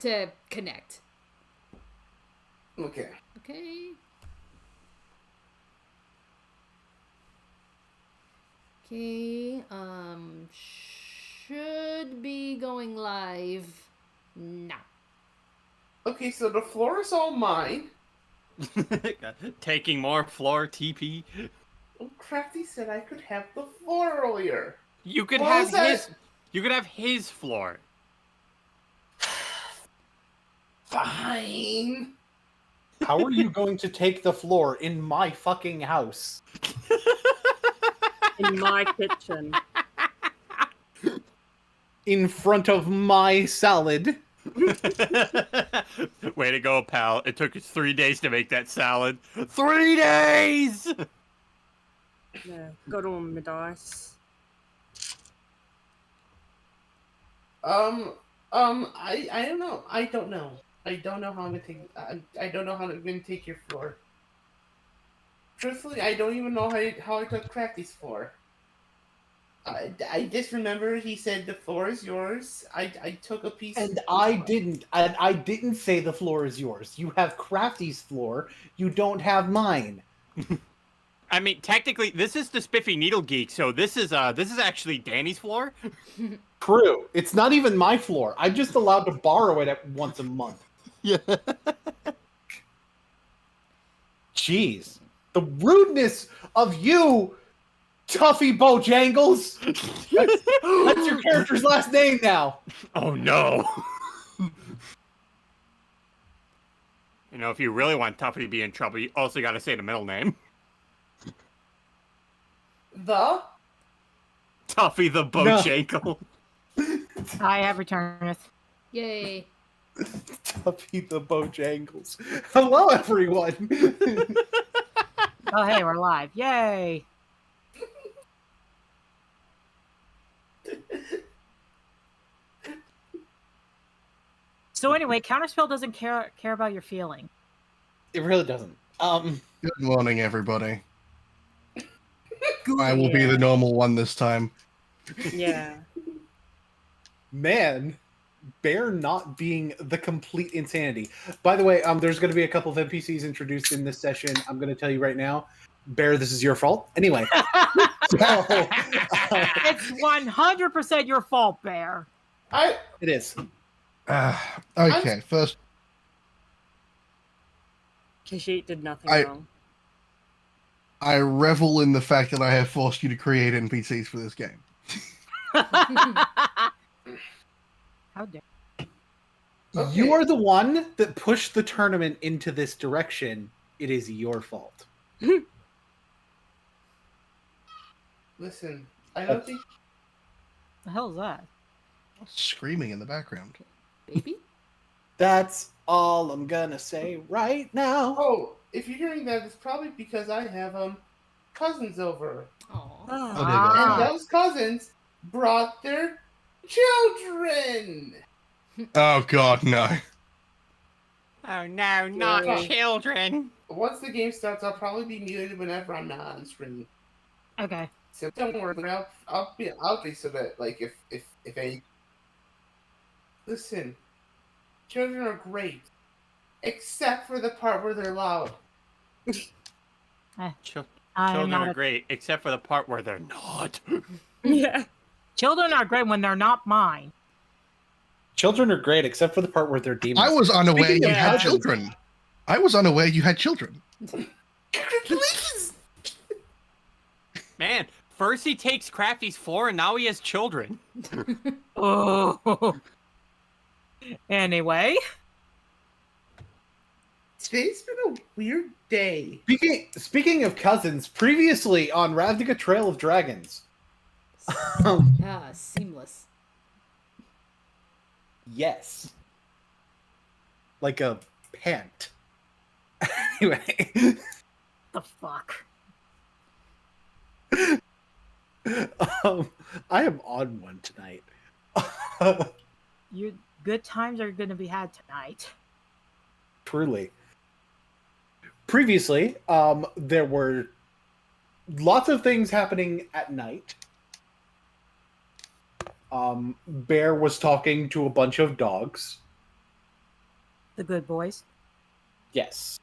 to connect. Okay. Okay. Okay, should be going live now. Okay, so the floor is all mine. Taking more floor TP. Well, Crafty said I could have the floor earlier. You could What have was that? his. You could have his floor. Fine. How are you going to take the floor in my fucking house? In my kitchen. In front of my salad? Way to go, pal. It took us 3 days to make that salad. 3 days! Yeah, got all my dice. I don't know. I don't know. I don't know how I'm gonna take. I don't know how I'm gonna take your floor. Truthfully, I don't even know how I took Crafty's floor. I just remember he said the floor is yours. I took a piece. And I didn't. I didn't say the floor is yours. You have Crafty's floor. You don't have mine. I mean, technically, this is the Spiffy Needle Geek, so this is actually Danny's floor. True. It's not even my floor. I'm just allowed to borrow it once a month. Yeah. Jeez. The rudeness of you, Tuffy Bojangles! That's your character's last name now. Oh no. You know, if you really want Tuffy to be in trouble, you also got to say the middle name. The Tuffy the Bojankle. I have returned. Yay. Tuffy the Bojangles. Hello, everyone. Oh, hey, we're live. Yay! So anyway, Counterspell doesn't care about your feeling. It really doesn't. Good morning, everybody. I will be the normal one this time. Yeah. Man, Bear not being the complete insanity. By the way, there's going to be a couple of NPCs introduced in this session. I'm going to tell you right now, Bear, this is your fault. Anyway, It's 100% your fault, Bear. it is. Okay, first, Kashit did nothing I- wrong. I revel in the fact that I have forced you to create NPCs for this game. How dare Okay. You are the one that pushed the tournament into this direction. It is your fault. listen. I don't think. the hell is that? Screaming in the background. Baby? That's all I'm gonna say right now. Oh, if you're hearing that, it's probably because I have cousins over, Aw. Oh, Ah. and those cousins brought their children. Oh god, no. Oh no, not Yeah. children. Once the game starts, I'll probably be muted whenever I'm not on screen. Okay. So don't worry, I'll be so that like if any. Listen, children are great, except for the part where they're loud. I am Children not are a- great, except for the part where they're not. Yeah. Children are great when they're not mine. Children are great, except for the part where they're demons. I was unaware Speaking you of had cousins- children. I was unaware you had children. Congratulations! Man, first he takes Crafty's floor, and now he has children. Oh. Anyway, Today's been a weird day. Speaking of cousins, previously on Ravnica Trail of Dragons. Seamless. Yes. Like a pant. Anyway. the fuck. I am on one tonight. You good times are gonna be had tonight. Truly. Previously, there were lots of things happening at night. Bear was talking to a bunch of dogs. the good boys. Yes.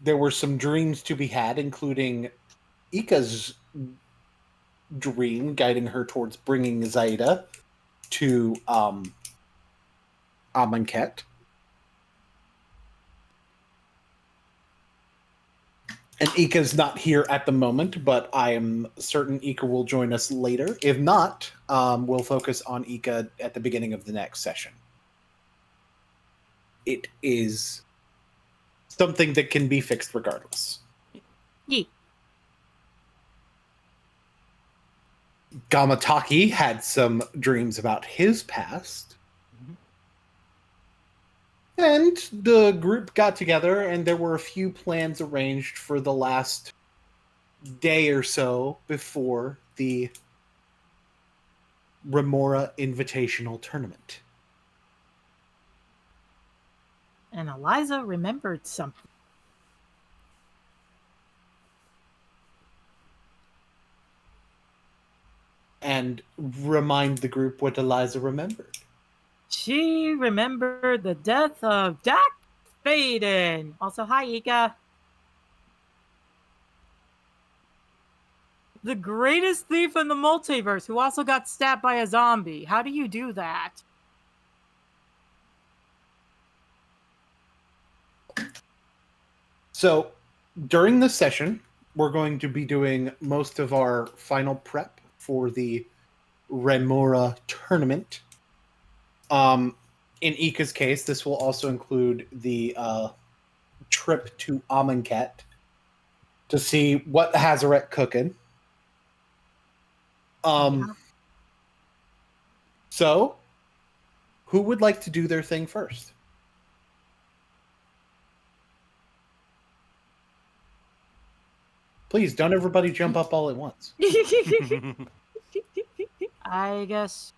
There were some dreams to be had, including Ika's dream guiding her towards bringing Zaida to Amonkhet. And Ika's not here at the moment, but I am certain Ika will join us later. If not, we'll focus on Ika at the beginning of the next session. It is something that can be fixed regardless. Yeet. Gamataki had some dreams about his past. And the group got together, and there were a few plans arranged for the last day or so before the Remora Invitational Tournament. And Eliza remembered something. And remind the group what Eliza remembered. She remembered the death of Dak Faden. Also, hi, Ika. The greatest thief in the multiverse who also got stabbed by a zombie. How do you do that? So, during this session, we're going to be doing most of our final prep for the Remora tournament. In Ika's case, this will also include the trip to Amonkhet to see what Hazaret cooking. So, who would like to do their thing first? Please, don't everybody jump up all at once. I guess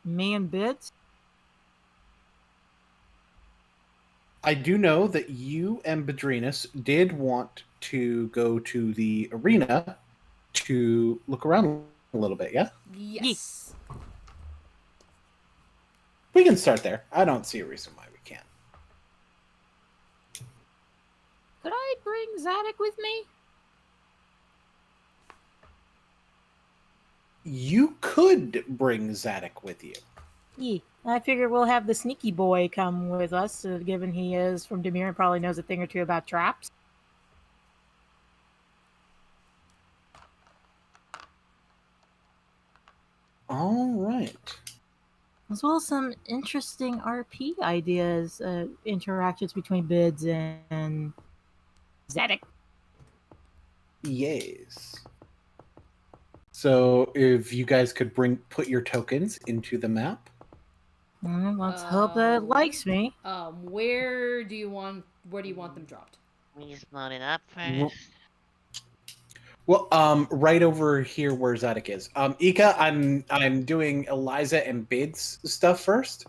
me and Bits. I do know that you and Bedrinus did want to go to the arena to look around a little bit, yeah? Yes. We can start there. I don't see a reason why we can't. Could I bring Zadok with me? You could bring Zadok with you. Yeah, I figure we'll have the sneaky boy come with us, given he is from Demir and probably knows a thing or two about traps. All right. As well as some interesting RP ideas, interactions between Bids and Zadok. Yes. So if you guys could put your tokens into the map. Let's hope that it likes me. Where do you want them dropped? Please load it up first. Well, right over here where Zadok is. Ika, I'm doing Eliza and Bid's stuff first.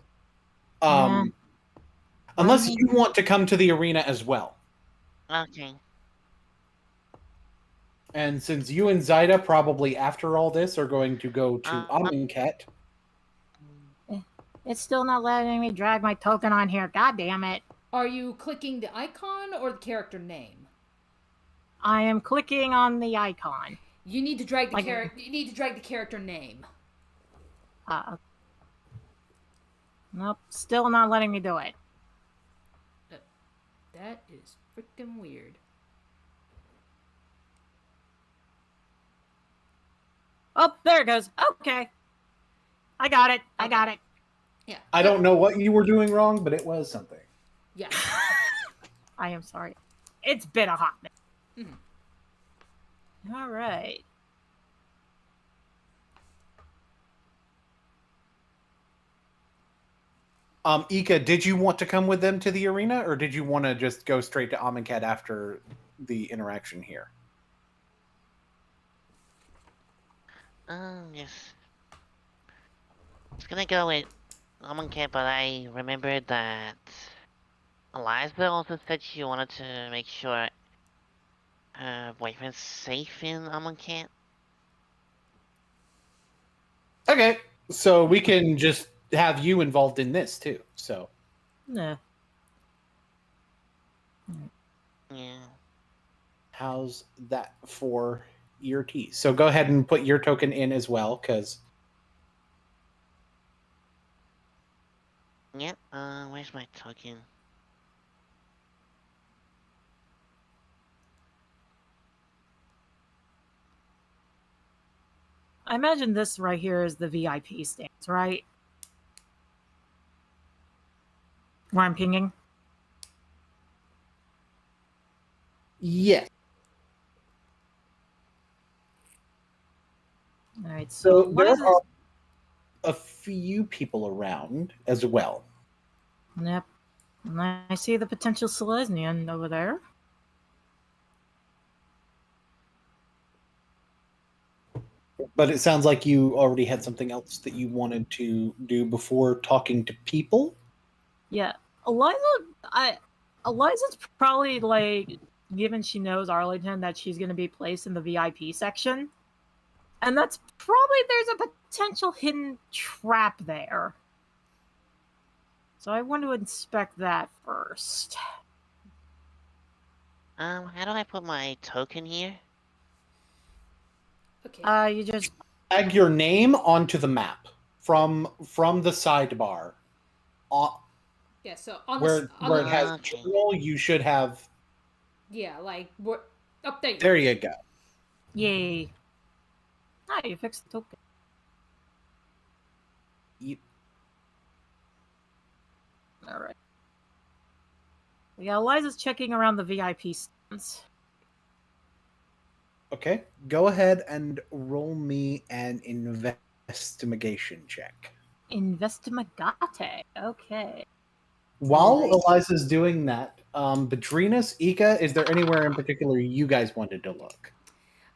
Unless you want to come to the arena as well. Okay. And since you and Zaida probably after all this are going to go to Amonkhet. It's still not letting me drag my token on here. God damn it. Are you clicking the icon or the character name? I am clicking on the icon. You need to drag the You need to drag the character name. Nope, still not letting me do it. That is freaking weird. Oh, there it goes. Okay. I got it. I got it. Yeah. I don't know what you were doing wrong, but it was something. Yeah. I am sorry. It's been a hot minute. Mhm. All right. Ika, did you want to come with them to the arena, or did you want to just go straight to Amonkhet after the interaction here? Yes. I was gonna go with Amonkhet, but I remembered that Eliza also said she wanted to make sure her boyfriend's safe in Amonkhet. Okay, so we can just have you involved in this too. So, Nah. Yeah. How's that for your tea? So go ahead and put your token in as well, because Yep. Where's my token? I imagine this right here is the VIP stance, right? Where I'm pinging. yeah. All right, So so there Liza's... are a few people around as well. Yep. And I see the potential Selesnian over there. But it sounds like you already had something else that you wanted to do before talking to people. Yeah, Eliza's probably like, given she knows Arlington, that she's going to be placed in the VIP section, and that's probably, there's a potential hidden trap there. So I want to inspect that first. How do I put my token here? Okay. You just Drag your name onto the map from the sidebar. Yeah. So on Where it has Okay. journal, you should have. yeah, like what up there. There you go. yay. Ah, you fixed the token. You- All right. Yeah, Eliza's checking around the VIP stands. Okay, go ahead and roll me an investigation check. Investigate. Okay. While Nice. Eliza's doing that, Bedrinas, Ika, is there anywhere in particular you guys wanted to look?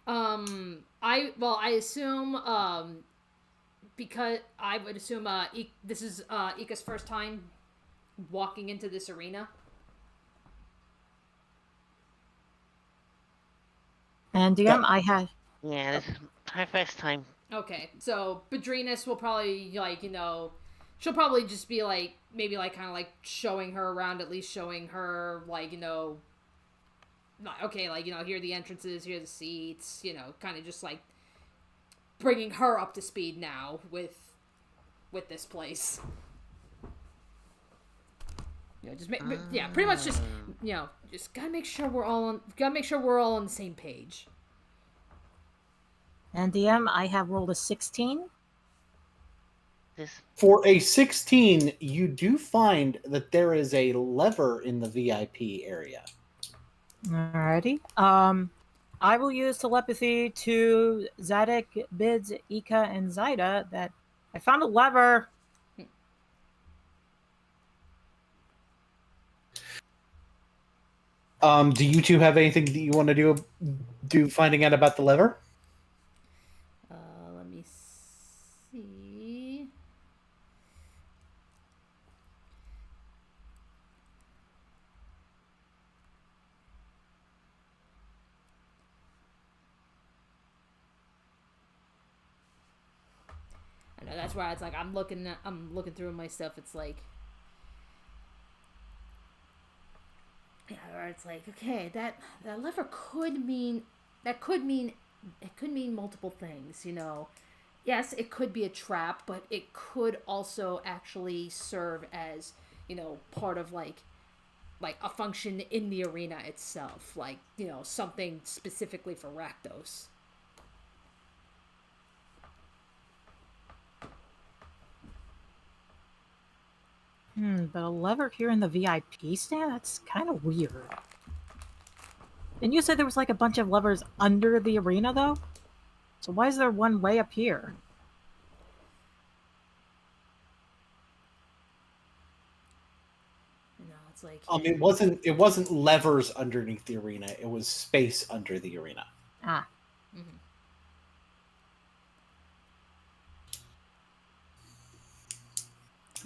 I assume because I would assume this is Ika's first time walking into this arena. And DM, I had... Yeah, this is my first time. Okay, so Bedrinas will probably she'll probably just be like maybe like kind of like showing her around, at least showing her like okay, like here are the entrances, here are the seats, kind of just like bringing her up to speed now with this place. Just pretty much just just gotta make sure we're all on the same page. And DM, I have rolled a 16. This. For a 16, you do find that there is a lever in the VIP area. Alrighty. I will use telepathy to Zadok, Bids, Ika, and Zaida that I found a lever. Do you two have anything that you want to do finding out about the lever? Let me see. I know that's why it's like I'm looking through my stuff. It's like, yeah, or it's like, okay, that lever could mean multiple things, Yes, it could be a trap, but it could also actually serve as, part of like a function in the arena itself, like, something specifically for Rakdos. But a lever here in the VIP stand? That's kind of weird. And you said there was like a bunch of levers under the arena, though? So why is there one way up here? It's like It wasn't levers underneath the arena. It was space under the arena. Ah. Mm-hmm.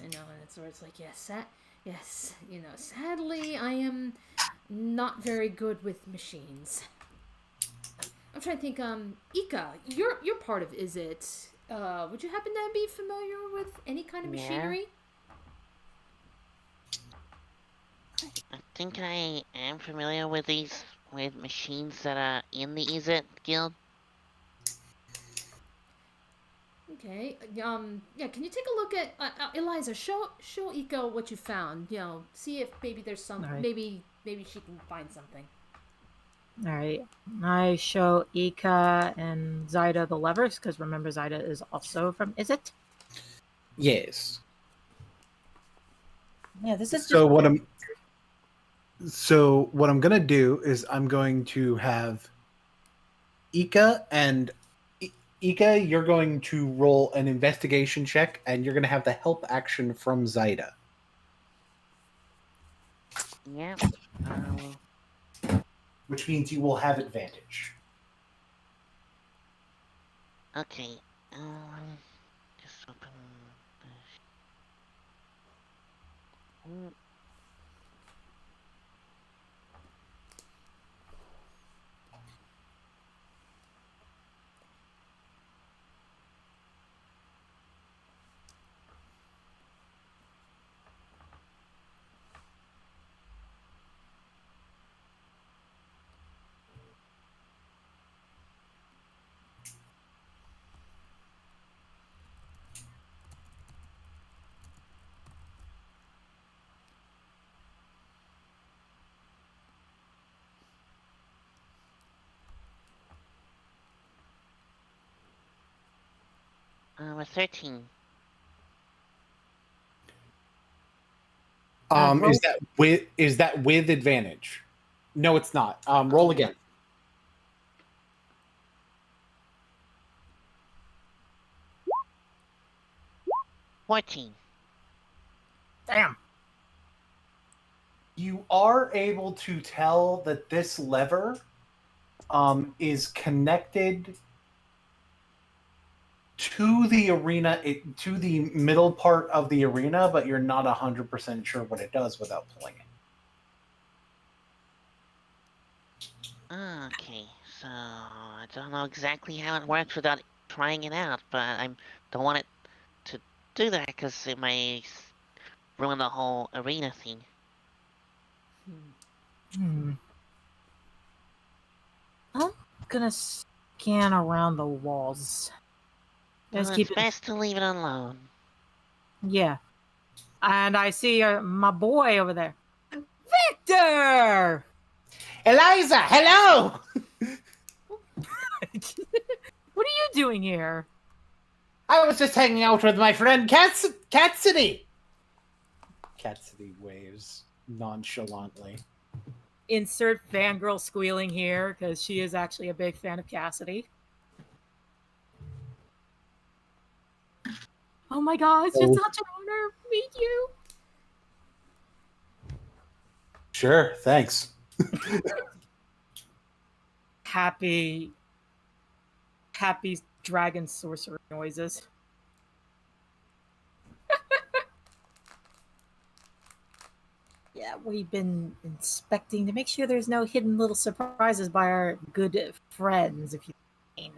And it's where it's like, yes, sadly, I am not very good with machines. I'm trying to think, Ika, you're part of Is It? Would you happen to be familiar with any kind of machinery? think I am familiar with with machines that are in the EZ guild. Okay. Yeah. Can you take a look at Eliza? Show Iko what you found. You know, see if maybe there's some. All right. Maybe she can find something. All right. I show Ika and Zaida the levers because remember Zaida is also from Is it? Yes. Yeah, this is just. So what I'm gonna do is I'm going to have Ika and Ika, you're going to roll an investigation check, and you're gonna have the help action from Zaida. Yeah. Which means you will have advantage. Okay. Just open. Mm. A 13. Is that with advantage? No, it's not. Roll again. 14. Damn. You are able to tell that this lever is connected to the arena, to the middle part of the arena, but you're not 100% sure what it does without pulling it. Okay, so I don't know exactly how it works without trying it out, but I don't want it to do that because it may ruin the whole arena thing. I'm gonna scan around the walls. Well, it's best to leave it alone. Yeah. And I see my boy over there. Victor! Eliza, hello! What are you doing here? I was just hanging out with my friend Cassidy. Cassidy waves nonchalantly. Insert fangirl squealing here because she is actually a big fan of Cassidy. Oh my god, it's just such an honor to meet you. Sure, thanks. Happy dragon sorcerer noises. Yeah, we've been inspecting to make sure there's no hidden little surprises by our good friends, if you mean.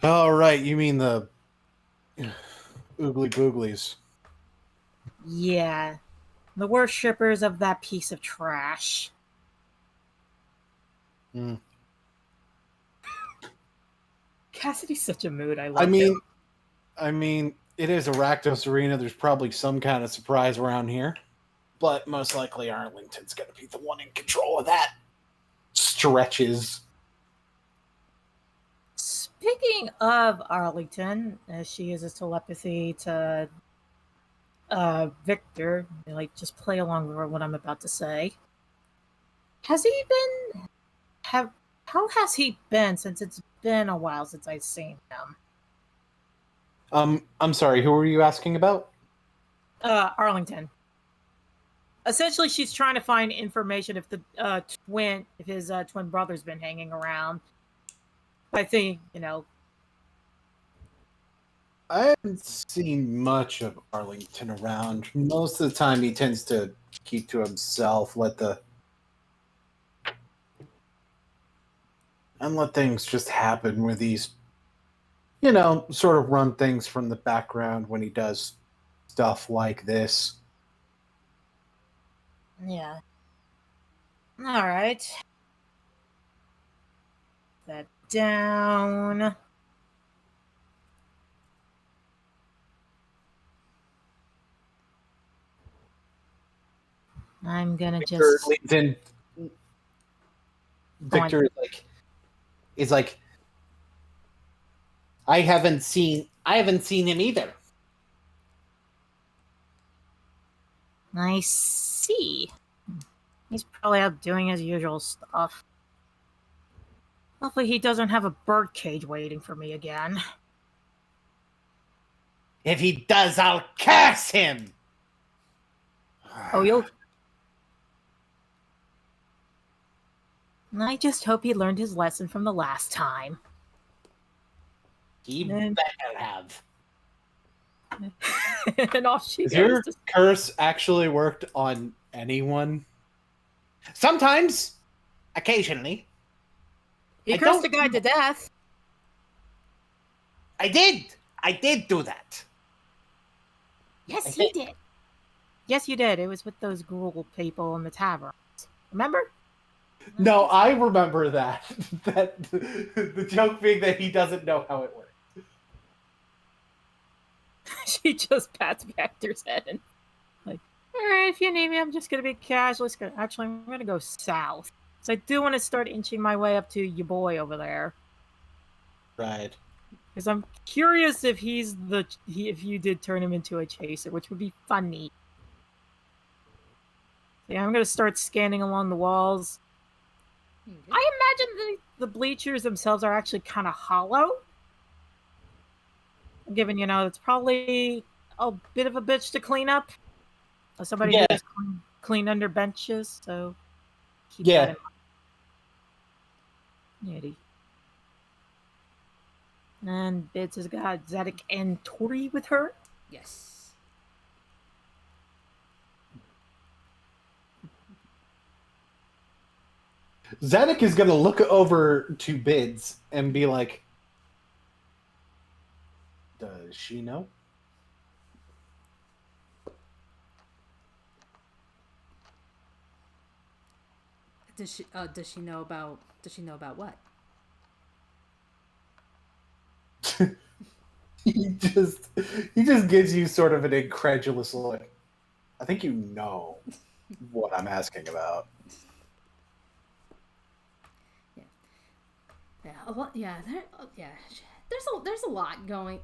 All right, you mean the oogly booglies. Yeah, the worshippers of that piece of trash. Mm. Cassidy's such a mood. I love him. I mean, it is a Rakdos arena. There's probably some kind of surprise around here, but most likely Arlington's going to be the one in control of that. Stretches. Speaking of Arlington, as she uses telepathy to Victor, like just play along with what I'm about to say. Has he been? How has he been since it's been a while since I've seen him? I'm sorry. Who were you asking about? Arlington. Essentially, she's trying to find information if the if his twin brother's been hanging around. I think I haven't seen much of Arlington around. Most of the time, he tends to keep to himself, let things just happen with these, sort of run things from the background when he does stuff like this. Yeah. Alright. That down. I'm gonna Victor just leans in. go on. Victor is like, I haven't seen him either. I see. He's probably out doing his usual stuff. Hopefully he doesn't have a birdcage waiting for me again. If he does, I'll curse him. Oh, you'll... I just hope he learned his lesson from the last time. He Man. better have. And off she Has goes. your curse actually worked on anyone? Sometimes. Occasionally. He I cursed don't- a guy to death. I did do that. Yes, I you did. Yes, you did. It was with those gruel people in the tavern. Remember? No, I remember that. That the joke being that he doesn't know how it works. She just pats Vector's head and like, alright, if you need me, I'm just gonna be casual. Actually, I'm gonna go south. So I do want to start inching my way up to your boy over there. Right. Because I'm curious if if you did turn him into a chaser, which would be funny. Yeah, I'm gonna start scanning along the walls. I imagine the bleachers themselves are actually kind of hollow. Given, it's probably a bit of a bitch to clean up. As somebody Yeah. who's clean under benches, so keep Yeah. that in mind. Yeti. And Bids has got Zedek and Tori with her. Yes. Zanuck is going to look over to Bids and be like, does she know? Does she know about what? he just gives you sort of an incredulous look. I think you know what I'm asking about. Yeah, a lot. Yeah, there's a lot going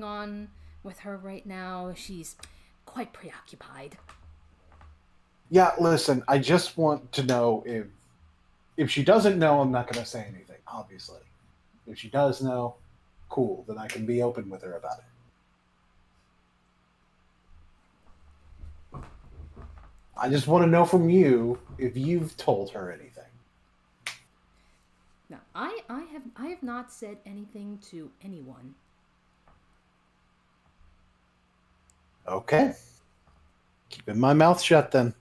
on with her right now. She's quite preoccupied. Yeah, listen, I just want to know if she doesn't know, I'm not going to say anything, obviously. If she does know, cool, then I can be open with her about it. I just want to know from you if you've told her anything. No, I have not said anything to anyone. Okay. Keeping my mouth shut then.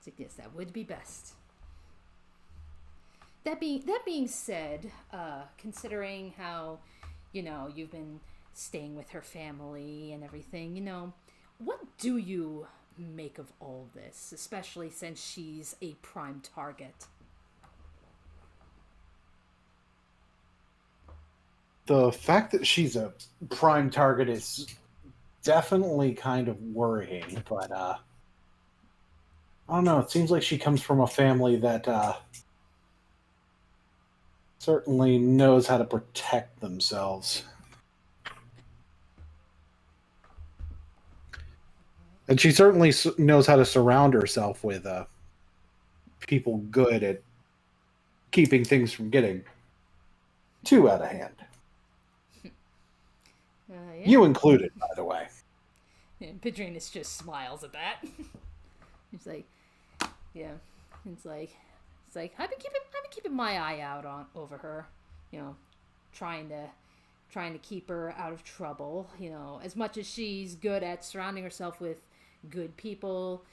So yes, that would be best. That being said, considering how, you've been staying with her family and everything, what do you make of all this, especially since she's a prime target? The fact that she's a prime target is definitely kind of worrying, but I don't know. It seems like she comes from a family that certainly knows how to protect themselves. And she certainly knows how to surround herself with people good at keeping things from getting too out of hand. Yeah. You included, by the way. And Pedrinus just smiles at that. He's like, yeah. It's like I've been keeping my eye out over her, trying to keep her out of trouble. As much as she's good at surrounding herself with good people,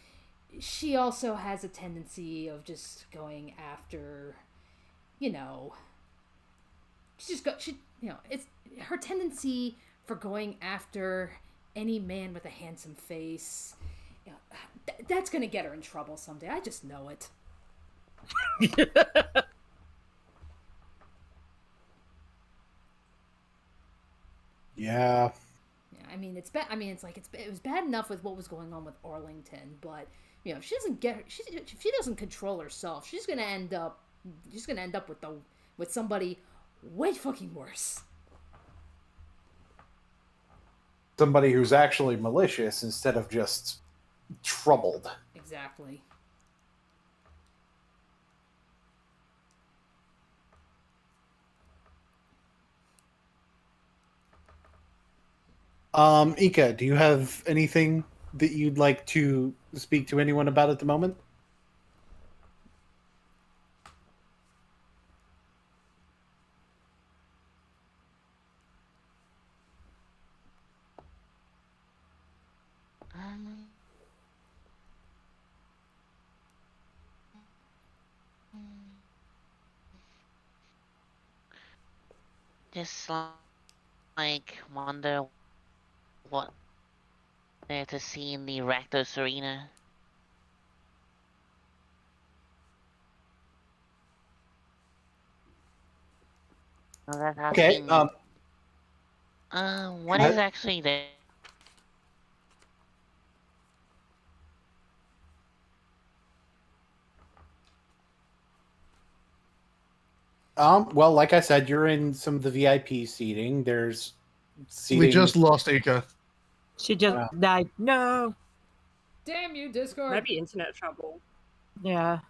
she also has a tendency of just going after, it's her tendency for going after any man with a handsome face That's gonna get her in trouble someday. I just know it. Yeah. Yeah, I mean it's bad. I mean it was bad enough with what was going on with Arlington, but if she doesn't if she doesn't control herself, she's gonna end up with somebody way fucking worse. Somebody who's actually malicious instead of just troubled. Exactly. Ika, do you have anything that you'd like to speak to anyone about at the moment? Um, just like wonder what there to see in the Rakdos arena. Well, that's Okay. asking. What is I- actually there? Well, like I said, you're in some of the VIP seating. There's seating. We just lost Ika. She just died. No. Damn you, Discord. Maybe internet trouble. Yeah.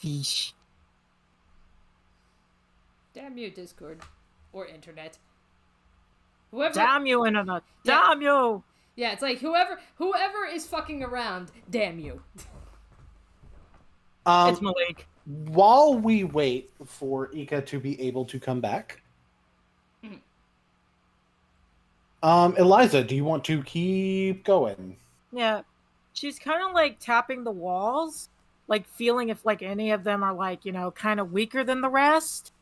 Yeesh. Damn you, Discord. Or internet. Whoever Damn you, internet. Yeah. Damn you. Yeah, it's like whoever is fucking around, damn you. It's Malik. While we wait for Ika to be able to come back, Eliza, do you want to keep going? Yeah. She's kind of like tapping the walls, like feeling if like any of them are like, kind of weaker than the rest.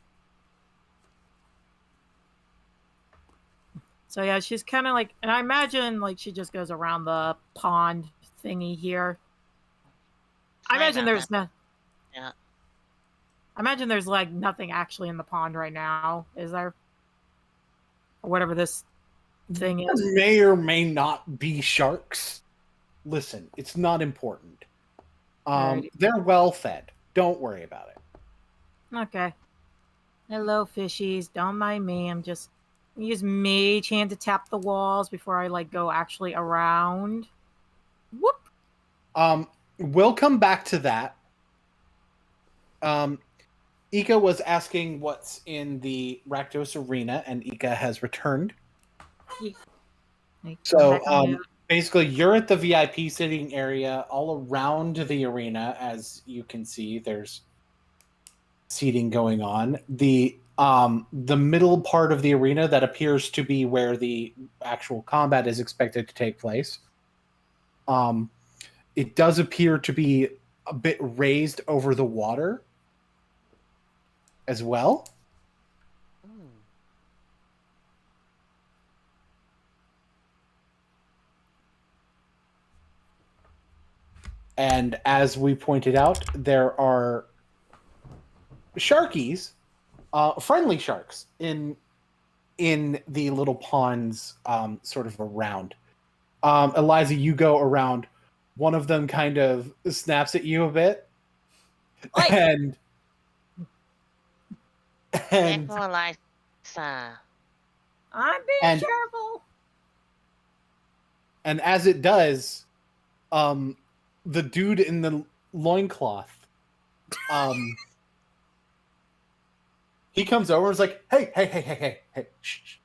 So yeah, she's kind of like, and I imagine like she just goes around the pond thingy here. I Sorry imagine about there's that. no. Yeah. I imagine there's like nothing actually in the pond right now, is there? Or whatever this thing is. There may or may not be sharks. Listen, it's not important. Alrighty. They're well fed. Don't worry about it. Okay. Hello, fishies. Don't mind me. I'm just use mage hand to tap the walls before I like go actually around. Whoop. We'll come back to that. Ika was asking what's in the Rakdos arena, and Ika has returned. So, basically, you're at the VIP sitting area. All around the arena, as you can see, there's seating going on. The middle part of the arena that appears to be where the actual combat is expected to take place. It does appear to be a bit raised over the water as well. And as we pointed out, there are sharkies, friendly sharks in the little ponds sort of around. Eliza, you go around. One of them kind of snaps at you a bit. And Careful, Eliza. I'm being careful. And as it does, the dude in the loincloth, he comes over and is like, hey, shh,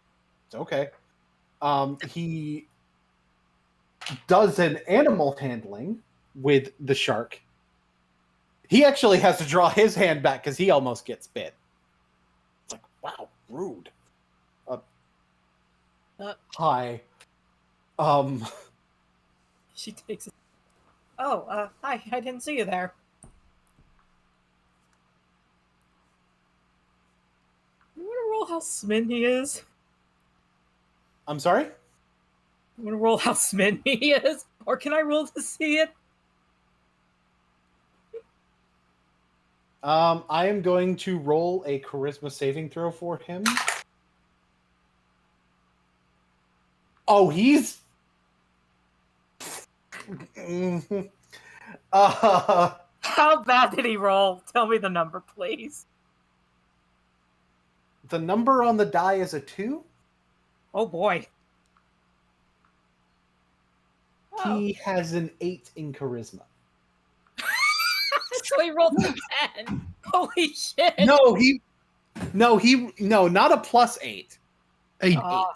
it's okay. He does an animal handling with the shark. He actually has to draw his hand back because he almost gets bit. It's like, wow, rude. Hi. She takes it. Oh, hi. I didn't see you there. You want to roll how Smin he is? I'm sorry? I'm gonna roll how smitten he is, or can I roll to see it? I am going to roll a charisma saving throw for him. Oh, he's. How bad did he roll? Tell me the number, please. The number on the die is a 2. Oh boy. He has an 8 in charisma. So he rolled a 10. Holy shit. No, not a plus 8. A, Oh,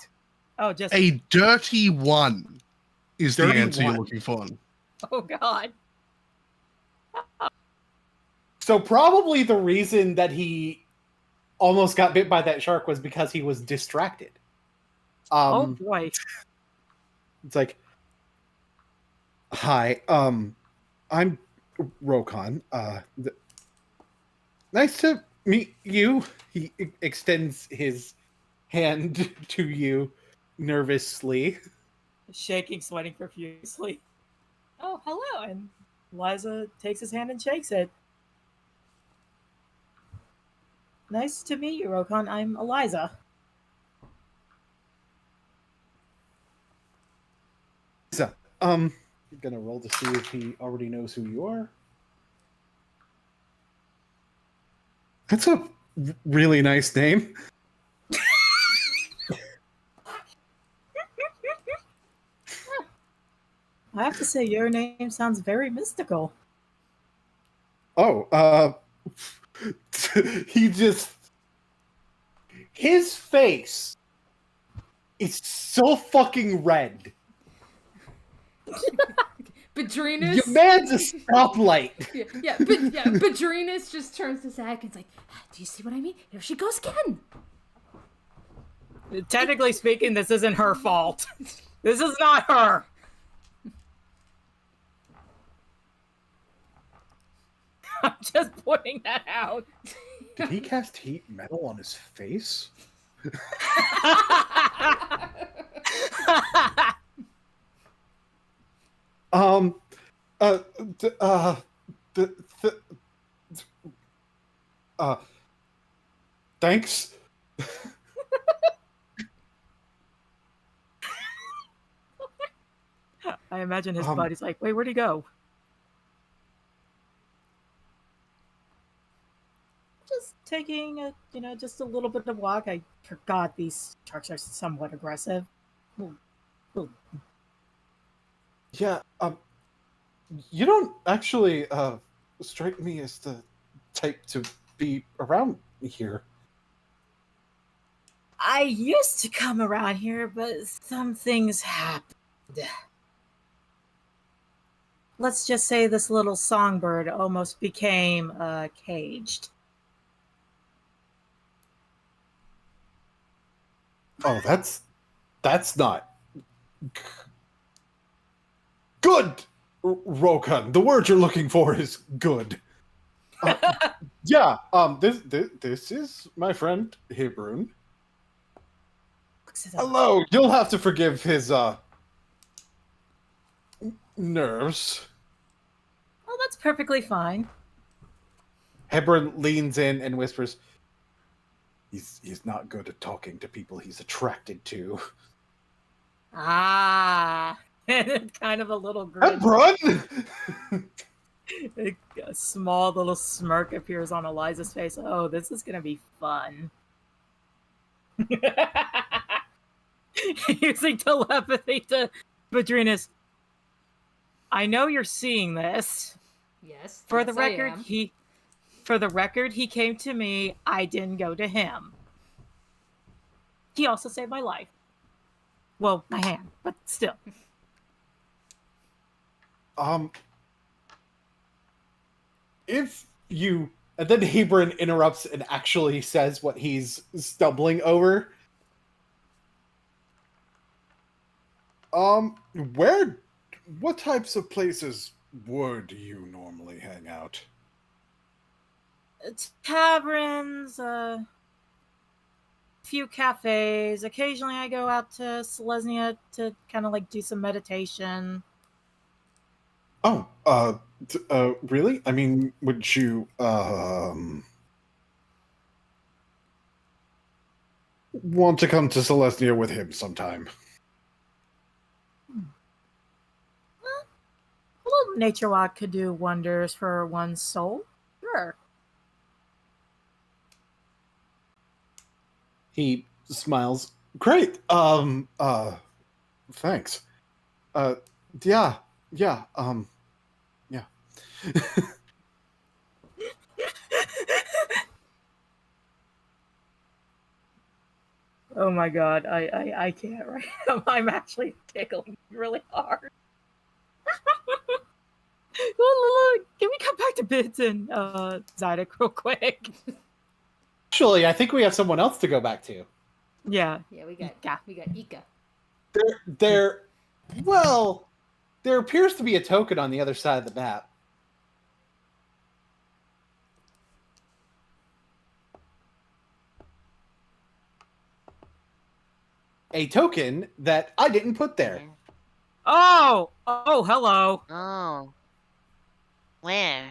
oh, just a dirty 1 is the Dirty answer you're 1. looking for. oh god. So probably the reason that he almost got bit by that shark was because he was distracted. Oh boy. It's like, hi, I'm Rokon. Nice to meet you. He extends his hand to you nervously. Shaking, sweating profusely. Oh, hello. And Liza takes his hand and shakes it. Nice to meet you, Rokon. I'm Eliza. So, gonna roll to see if he already knows who you are. That's a really nice name. I have to say, your name sounds very mystical. Oh, his face is so fucking red. Badrinus. Your man's a stoplight. Badrinus just turns to Zach and's like, "Do you see what I mean? Here she goes again." Technically speaking, this isn't her fault. This is not her. I'm just pointing that out. Did he cast heat metal on his face? Thanks. I imagine his buddy's like, wait, where'd he go? Just taking just a little bit of walk. I forgot these sharks are somewhat aggressive. Ooh. Yeah, you don't actually strike me as the type to be around here. I used to come around here, but some things happened. Let's just say this little songbird almost became caged. Oh, that's not good, Rokan. The word you're looking for is good. Yeah. This is my friend Hebrun. Hello. You'll have to forgive his nerves. Oh, that's perfectly fine. Hebrun leans in and whispers, He's not good at talking to people he's attracted to. Ah, and kind of a little grin. Hebrun! A small little smirk appears on Eliza's face. Oh, this is gonna be fun. Using telepathy to Badrinus. I know you're seeing this. Yes. For yes, the record, I am. he came to me. I didn't go to him. He also saved my life. Well, my hand, but still. If you... And then Hebron interrupts and actually says what he's stumbling over. What types of places would you normally hang out? Taverns, few cafes. Occasionally, I go out to Selesnya to kind of like do some meditation. Oh, really? I mean, would you, want to come to Celestia with him sometime? A little nature walk could do wonders for one's soul. Sure. He smiles. Great. Thanks. Yeah, yeah, yeah. Oh my god, I can't right now. I'm actually tickling really hard. Can we come back to Bids and Zydek real quick? Actually, I think we have someone else to go back to. Yeah. Yeah, we got Ika. Well, there appears to be a token on the other side of the map. A token that I didn't put there. Oh, hello. Oh. Where?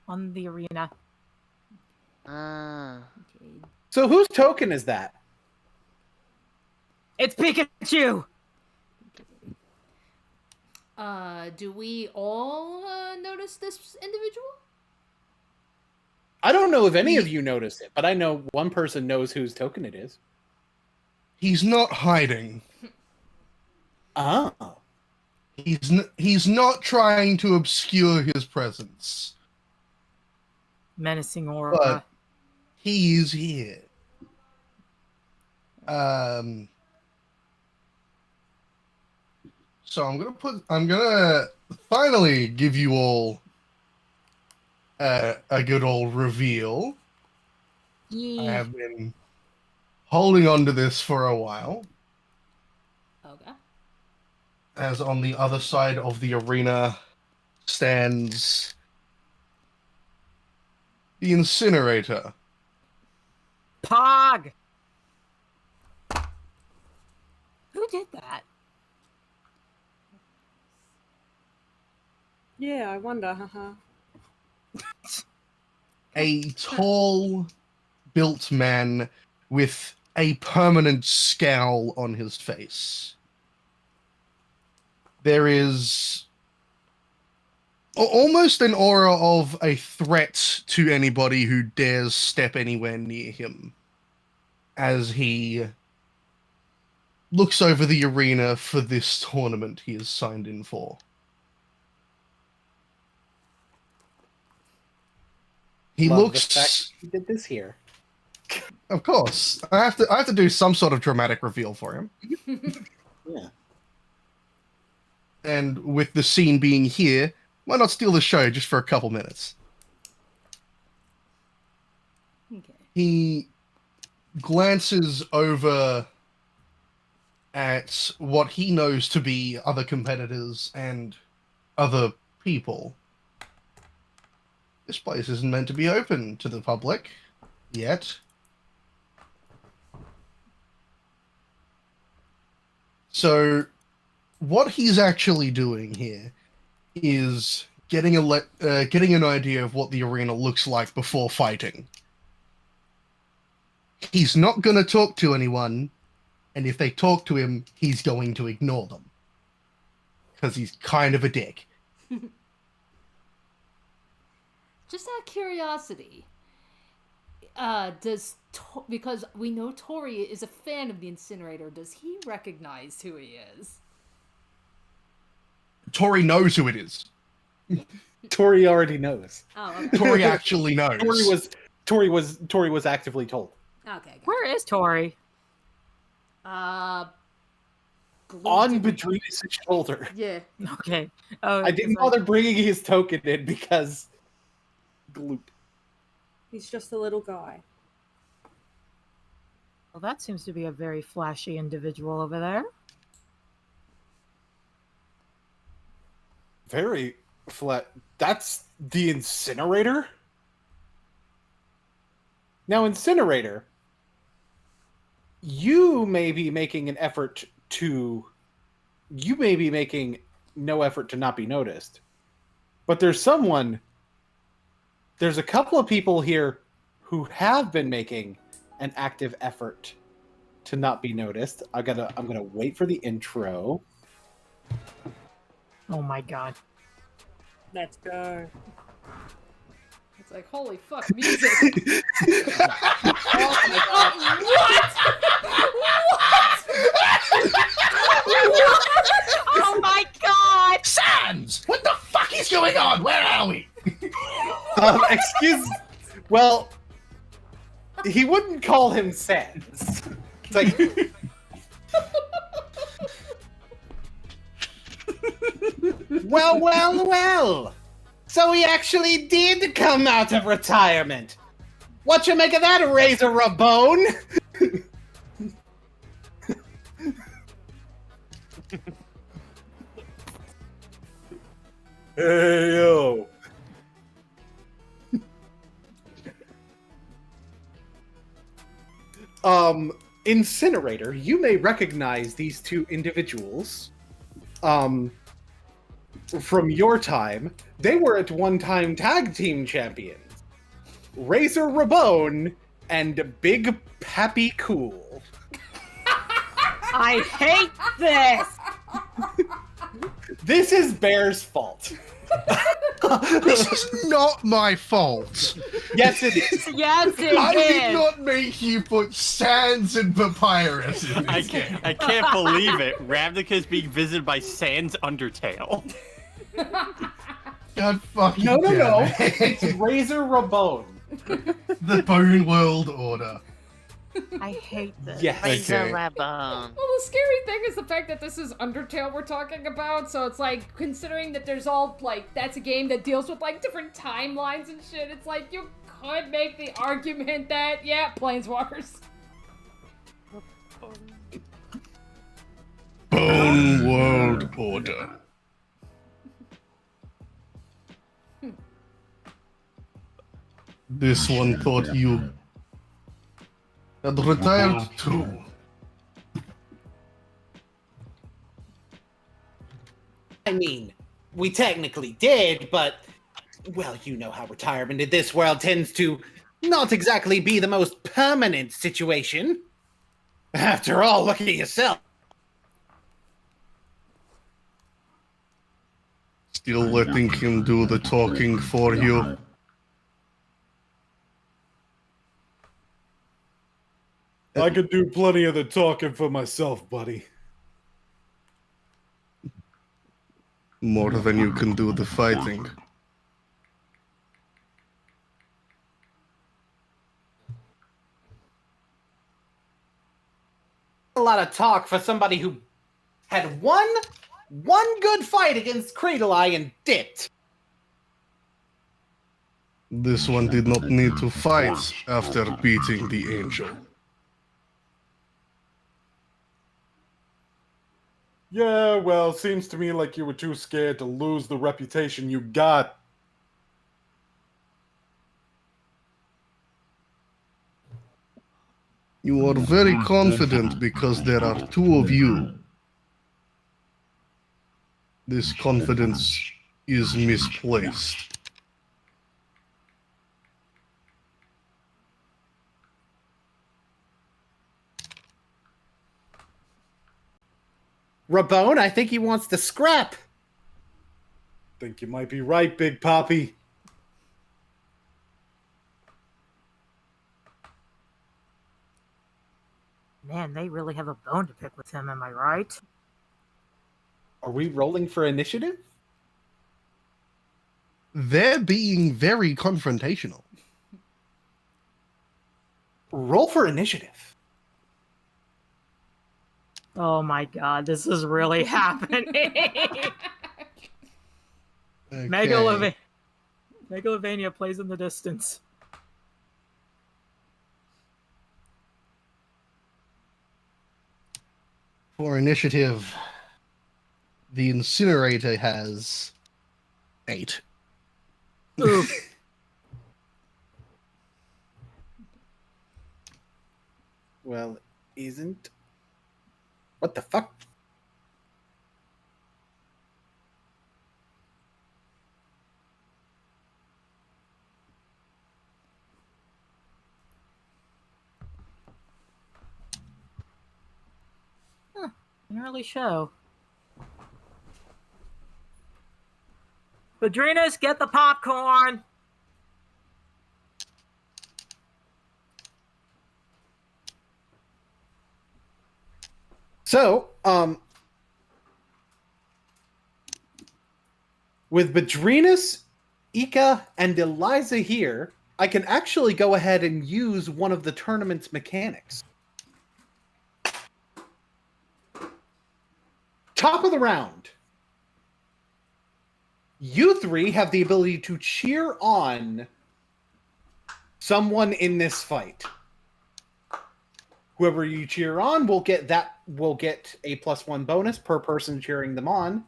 On the arena. Ah. Okay. So whose token is that? It's Pikachu! Do we all notice this individual? I don't know if any of you noticed it, but I know one person knows whose token it is. He's not hiding. Ah. He's not trying to obscure his presence. Menacing aura. But he's here. So I'm gonna finally give you all a good old reveal. I have been holding on to this for a while. Okay. As on the other side of the arena stands the incinerator. Pog! Who did that? Yeah, I wonder, haha. A tall, built man with a permanent scowl on his face. There is almost an aura of a threat to anybody who dares step anywhere near him as he looks over the arena for this tournament he has signed in for. He Love looks. the fact he did this here. Of course, I have to do some sort of dramatic reveal for him. Yeah. And with the scene being here, why not steal the show just for a couple minutes? Okay. He glances over at what he knows to be other competitors and other people. This place isn't meant to be open to the public yet. So, what he's actually doing here is getting an idea of what the arena looks like before fighting. He's not going to talk to anyone, and if they talk to him, he's going to ignore them. Because he's kind of a dick. Just out of curiosity, because we know Tori is a fan of the incinerator, does he recognize who he is? Tori knows who it is. Tori already knows. Oh, okay. Tori actually knows. Tori was actively told. Okay. Gotcha. Where is Tori? Glued On to- Bedree's shoulder. Yeah. Okay. Oh, I didn't bother bringing his token in because Gloop. He's just a little guy. Well, that seems to be a very flashy individual over there. Very flat. That's the incinerator? Now, incinerator. you may be making an effort to. You may be making no effort to not be noticed. But there's a couple of people here who have been making an active effort to not be noticed. I'm gonna wait for the intro. Oh my god. Let's go. It's like, holy fuck, music. Oh my god. What? Oh my god! Sans! What the fuck is going on? Where are we? Excuse. Well, he wouldn't call him Sans. It's like. Well. So he actually did come out of retirement. What you make of that, Razor Rabone? Hey, yo. Incinerator, you may recognize these two individuals. From your time, they were at one time tag team champions. Razor Rabone and Big Pappy Cool. I hate this! This is Bear's fault. This is not my fault. Yes, it is. Yes, it I did is! not make you put Sans and Papyrus in I this game. can't believe it. Ravnica is being visited by Sans Undertale. God fucking No. damn It's it. Razor Rabone. The Bone World Order. I hate this. Yes. Razor Okay. Rabone. Well, the scary thing is the fact that this is Undertale we're talking about, so it's like, considering that there's all, like, that's a game that deals with, like, different timelines and shit, it's like, you could make the argument that, yeah, Planeswalkers. Bone World Order. This one thought you had retired too. I mean, we technically did, but, well, you know how retirement in this world tends to not exactly be the most permanent situation. After all, look at yourself. Still letting him do the talking for you. I could do plenty of the talking for myself, buddy. More than you can do the fighting. A lot of talk for somebody who had one good fight against Cradle Eye and dipped. This one did not need to fight after beating the angel. Yeah, well, seems to me like you were too scared to lose the reputation you got. You are very confident because there are two of you. This confidence is misplaced. Rabone, I think he wants to scrap. Think you might be right, Big Poppy. Man, they really have a bone to pick with him, am I right? Are we rolling for initiative? They're being very confrontational. Roll for initiative. Oh my god, this is really happening. Okay. Megalovania plays in the distance. For initiative, the incinerator has 8. Ooh. Well, isn't. What the fuck? An early show. Badrinas, get the popcorn! So, with Badrinus, Ika, and Eliza here, I can actually go ahead and use one of the tournament's mechanics. Top of the round. You three have the ability to cheer on someone in this fight. Whoever you cheer on will get a +1 bonus per person cheering them on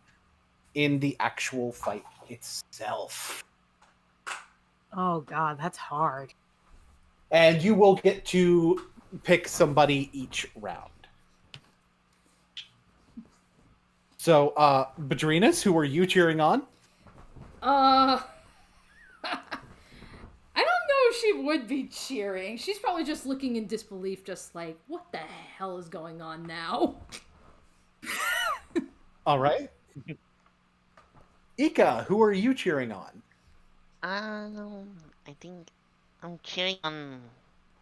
in the actual fight itself. Oh god, that's hard. And you will get to pick somebody each round. So, Badrinas, who are you cheering on? I don't know if she would be cheering. She's probably just looking in disbelief, just like, what the hell is going on now? All right. Ika, who are you cheering on? I think I'm cheering on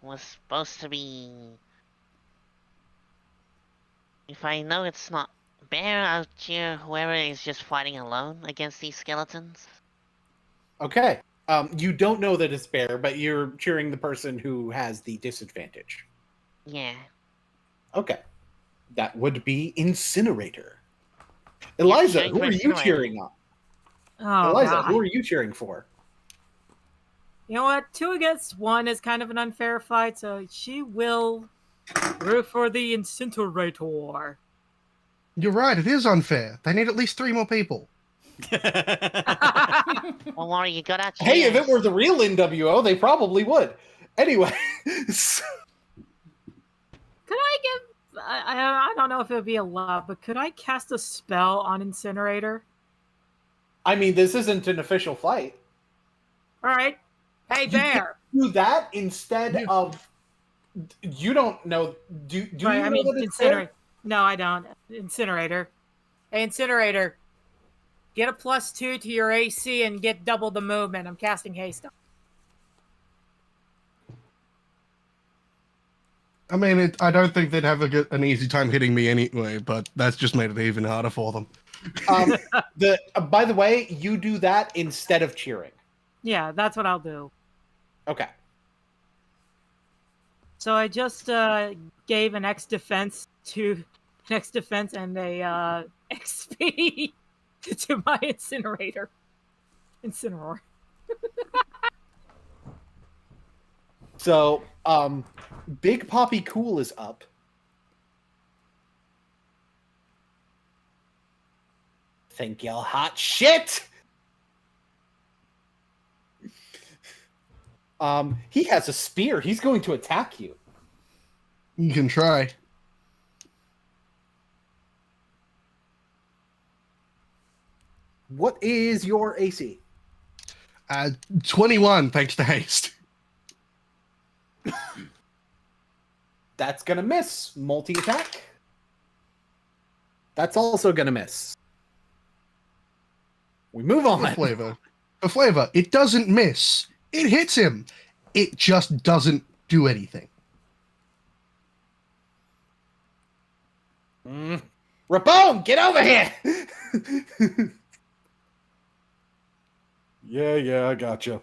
what's supposed to be. If I know it's not Bear, I'll cheer whoever is just fighting alone against these skeletons. Okay. You don't know that it's Bear, but you're cheering the person who has the disadvantage. Yeah. Okay. That would be Incinerator. Eliza, who are you cheering on? Oh, Eliza, god. who are you cheering for? You know what? 2 against 1 is kind of an unfair fight, so she will root for the Incinerator. You're right, it is unfair. They need at least 3 more people. Well, Laura, you got out. Hey, if it were the real NWO, they probably would. Anyway. Could I give... I don't know if it would be allowed, but could I cast a spell on Incinerator? I mean, this isn't an official fight. Alright. Hey, Bear! Do that instead of... You don't know... Do you know that it's Incinerator. No, I don't. Incinerator. Hey, Incinerator. Get a +2 to your AC and get double the movement. I'm casting haste. I mean, I don't think they'd have an easy time hitting me anyway, but that's just made it even harder for them. By the way, you do that instead of cheering. Yeah, that's what I'll do. Okay. So I just gave an X defense and a XP to my Incineroar. So, Big Poppy Cool is up. Think y'all hot shit? He has a spear. He's going to attack you. You can try. What is your AC? 21, thanks to haste. That's gonna miss. Multi-attack. That's gonna miss. We move on. For flavor, it doesn't miss. It hits him. It just doesn't do anything. Rapone, get over here! Yeah, I gotcha.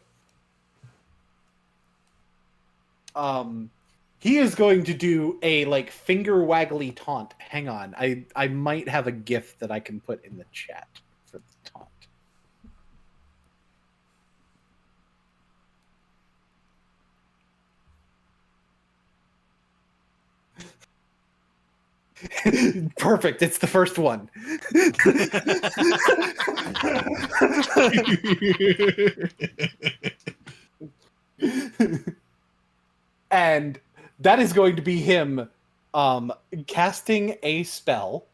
He is going to do a finger waggly taunt. Hang on, I might have a GIF that I can put in the chat for the taunt. Perfect. It's the first one. And that is going to be him casting a spell.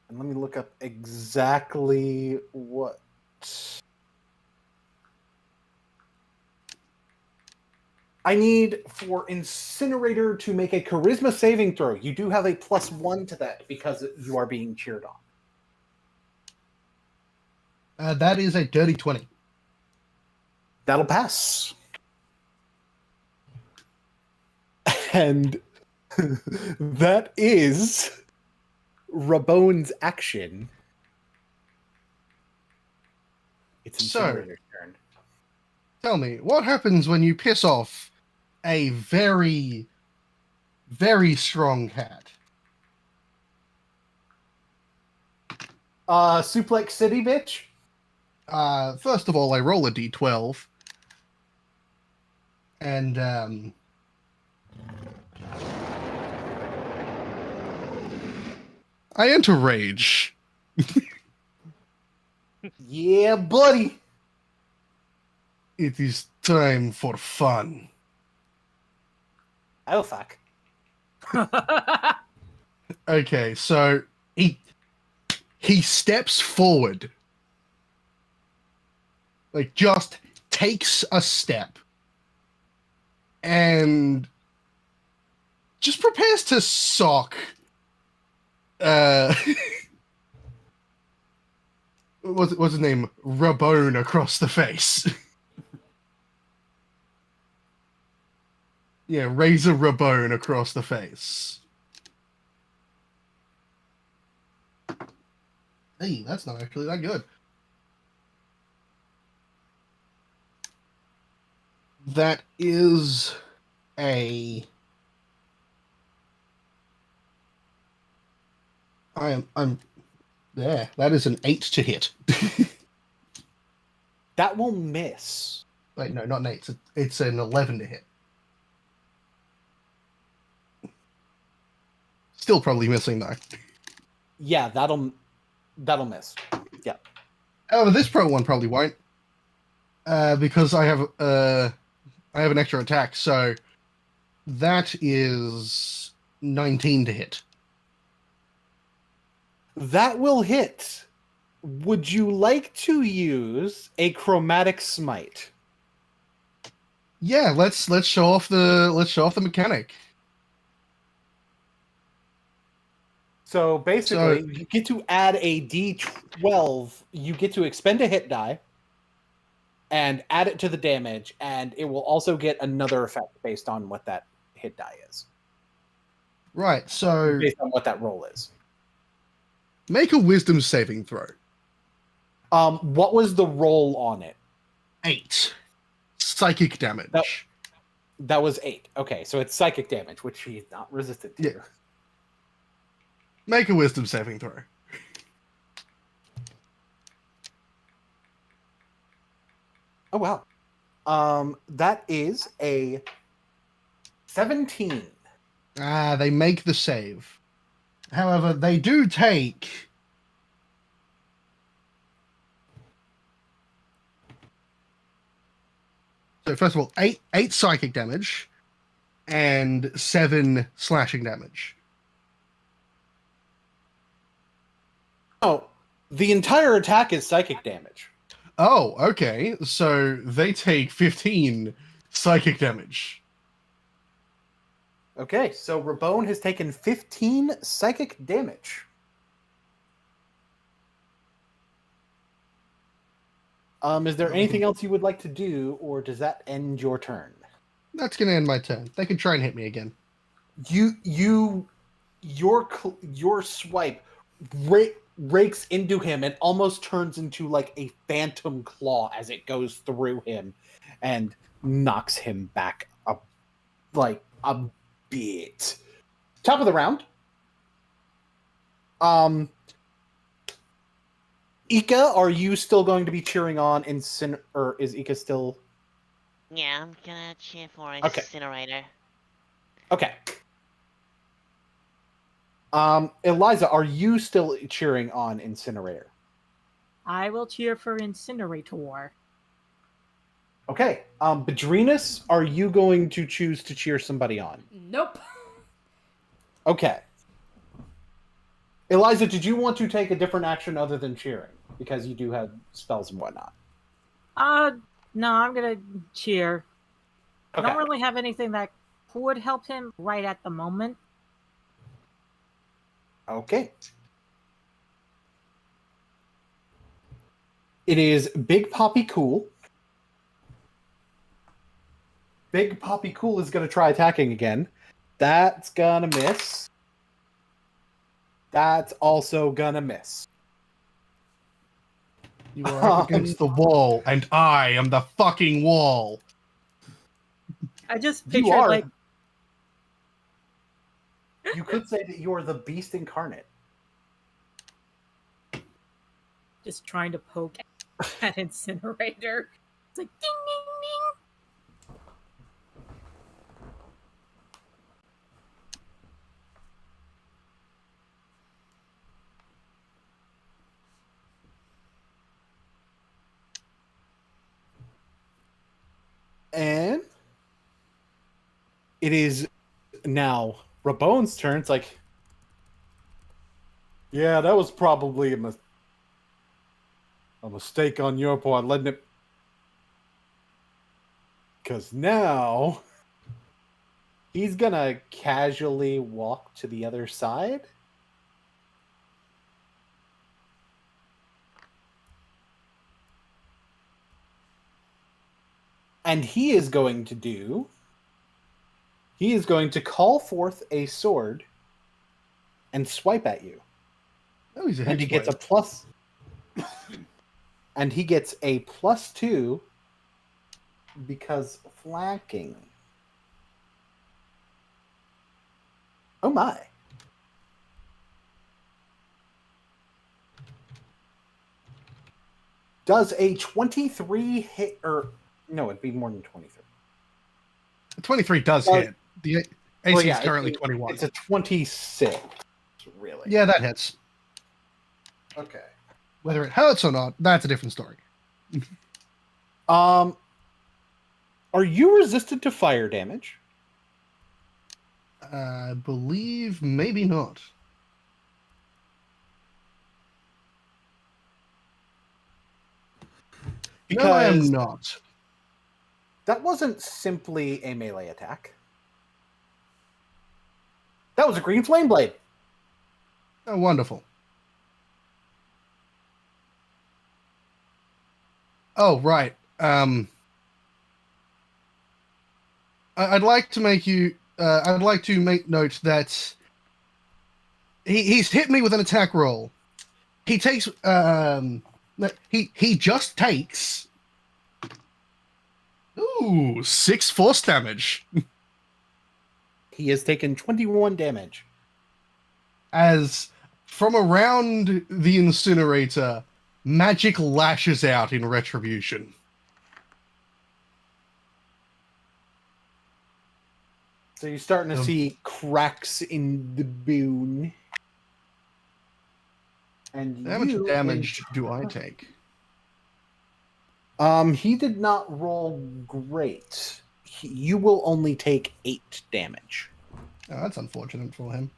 And let me look up exactly what. I need for Incinerator to make a charisma saving throw. You do have a +1 to that because you are being cheered on. That is a dirty 20. That'll pass. And that is Rabone's action. It's So- Incinerator's turn. Tell me, what happens when you piss off a very, very strong cat? Suplex City, bitch. First of all, I roll a d12. And, I enter rage. Yeah, buddy. It is time for fun. Oh, fuck. Okay, so he steps forward. Like, just takes a step. And just prepares to sock what's his name? Rabone across the face. Yeah, Razor Rabone across the face. Hey, that's not actually that good. That is a... I'm there. That is an 8 to hit. That will miss. Wait, no, not an 8. It's an 11 to hit. Still probably missing though. Yeah, that'll miss. Yeah. However, this pro one probably won't, because I have an extra attack. So that is 19 to hit. That will hit. Would you like to use a chromatic smite? Yeah, let's show off the mechanic. So basically, you get to add a d12. You get to expend a hit die and add it to the damage, and it will also get another effect based on what that hit die is. Right, so Based on what that roll is. make a wisdom saving throw. What was the roll on it? 8. Psychic damage. That was 8. Okay, so it's psychic damage, which he's not resistant to. Yeah. Make a wisdom saving throw. Oh wow. That is a 17. They make the save. However, they do take so first of all, 8 psychic damage and 7 slashing damage. Oh, the entire attack is psychic damage. Oh, okay. So they take 15 psychic damage. Okay, so Rabone has taken 15 psychic damage. Is there anything else you would like to do, or does that end your turn? That's gonna end my turn. They can try and hit me again. Your swipe rakes into him and almost turns into like a phantom claw as it goes through him and knocks him back a bit. Top of the round. Ika, are you still going to be cheering on or is Ika still? Yeah, I'm gonna cheer for Okay. Incinerator. Okay. Eliza, are you still cheering on Incinerator? I will cheer for Incinerator. Okay. Bedrinus, are you going to choose to cheer somebody on? Nope. Okay. Eliza, did you want to take a different action other than cheering? Because you do have spells and whatnot. No, I'm gonna cheer. I Okay. don't really have anything that would help him right at the moment. Okay. It is Big Poppy Cool. Big Poppy Cool is going to try attacking again. That's going to miss. That's also going to miss. You are up against the wall, and I am the fucking wall. I just You pictured are. like You could say that you are the beast incarnate. just trying to poke at Incinerator. It's like ding ding ding. And it is now Rabone's turn. It's like, Yeah, that was probably a mistake on your part, letting it. Because now. he's going to casually walk to the other side. And he is going to call forth a sword and swipe at you. Oh, he's a And he gets a hexblade. plus. And he gets a +2 because flanking. Oh my. Does a 23 hit, or no, it'd be more than 23. 23 does Well, hit. The AC Well, yeah, is currently it's 21. It's a 26, really. Yeah, that hits. Okay. Whether it hurts or not, that's a different story. Are you resistant to fire damage? I believe maybe not. Because No, I am not. that wasn't simply a melee attack. That was a green flame blade. Oh, wonderful. Oh, right. I'd like to make you. I'd like to make note that he's hit me with an attack roll. He takes. He just takes. Ooh, 6 force damage. He has taken 21 damage. As from around the incinerator, magic lashes out in retribution. So you're starting to see cracks in the bone. And How much damage do I take? He did not roll great. You will only take 8 damage. Oh, that's unfortunate for him.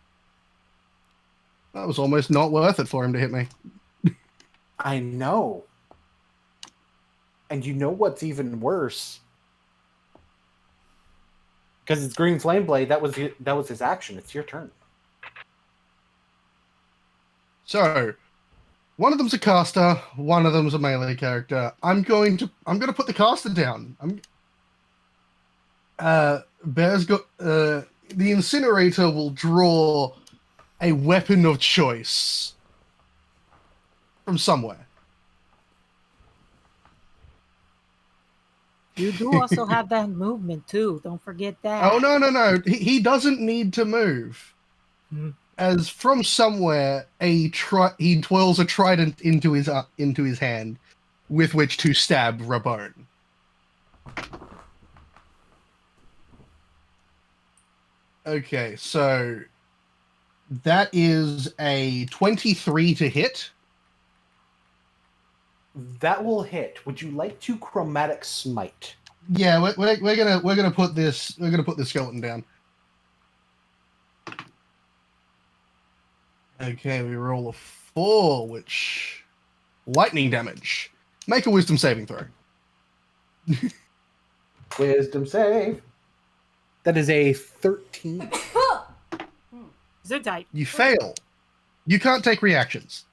That was almost not worth it for him to hit me. I know. And you know what's even worse? Because it's Green Flame Blade, that was his action. It's your turn. So, one of them's a caster, one of them's a melee character. I'm going to put the caster down. Bear's got the incinerator will draw a weapon of choice from somewhere. You do also have that movement too. Don't forget that. Oh no! He doesn't need to move. As from somewhere, he twirls a trident into his hand, with which to stab Rabone. Okay, so that is a 23 to hit. That will hit. Would you like to chromatic smite? Yeah, we're gonna put this skeleton down. Okay, we roll a 4, which lightning damage. Make a wisdom saving throw. Wisdom save. That is a 13. Zidite. You fail. You can't take reactions.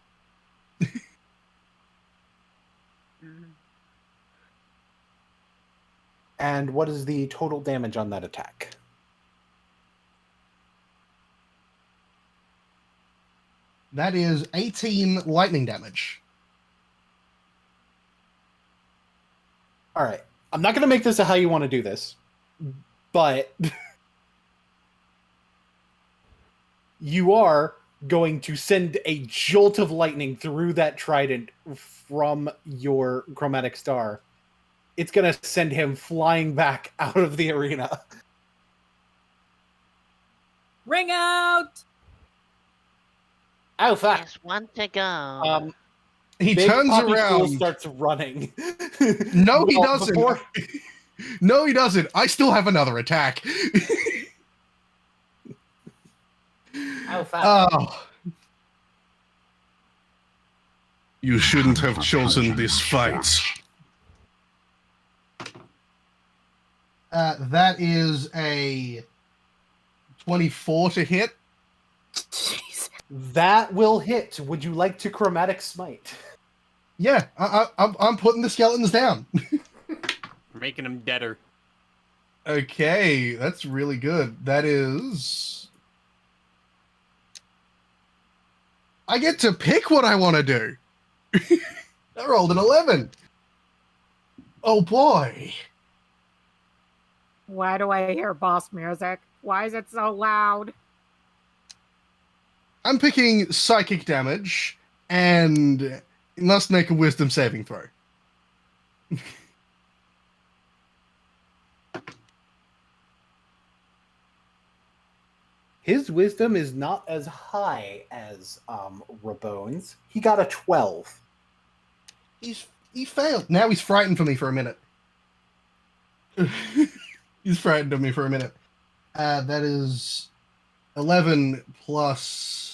And what is the total damage on that attack? That is 18 lightning damage. All right. I'm not going to make this a how you want to do this, but you are going to send a jolt of lightning through that trident from your chromatic star. It's going to send him flying back out of the arena. Ring out! Oh, fuck. Just one to go. He Big turns Poppy Fool around. starts running. No, he Well, doesn't. before- No, he doesn't. I still have another attack. Oh, fuck. Oh. You shouldn't have chosen this fight. That is a 24 to hit. Jeez. That will hit. Would you like to chromatic smite? Yeah, I'm putting the skeletons down. Making them deader. Okay, that's really good. That is... I get to pick what I want to do. I rolled an 11. Oh boy. Why do I hear boss music? Why is it so loud? I'm picking psychic damage, and it must make a wisdom saving throw. His wisdom is not as high as Rabone's. He got a 12. He failed. Now he's frightened for me for a minute. He's frightened of me for a minute. That is 11 plus...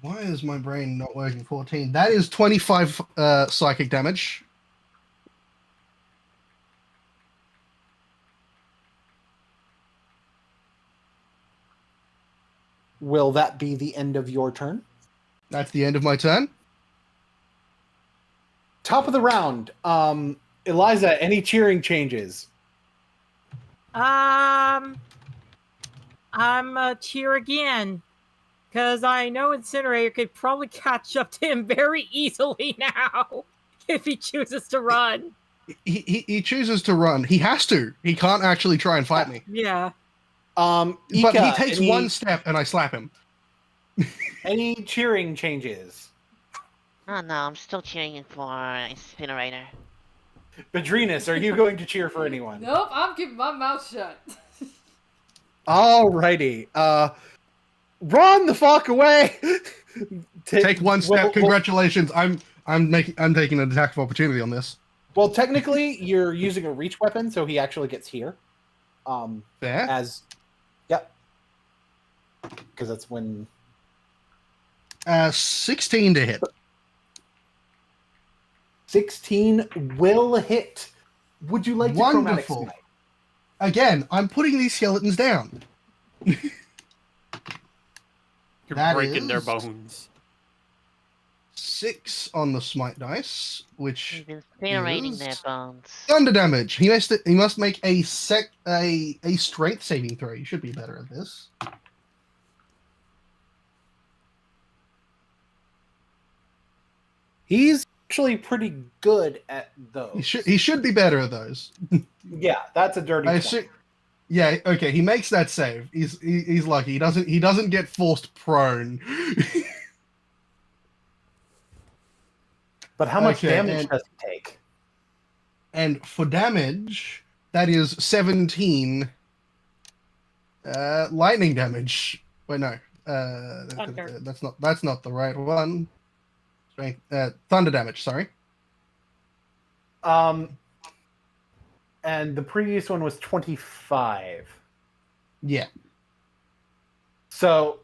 Why is my brain not working? 14. That is 25 psychic damage. Will that be the end of your turn? That's the end of my turn. Top of the round. Eliza, any cheering changes? I'm cheer again. Because I know Incinerator could probably catch up to him very easily now. If he chooses to run. He chooses to run. He has to. He can't actually try and fight me. Yeah. But Ika, he takes one step and I slap him. Any cheering changes? Oh no, I'm still cheering for Incinerator. Badrinus, are you going to cheer for anyone? Nope, I'm keeping my mouth shut. Alrighty. Run the fuck away! Take one step. Congratulations. I'm taking an attack of opportunity on this. Well, technically, you're using a reach weapon, so he actually gets here. Fair. Yep. Because that's when... 16 to hit. 16 will hit. Would you like to chromatic Wonderful. smite? Again, I'm putting these skeletons down. You're That breaking their is- bones. 6 on the smite dice, which He's incinerating is their bones. thunder damage. He must make a strength saving throw. You should be better at this. He's actually pretty good at those. He should be better at those. Yeah, that's a dirty I 20. assume. Yeah, okay. He makes that save. He's lucky. He doesn't get forced prone. But how much Okay, damage and- does he take? And for damage, that is 17 lightning damage. Wait, no. Thunder. That's not the right one. Thunder damage. Sorry. And the previous one was 25. Yeah. So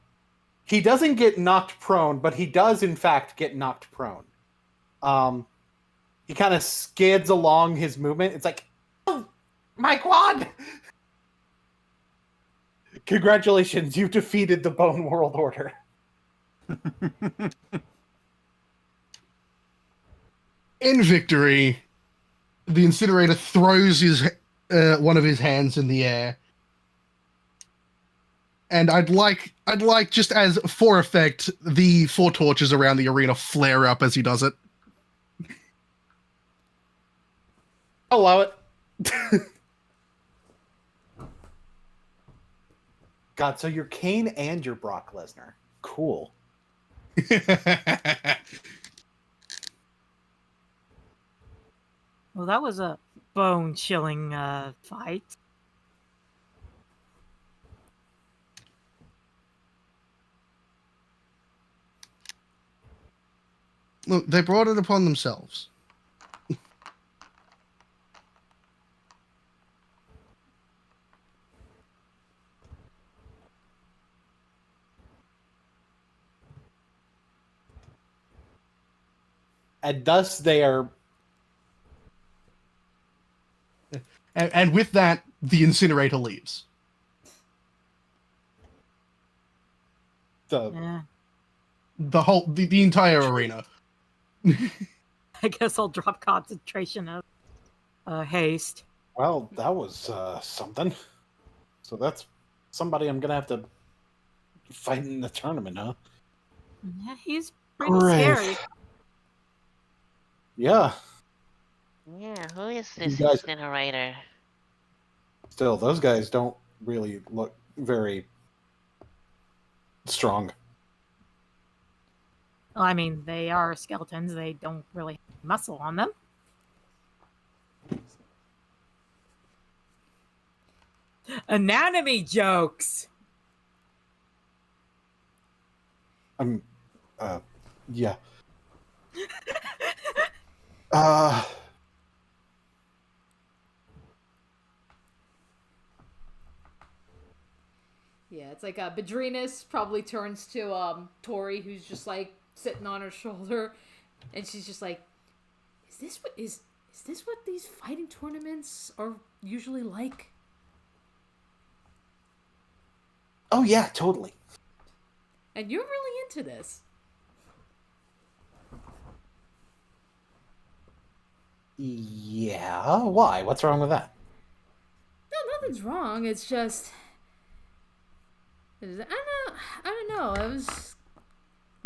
he doesn't get knocked prone, but he does in fact get knocked prone. He kind of skids along his movement. It's like, oh, my quad! Congratulations, you defeated the Bone World Order. In victory, the incinerator throws his one of his hands in the air. And I'd like just as for effect, the 4 torches around the arena flare up as he does it. I'll allow it. God, so you're Kane and you're Brock Lesnar. Cool. Well, that was a bone-chilling fight. Look, they brought it upon themselves. And thus they are... And with that, the incinerator leaves. Yeah. The entire arena. I guess I'll drop concentration of haste. Well, that was something. So that's somebody I'm going to have to fight in the tournament, huh? Yeah, he's pretty Great. scary. Yeah. Yeah, who is this guys- incinerator? Still, those guys don't really look very strong. Well, I mean, they are skeletons. They don't really have muscle on them. Anatomy jokes! Yeah. Yeah, it's like Bedrinas probably turns to Tori, who's just like sitting on her shoulder, and she's just like, "Is this what these fighting tournaments are usually like?" Oh, yeah, totally. And you're really into this. Yeah, why? What's wrong with that? No, nothing's wrong. It's just, I don't know. It was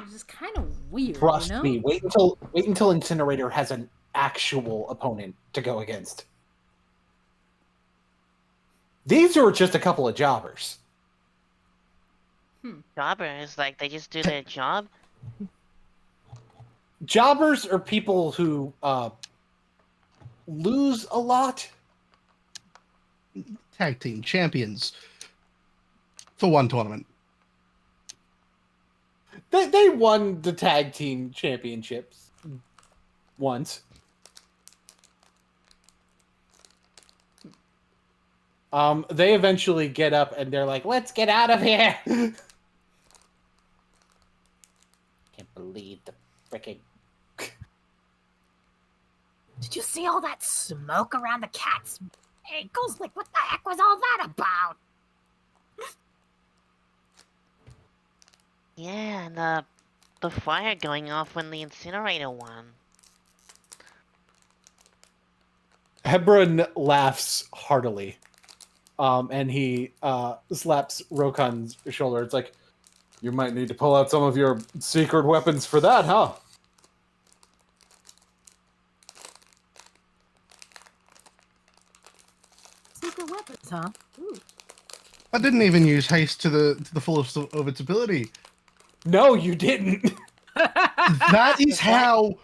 just kind of weird. Trust you know? me, wait until Incinerator has an actual opponent to go against. These are just a couple of jobbers. Jobbers, like they just do their job? Jobbers are people who lose a lot. Tag team champions for one tournament. They won the tag team championships once. They eventually get up and they're like, "Let's get out of here." Can't believe the freaking... Did you see all that smoke around the cat's ankles? Like, what the heck was all that about? Yeah, and the fire going off when the incinerator won. Hebron laughs heartily. And he slaps Rokan's shoulder. It's like, you might need to pull out some of your secret weapons for that, huh? Secret weapons, huh? Ooh. I didn't even use haste to the fullest of its ability. No, you didn't. That is how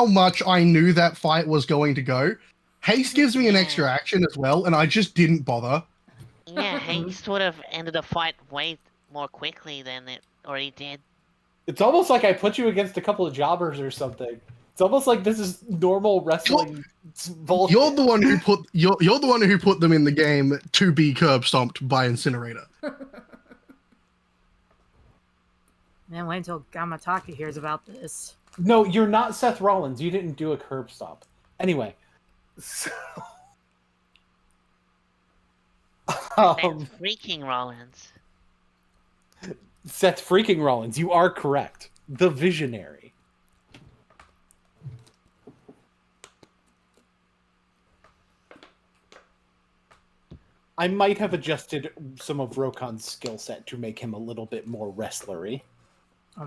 much I knew that fight was going to go. Haste gives me an extra action as well, and I just didn't bother. Yeah, haste would have ended the fight way more quickly than it already did. It's almost like I put you against a couple of jobbers or something. It's almost like this is normal wrestling bullshit. You're the one who put you're the one who put them in the game to be curb stomped by Incinerator. Man, wait until Gamataki hears about this. No, you're not Seth Rollins. You didn't do a curb stomp. Anyway. So... That's freaking Rollins. Seth freaking Rollins. You are correct. The Visionary. I might have adjusted some of Rokon's skill set to make him a little bit more wrestlery.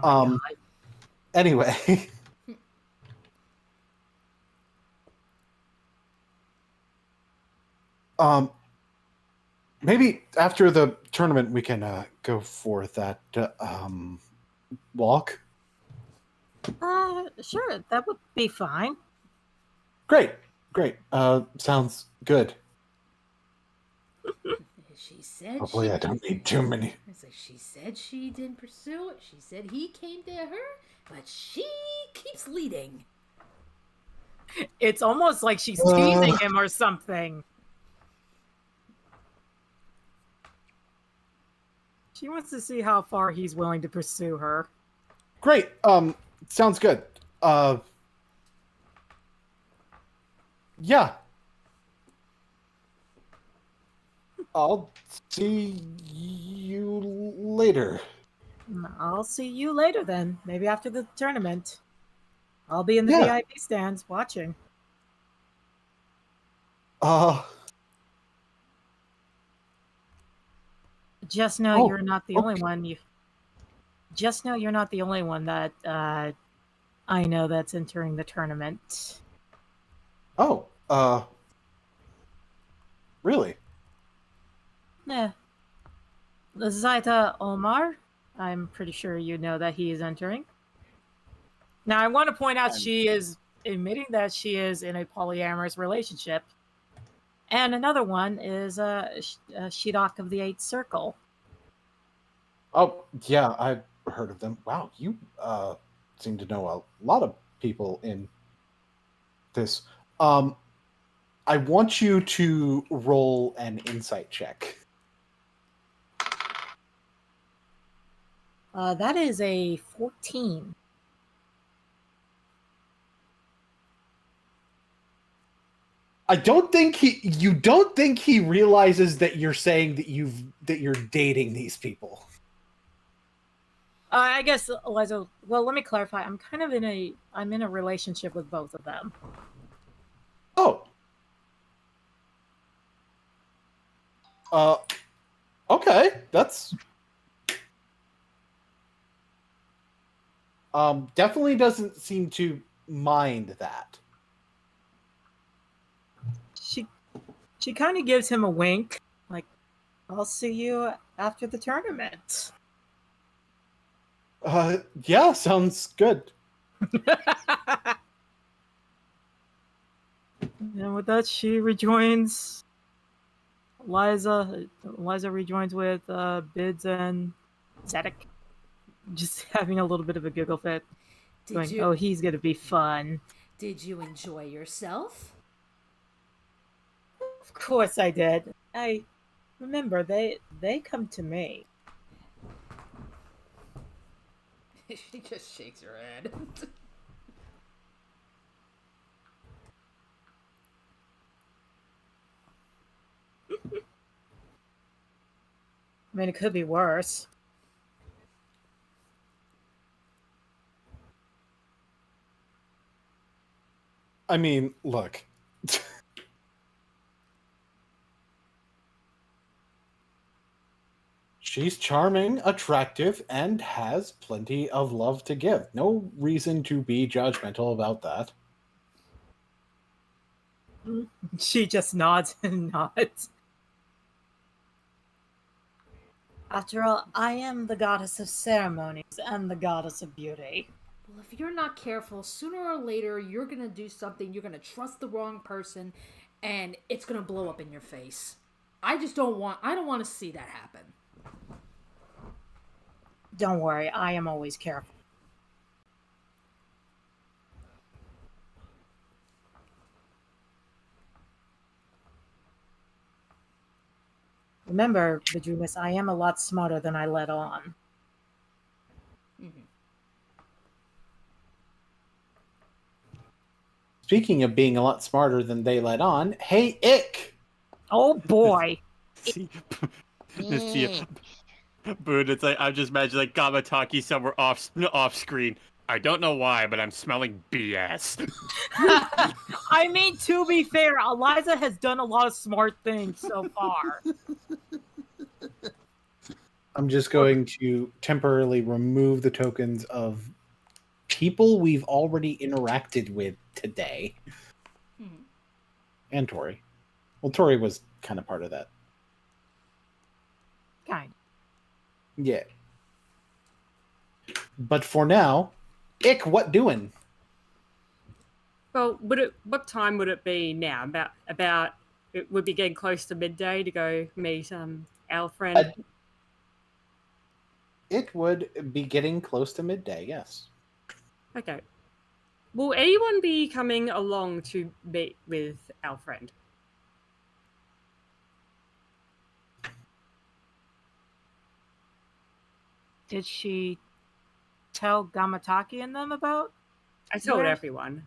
Oh my God. Anyway. Maybe after the tournament we can go for that walk. Sure, that would be fine. Great. Sounds good. She said Hopefully I don't need too many. It's like she said she didn't pursue it. She said he came to her, but she keeps leading. It's almost like she's teasing him or something. She wants to see how far he's willing to pursue her. Great. Sounds good. Yeah. I'll see you later. I'll see you later then. Maybe after the tournament. I'll be in the VIP stands watching. Just know you're not the only one. Just know you're not the only one that I know that's entering the tournament. Really? Yeah. Zaita Omar, I'm pretty sure you know that he is entering. Now, I want to point out she is admitting that she is in a polyamorous relationship. And another one is Shidok of the Eighth Circle. Oh, yeah, I've heard of them. Wow, you seem to know a lot of people in this. I want you to roll an insight check. That is a 14. You don't think he realizes that you're saying that you're dating these people. I guess, Eliza, well, let me clarify. I'm in a relationship with both of them. Oh. Okay, that's definitely doesn't seem to mind that. She kind of gives him a wink, like, I'll see you after the tournament. Yeah, sounds good. And with that, she rejoins. Liza rejoins with Bids and Zedek, just having a little bit of a giggle fit. Oh, he's gonna be fun. Did you enjoy yourself? Of course I did. I remember they come to me. She just shakes her head. I mean, it could be worse. I mean, look. She's charming, attractive, and has plenty of love to give. No reason to be judgmental about that. She just nods and nods. After all, I am the goddess of ceremonies and the goddess of beauty. Well, if you're not careful, sooner or later, you're going to do something, you're going to trust the wrong person, and it's going to blow up in your face. I don't want to see that happen. Don't worry, I am always careful. Remember, Vidrumus, I am a lot smarter than I let on. Mm-hmm. Speaking of being a lot smarter than they let on, hey, Ick! Oh boy. See, see, Boone, it's like I'm just imagining like Gamataki somewhere off screen. I don't know why, but I'm smelling BS. I mean, to be fair, Eliza has done a lot of smart things so far. I'm just going to temporarily remove the tokens of people we've already interacted with today. Mm-hmm. And Tori. Well, Tori was kind of part of that. Kind. Yeah. But for now, Ick, what doing? Well, what time would it be now? About it would be getting close to midday to go meet our friend. It would be getting close to midday, yes. Okay. Will anyone be coming along to meet with our friend? Did she tell Gamataki and them about? I told Where? everyone.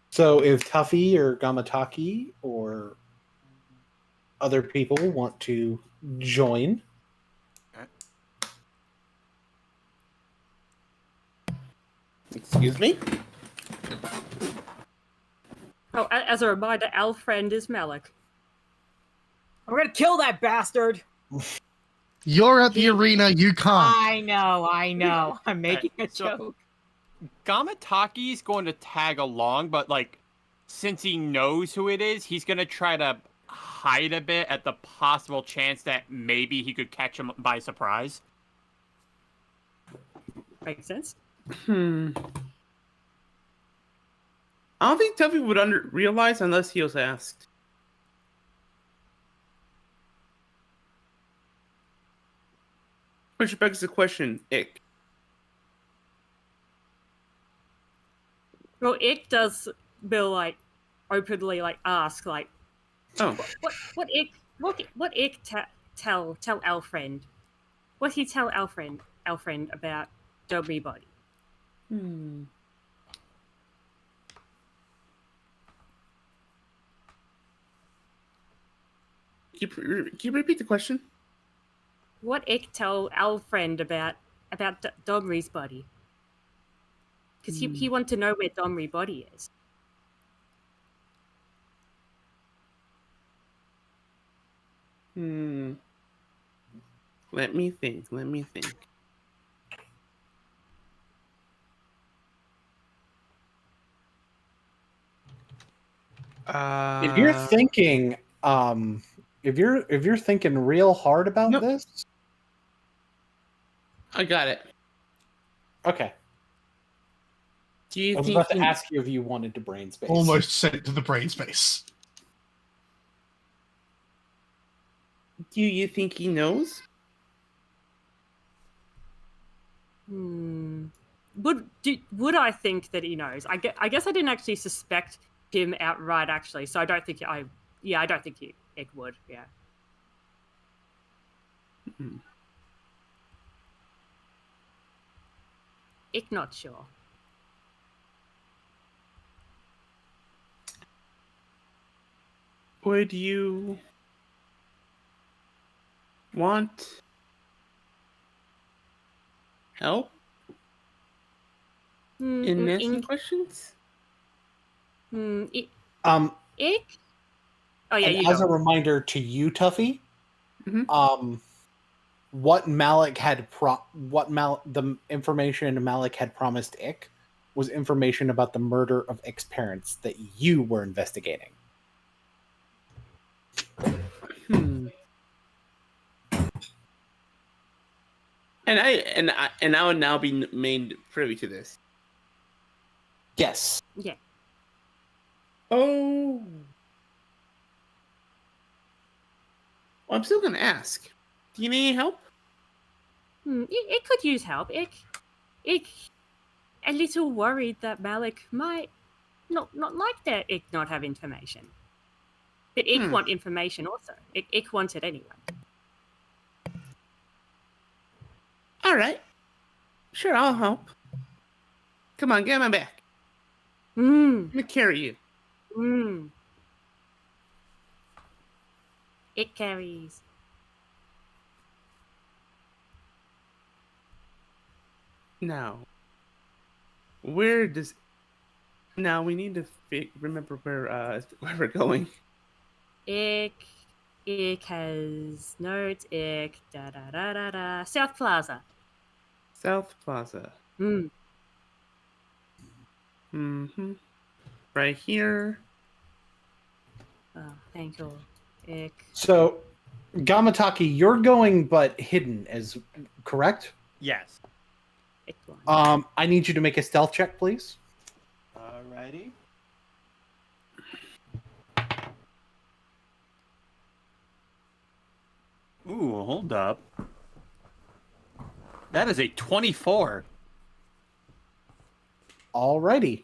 So if Tuffy or Gamataki or other people want to join, Excuse me? Oh, as a reminder, our friend is Malik. I'm gonna kill that bastard. You're at the arena, you can't. I know. I'm making a joke. Gamataki's going to tag along, but like, since he knows who it is, he's gonna try to hide a bit at the possible chance that maybe he could catch him by surprise. Makes sense. I don't think Tuffy would realize unless he was asked. Which begs the question, Ick. Well, Ick does Bill like openly like ask like, Oh, what Ick tell our friend? What he tell our friend about Dobby Body? can you repeat the question? What Ick tell our friend about Domri's body? Because he want to know where Domri body is. Let me think. if you're thinking, if you're thinking real hard about Nope. this, I got it. okay. Do you I was think about to ask you if you wanted to brain space. Almost sent to the brain space. Do you think he knows? Would I think that he knows? I guess I didn't actually suspect him outright, actually. So I don't think I don't think Ick would. Yeah. Ick not sure. Would you want help in asking questions? Ick? Um, Oh yeah, and you as go. a reminder to you, Tuffy, Mhm. what Malik had the information Malik had promised Ick was information about the murder of Ick's parents that you were investigating. And I would now be made privy to this. Yes. Yeah. Oh. Well, I'm still gonna ask. Do you need any help? It could use help. Ick a little worried that Malik might not like that Ick not have information. But Ick want information also. Ick wants it anyway. All right. Sure, I'll help. Come on, get on my back. Let me carry you. Ick carries. Now, where does... Now, we need to remember where we're going. Ick has notes. Ick da da da da da. South Plaza. South Plaza. Mm-hmm. Right here. Oh, thank you. Ick. So, Gamataki, you're going but hidden, as correct? Yes. Ick one. I need you to make a stealth check, please. Alrighty. Ooh, hold up. That is a 24. Alrighty.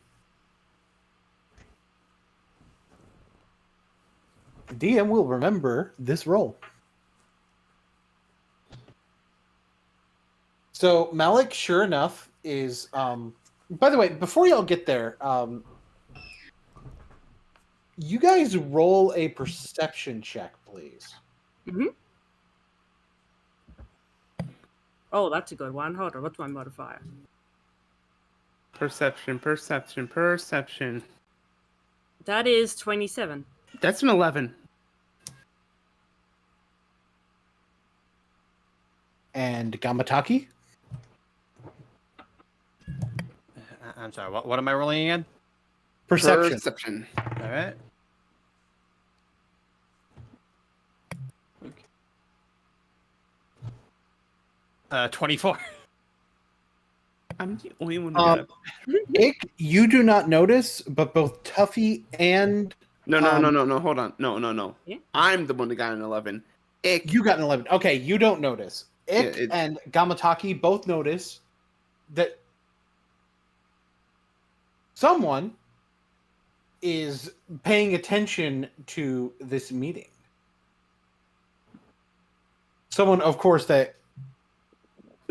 DM will remember this roll. So Malik, sure enough, is by the way, before y'all get there, you guys roll a perception check, please. Oh, that's a good one. Hold on, what's my modifier? Perception. That is 27. That's an 11. And Gamataki? I'm sorry, what am I rolling again? Perception. All right. Okay. 24. I'm the only one who got it. Ick, you do not notice, but both Tuffy and... No, hold on. No. Yeah? I'm the one that got an 11. Ick. You got an 11. Okay, you don't notice. Ick and Gamataki both notice that someone is paying attention to this meeting. Someone, of course,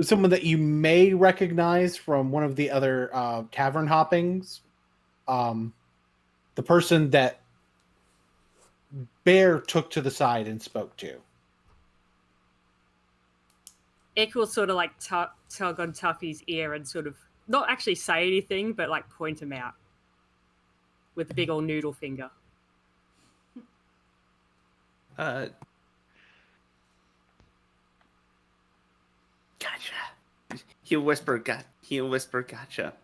someone that you may recognize from one of the other tavern hoppings. The person that Bear took to the side and spoke to. Ick will sort of like tug on Tuffy's ear and sort of not actually say anything, but like point him out with the big old noodle finger. Gotcha. He'll whisper gotcha.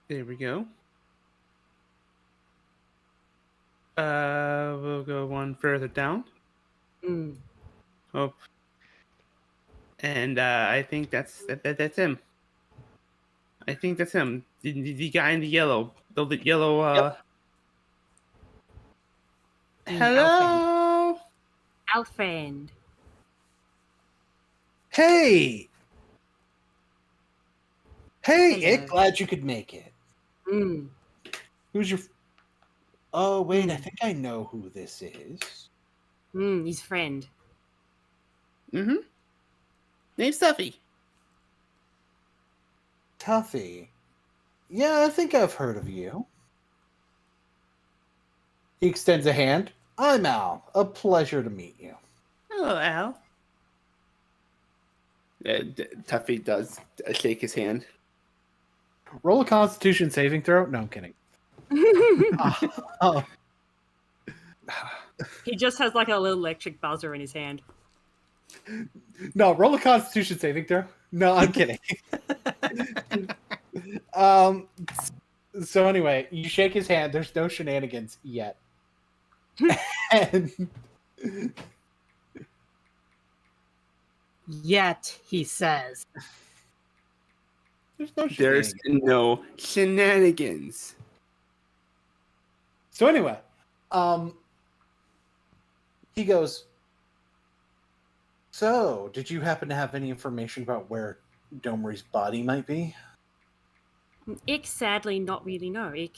There we go. We'll go one further down. Oh. And I think that's him. I think that's him. The guy in the yellow. The yellow. Yep. Hello. Alfriend. Hey, Hello. Ick, glad you could make it. Who's your... Oh, wait, I think I know who this is. His friend. Name's Tuffy. Tuffy. Yeah, I think I've heard of you. He extends a hand. I'm Al. A pleasure to meet you. Hello, Al. Tuffy does shake his hand. Roll a Constitution saving throw. No, I'm kidding. He just has like a little electric buzzer in his hand. No, roll a Constitution saving throw. No, I'm kidding. So anyway, you shake his hand. There's no shenanigans yet. And Yet, he says. there's no shenanigans. So anyway, he goes, "So, did you happen to have any information about where Domri's body might be?" Ik sadly not really know. Ik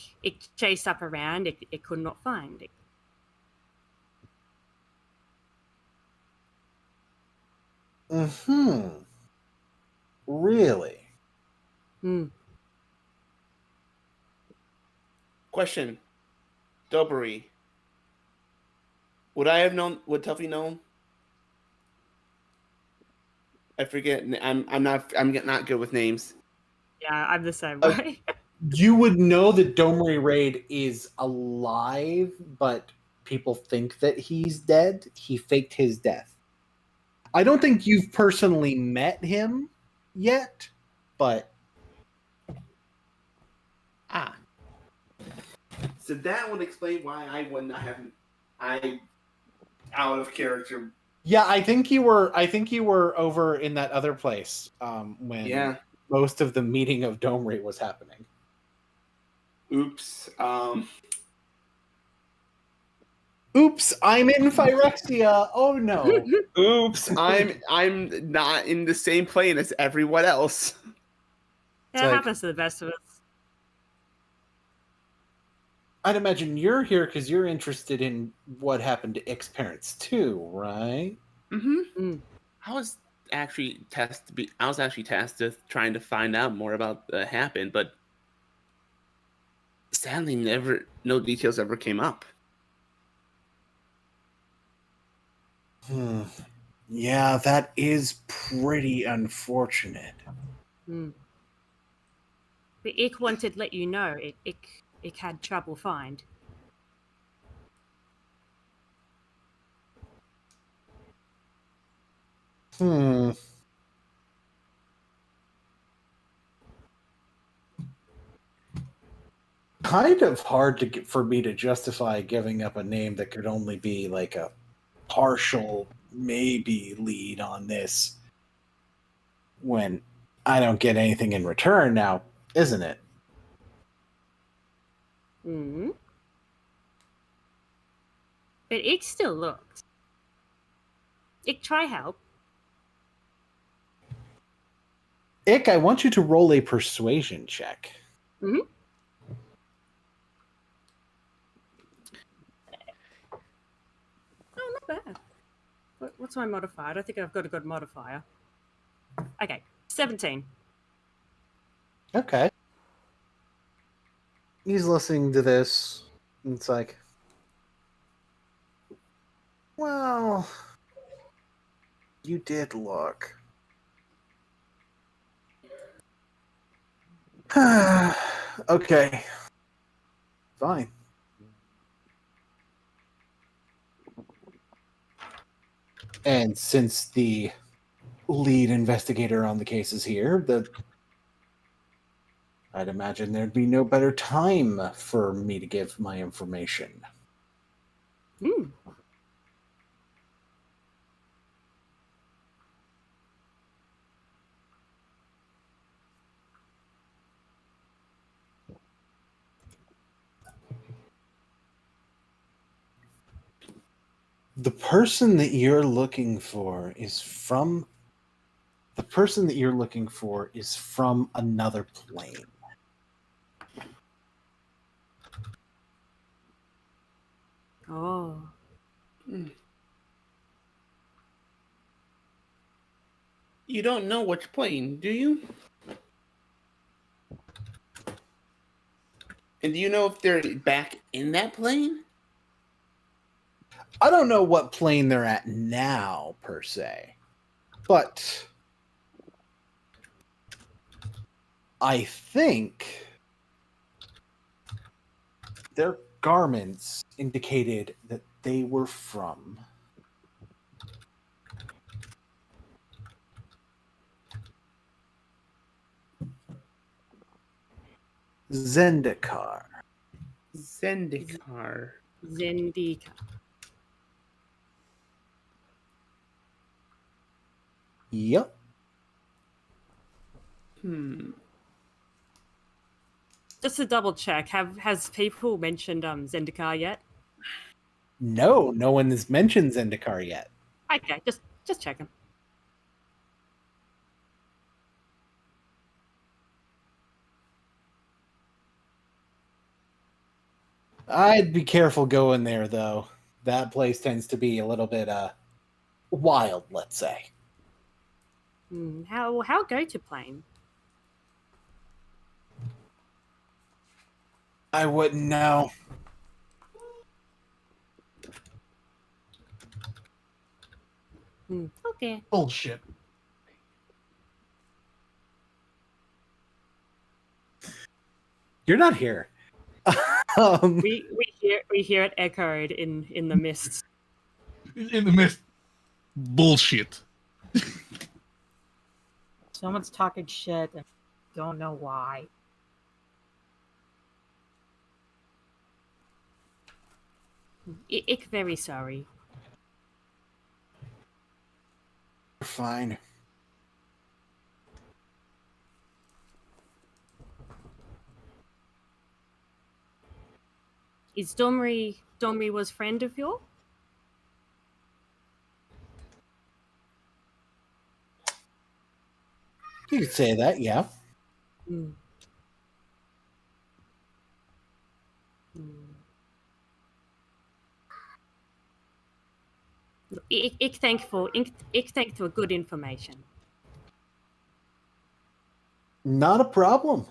chased up around. Ik could not find it. Mm-hmm. Really? Hmm. Question. Dobry. Would I have known? Would Tuffy know? I forget. I'm not good with names. Yeah, I'm the same way. You would know that Domri Raid is alive, but people think that he's dead. He faked his death. I don't think you've personally met him yet, but So that would explain why I would not have. I out of character. yeah, I think you were over in that other place when most of the meeting of Domri was happening. Oops. Oops, I'm in Phyrexia. Oh no. Oops. I'm not in the same plane as everyone else. That happens to the best of us. I'd imagine you're here because you're interested in what happened to Ick's parents too, right? Mm-hmm. I was actually tasked with trying to find out more about what happened, but sadly, no details ever came up. Yeah, that is pretty unfortunate. But Ik wanted to let you know Ik had trouble find. Kind of hard for me to justify giving up a name that could only be like a partial maybe lead on this when I don't get anything in return now, isn't it? But Ik still looks. Ik try help. Ick, I want you to roll a persuasion check. Oh, not bad. What's my modifier? I don't think I've got a good modifier. Okay, 17. Okay. He's listening to this, and it's like, well, you did look. Okay. Fine. And since the lead investigator on the case is here, I'd imagine there'd be no better time for me to give my information. The person that you're looking for is from another plane. Oh. You don't know which plane, do you? And do you know if they're back in that plane? I don't know what plane they're at now, per se. But I think their garments indicated that they were from Zendikar. Zendikar. Yep. Just to double check, has people mentioned Zendikar yet? No, no one has mentioned Zendikar yet. Okay, just checking. I'd be careful going there, though. That place tends to be a little bit wild, let's say. How go to plane? I wouldn't know. Okay. Bullshit. You're not here. We hear it echoed in the mists. In the mist. Bullshit. Someone's talking shit and don't know why. Ich very sorry. Fine. Is Domri was friend of yours? You could say that, yeah. Ik thank for good information. Not a problem.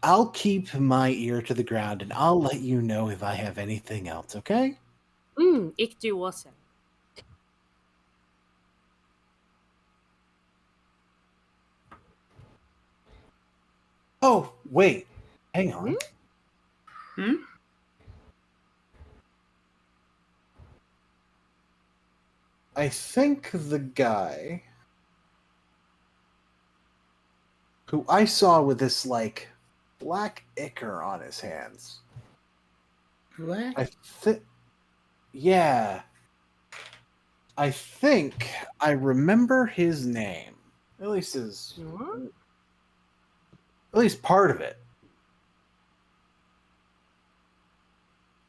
I'll keep my ear to the ground and I'll let you know if I have anything else, okay? Ik do also. Oh, wait. Hang on. I think the guy who I saw with this, like, black ichor on his hands. Black? Yeah. I think I remember his name. At least part of it.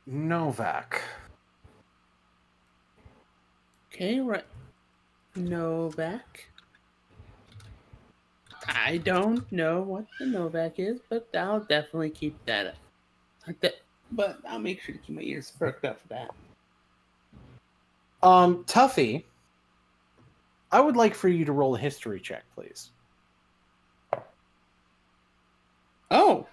Novak. Okay, right. Novak. I don't know what the Novak is, but I'll definitely keep that up. But I'll make sure to keep my ears perked up for that. Tuffy, I would like for you to roll a history check, please. Oh!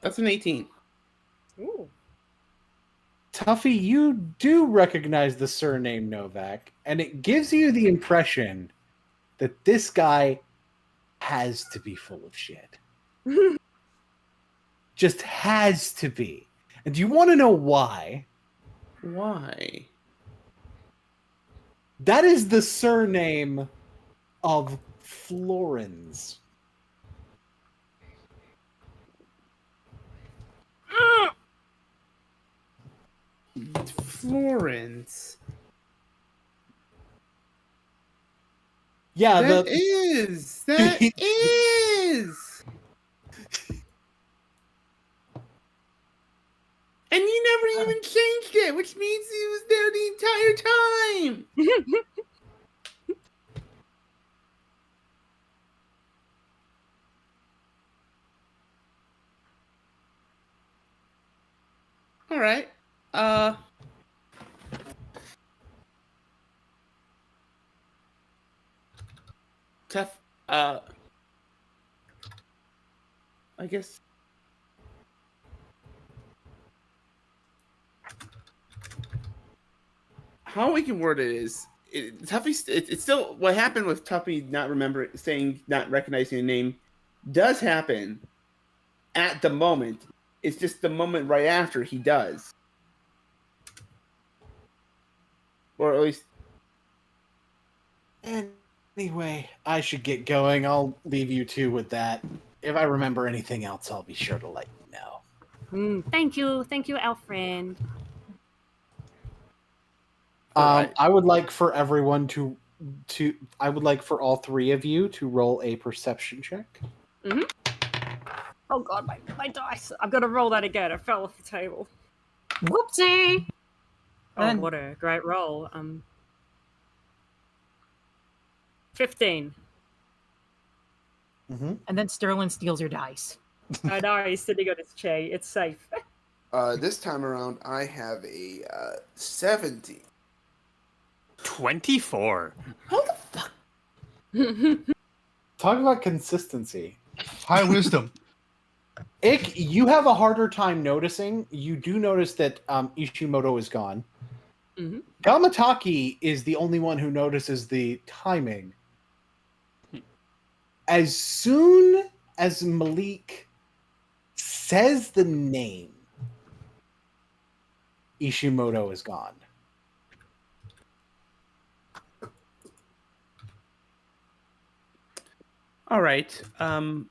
That's an 18. Ooh. Tuffy, you do recognize the surname Novak, and it gives you the impression that this guy has to be full of shit. Just has to be. And do you want to know why? Why? That is the surname of Florins. Florence. Yeah, That is. And you never even changed it, which means he was there the entire time. All right. Tough. I guess. How we can word it is, Tuffy. It's still what happened with Tuffy not recognizing the name, does happen at the moment. It's just the moment right after he does, or at least. Anyway, I should get going. I'll leave you two with that. If I remember anything else, I'll be sure to let you know. Thank you, elf friend. Alright. I would like for everyone to I would like for all three of you to roll a perception check. Oh god, my dice! I've got to roll that again. It fell off the table. Whoopsie! Oh, And- what a great roll. 15. And then Sterling steals your dice. I know, he's sitting on his chair. It's safe. This time around, I have a 70. 24. How the fuck? Talk about consistency. High wisdom. Ik, you have a harder time noticing. You do notice that Ishimoto is gone. Gamataki is the only one who notices the timing. As soon as Malik says the name, Ishimoto is gone. All right. I'm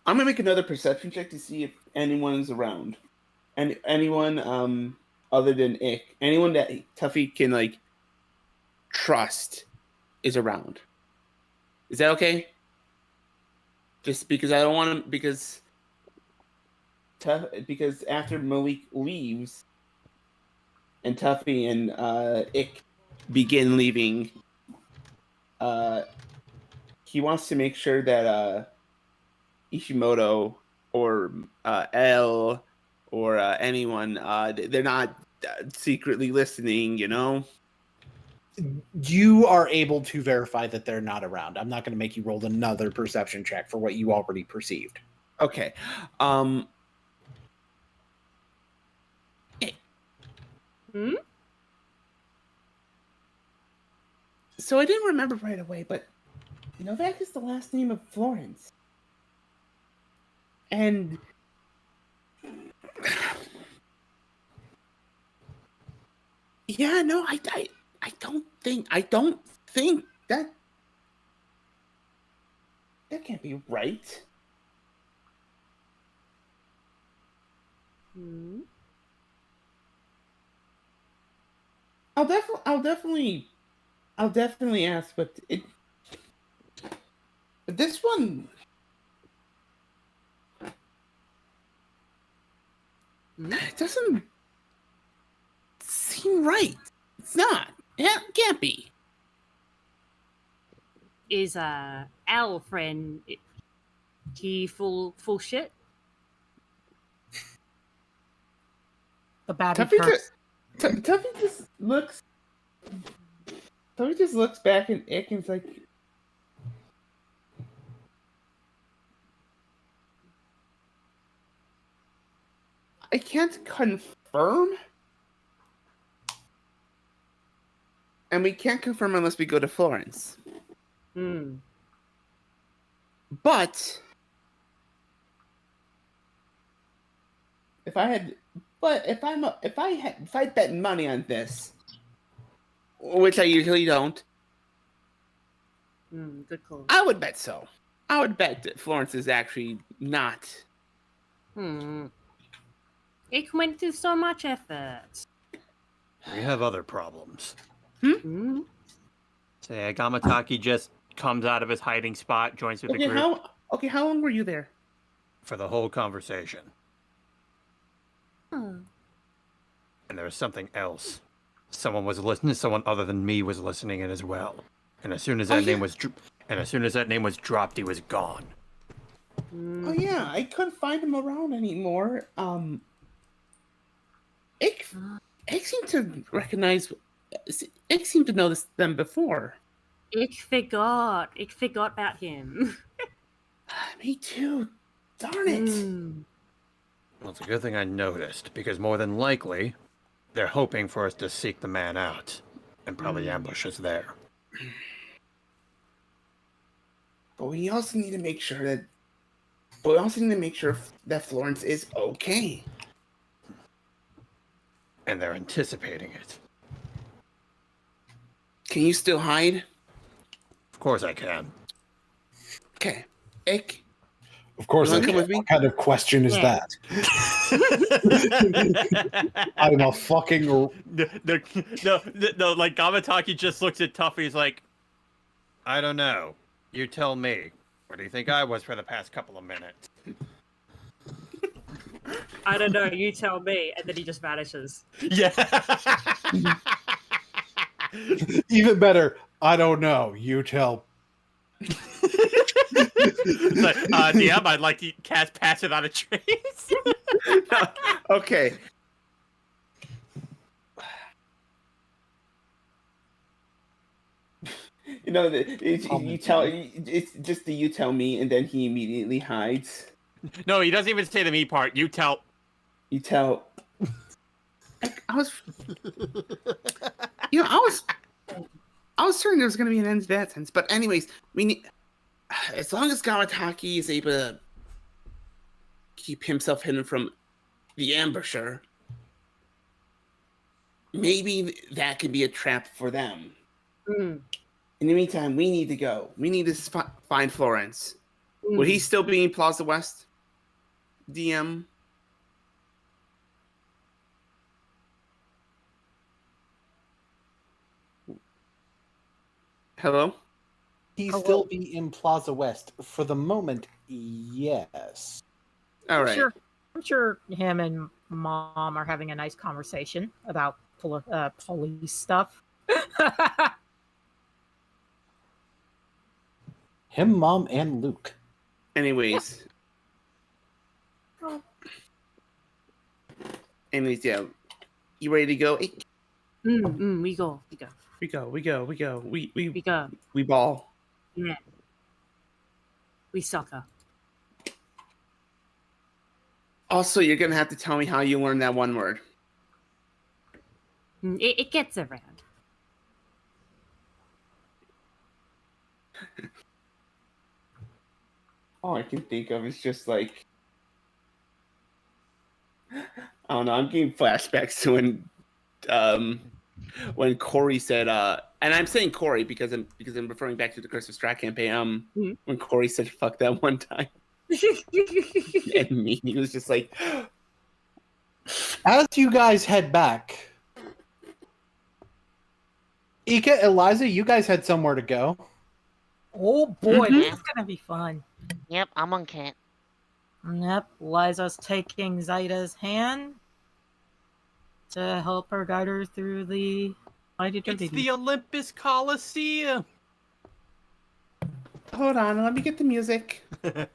gonna make another perception check to see if anyone is around, and anyone other than Ik, anyone that Tuffy can like trust is around. Is that okay? Just because I don't want to, because after Malik leaves and Tuffy and Ik begin leaving, he wants to make sure that Ishimoto or L or anyone, they're not secretly listening, you know? You are able to verify that they're not around. I'm not going to make you roll another perception check for what you already perceived. Okay. So I didn't remember right away, but Novak is the last name of Florence. And yeah, no, I don't think that can't be right. I'll definitely ask, but this one. It doesn't seem right. It's not. It can't be. Is Al friend he full shit? The bad Tuffy curse. just looks back at Ick and is like, I can't confirm. And we can't confirm unless we go to Florence. But if I bet money on this, which I usually don't, Good call. I would bet so. I would bet that Florence is actually not. It went through so much effort. We have other problems. Hmm? Gamataki just comes out of his hiding spot, joins with the group How long were you there? for the whole conversation. Oh. And there was something else. Someone was listening. Someone other than me was listening in as well. And as soon as that name was dropped, he was gone. Oh yeah, I couldn't find him around anymore. Ick seemed to recognize. Ick seemed to notice them before. Ich forgot about him. Me too. Darn it. Well, it's a good thing I noticed, because more than likely, they're hoping for us to seek the man out and probably ambush us there. But we also need to make sure that Florence is okay. And they're anticipating it. Can you still hide? Of course I can. Okay. Ick. Of course, You I wanna come can. with me? What kind of question is Yeah. that? I'm a fucking. No, like Gamataki just looks at Tuffy. He's like, I don't know. You tell me. Where do you think I was for the past couple of minutes? I don't know. You tell me. And then he just vanishes. Yeah. Even better. I don't know. You tell. It's like, DM, I'd like to cast Pass It on a Trace. Okay. You know, it's just the you tell me, and then he immediately hides. No, he doesn't even say the me part. You tell. You tell. I was, I was certain there was going to be an end to that sense. But anyways, we need, as long as Gamataki is able to keep himself hidden from the ambusher, maybe that could be a trap for them. Mm. In the meantime, we need to go. We need to find Florence. Would he still be in Plaza West? DM? Hello? He still be in Plaza West for the moment. Yes. All right. I'm sure him and Mom are having a nice conversation about police stuff. Him, Mom, and Luke. Anyways. Yeah. You ready to go? We go. We go. We go. We ball. Yeah. We soccer. Also, you're gonna have to tell me how you learned that one word. It gets around. All I can think of is just like, I don't know. I'm getting flashbacks to when Corey said, and I'm saying Corey because I'm referring back to the Curse of Strat campaign. When Corey said "fuck" that one time, and me, he was just like, as you guys head back, Ika, Eliza, you guys had somewhere to go. Oh boy, this is gonna be fun. Yep, I'm on Kent. Yep, Liza's taking Zaida's hand to help her guide her through the It's the Olympus Coliseum. hold on, let me get the music. I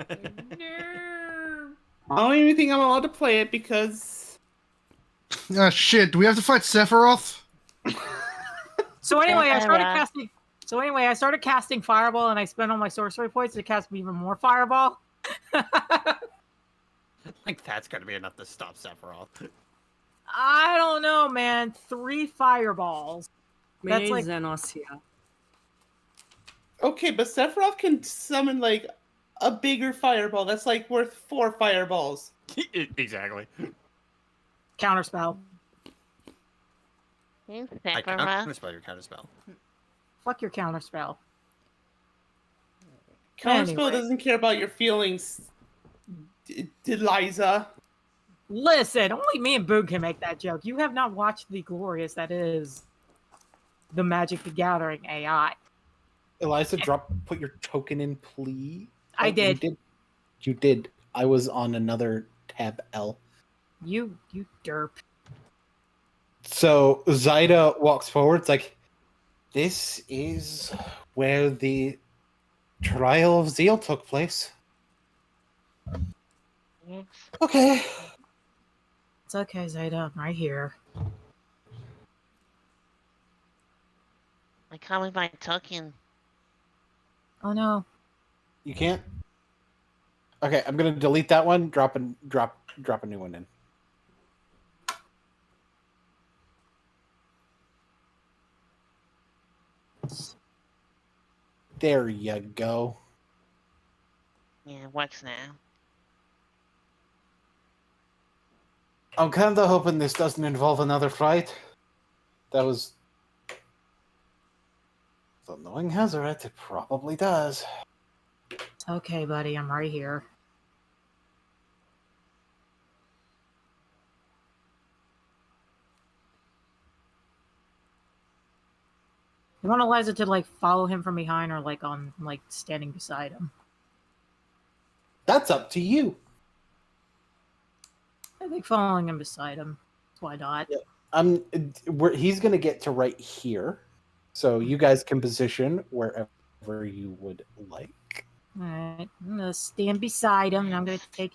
don't even think I'm allowed to play it because. Ah, shit. Do we have to fight Sephiroth? So anyway, I started casting Fireball, and I spent all my sorcery points to cast even more Fireball. Like that's gonna be enough to stop Sephiroth. I don't know, man. 3 fireballs. That's That's like Xenos here. Okay, but Sephiroth can summon like a bigger fireball. That's like worth 4 fireballs. Exactly. counterspell. You I Sephiroth. counterspell your counterspell. Fuck your counterspell. Counterspell Anyway. doesn't care about your feelings, Liza. Listen, only me and Boog can make that joke. You have not watched the glorious that is the Magic the Gathering AI. Eliza, put your token in, please. I did. You did. I was on another tab L. You derp. So Zaida walks forward. It's like, this is where the trial of Zeal took place. Yes. Okay. It's okay, Zaida. I'm right here. I come with my token. Oh no. You can't? Okay, I'm gonna delete that one. Drop a new one in. There you go. Yeah, it works now. I'm kind of hoping this doesn't involve another fight. That was... So knowing Hazaret, it probably does. It's okay, buddy. I'm right here. You want Eliza to like follow him from behind or like on like standing beside him? That's up to you. I think following him beside him. Why not? He's going to get to right here. So you guys can position wherever you would like. All right, I'm gonna stand beside him, and I'm gonna take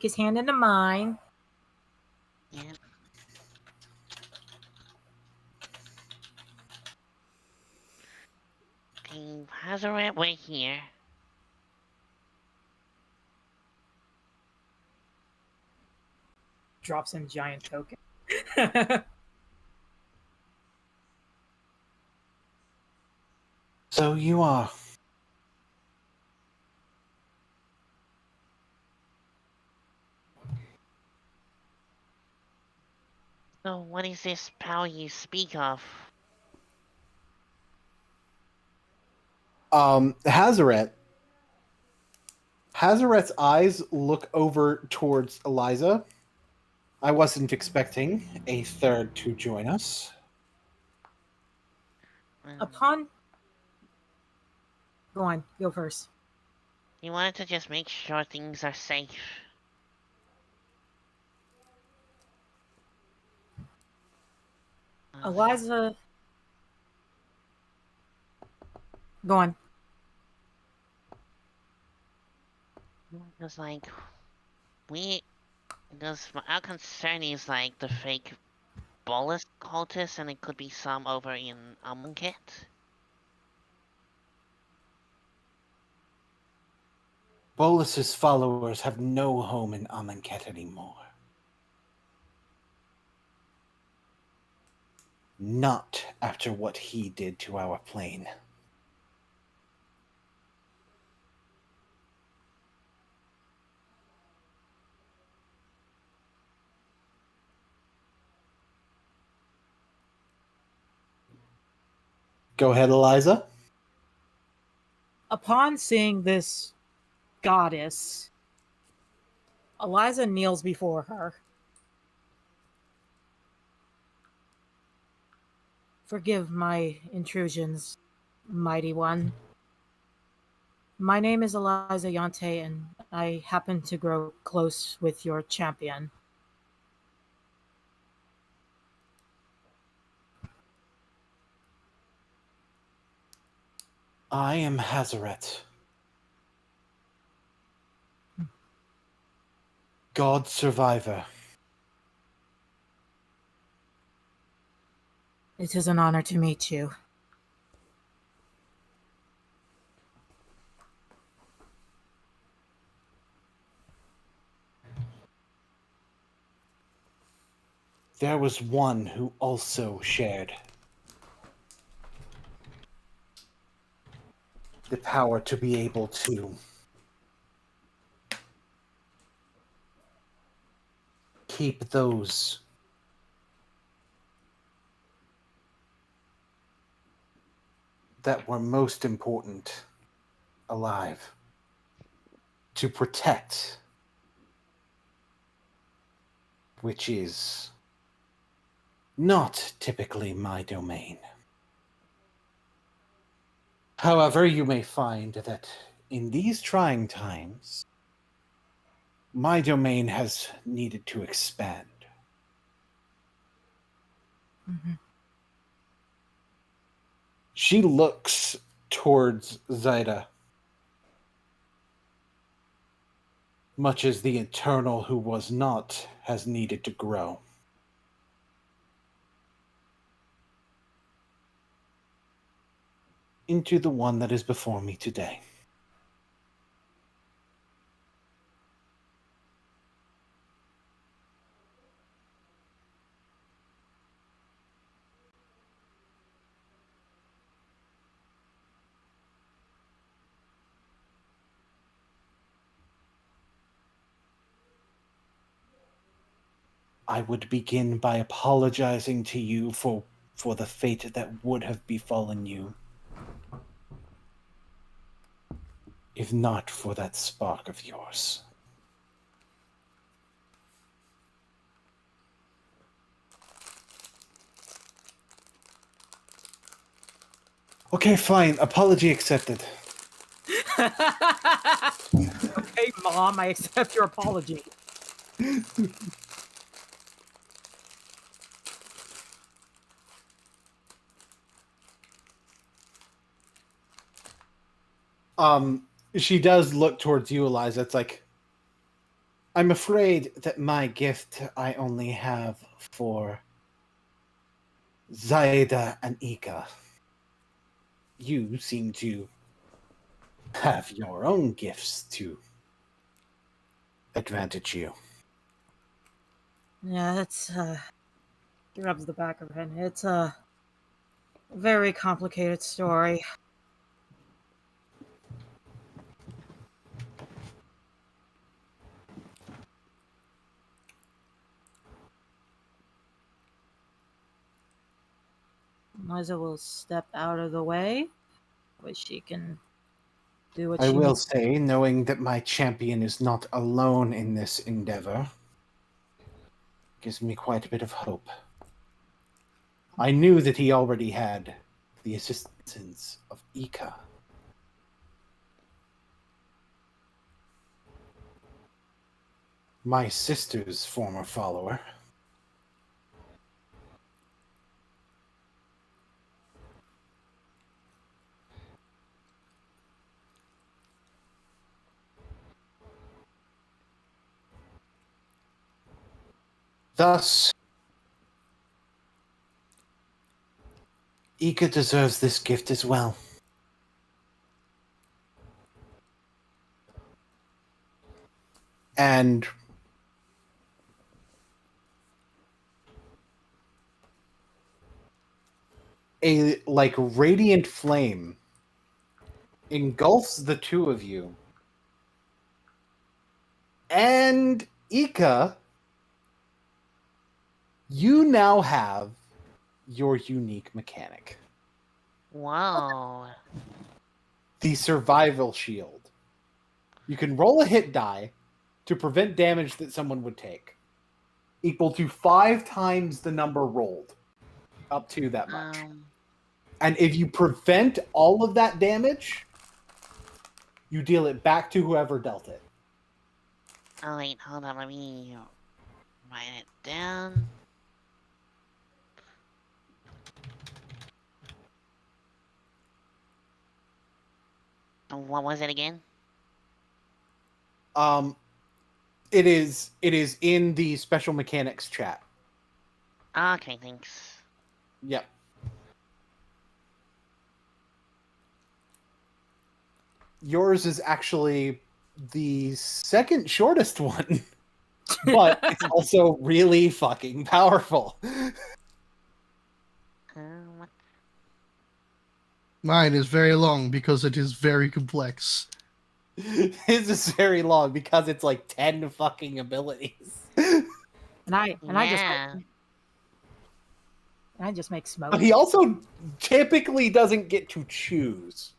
his hand into mine. Yeah. Okay, Hazaret, wait here. Drops in giant token. So you are. So what is this power you speak of? Hazaret. Hazaret's eyes look over towards Eliza. I wasn't expecting a third to join us. Upon. Go on, go first. You wanted to just make sure things are safe. Eliza. Go on. Because, like, because our concern is, like, the fake Bolas cultists, and it could be some over in Amonkhet. Bolas's followers have no home in Amonkhet anymore. Not after what he did to our plane. Go ahead, Eliza. Upon seeing this goddess, Eliza kneels before her. Forgive my intrusions, mighty one. My name is Eliza Yante, and I happen to grow close with your champion. I am Hazaret. God survivor. It is an honor to meet you. There was one who also shared the power to be able to keep those that were most important alive, to protect, which is not typically my domain. However, you may find that in these trying times, my domain has needed to expand. Mm-hmm. She looks towards Zaida, much as the eternal who was not has needed to grow. Into the one that is before me today. I would begin by apologizing to you for the fate that would have befallen you, if not for that spark of yours. Okay, fine. Apology accepted. Okay, Mom, I accept your apology. She does look towards you, Eliza. It's like, I'm afraid that my gift I only have for Zaida and Ika. You seem to have your own gifts to advantage you. Yeah, it's he rubs the back of her head. It's a very complicated story. Liza will step out of the way, but she can do what I she will needs. say, knowing that my champion is not alone in this endeavor, gives me quite a bit of hope. I knew that he already had the assistance of Ika. My sister's former follower. Thus, Ika deserves this gift as well. And a radiant flame engulfs the two of you. And Ika, you now have your unique mechanic. Wow. The survival shield. You can roll a hit die to prevent damage that someone would take, equal to 5 times the number rolled, up to that much. And if you prevent all of that damage, you deal it back to whoever dealt it. Oh wait, hold on, let me write it down. What was it again? It is in the special mechanics chat. Okay, thanks. Yep. Yours is actually the second shortest one, but it's also really fucking powerful. What? Mine is very long because it is very complex. His is very long because it's like 10 fucking abilities. And I Yeah. just make smoke. But he also typically doesn't get to choose.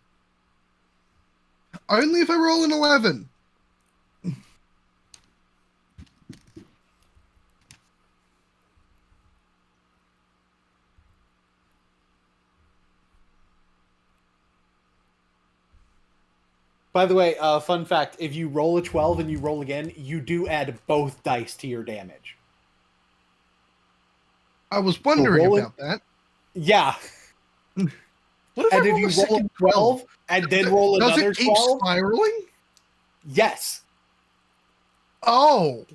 Only if I roll an 11. By the way, fun fact, if you roll a 12 and you roll again, you do add both dice to your damage. I was wondering rolling- about that. Yeah. What if And I if roll you a roll a second 12 and then roll Does another it keep 12, spiraling? yes. Oh,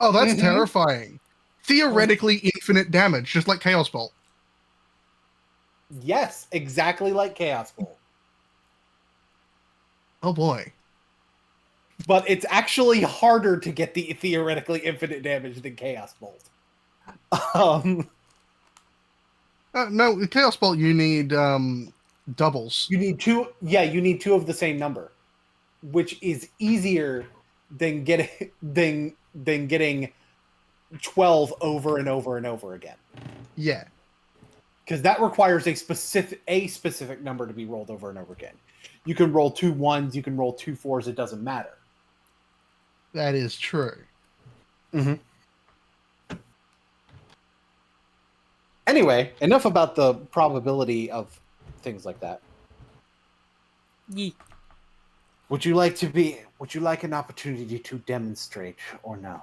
that's Mhm. terrifying. Theoretically, infinite damage, just like Chaos Bolt. Yes, exactly like Chaos Bolt. Oh boy. But it's actually harder to get the theoretically infinite damage than Chaos Bolt. No, with Chaos Bolt, you need doubles. You need two. Yeah, you need two of the same number, which is easier than getting 12 over and over and over again. Yeah. Because that requires a specific number to be rolled over and over again. You can roll 2 1s, you can roll 2 4s. It doesn't matter. That is true. Mm-hmm. Anyway, enough about the probability of things like that. Yee. Would you like an opportunity to demonstrate or no?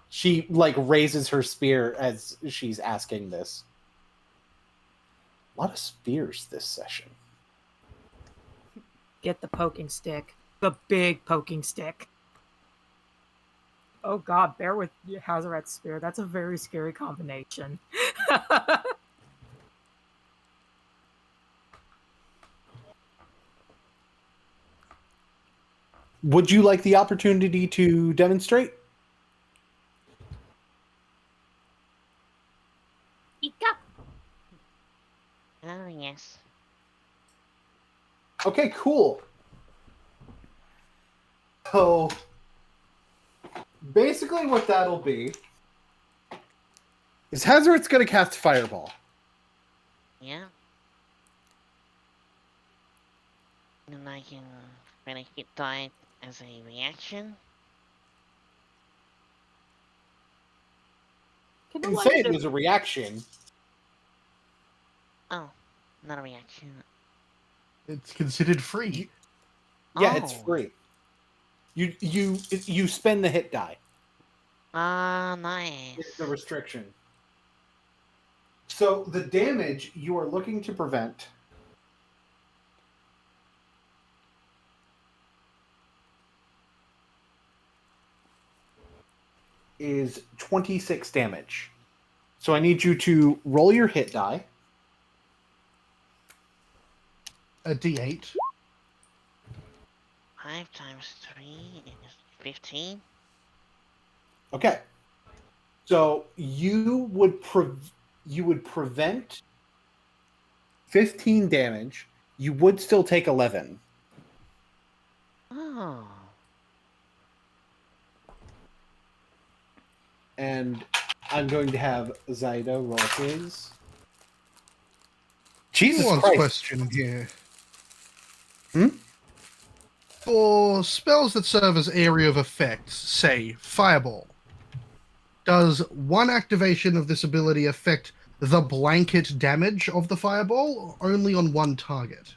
She raises her spear as she's asking this. A lot of spears this session. Get the poking stick. The big poking stick. Oh god, bear with Hazaret's spear. That's a very scary combination. Would you like the opportunity to demonstrate? Ika. Oh, yes. Okay, cool. So, basically what that'll be is Hazaret's going to cast Fireball. Yeah. And I can when I hit die as a reaction. Can You say it was a reaction. Oh, not a reaction. It's considered free. Yeah, it's Oh. free. You spend the hit die. Ah, nice. It's the restriction. So the damage you are looking to prevent is 26 damage. So I need you to roll your hit die. A D8. 5 times 3 is 15. Okay. So you would prevent 15 damage. You would still take 11. Oh. And I'm going to have Zyda roll his. Jesus Nuance Christ. question here. Hmm? For spells that serve as area of effect, say Fireball, does one activation of this ability affect the blanket damage of the Fireball, or only on one target?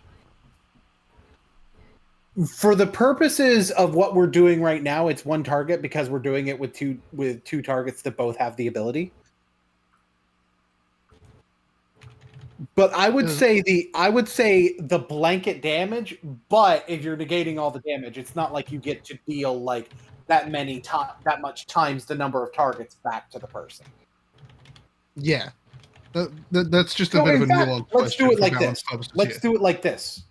For the purposes of what we're doing right now, it's one target because we're doing it with two targets that both have the ability. But I would say the blanket damage, but if you're negating all the damage, it's not like you get to deal like that much times the number of targets back to the person. Yeah. That's just a So bit of in a fact, nuanced let's question do it for like balance this. purposes Let's here. do it like this.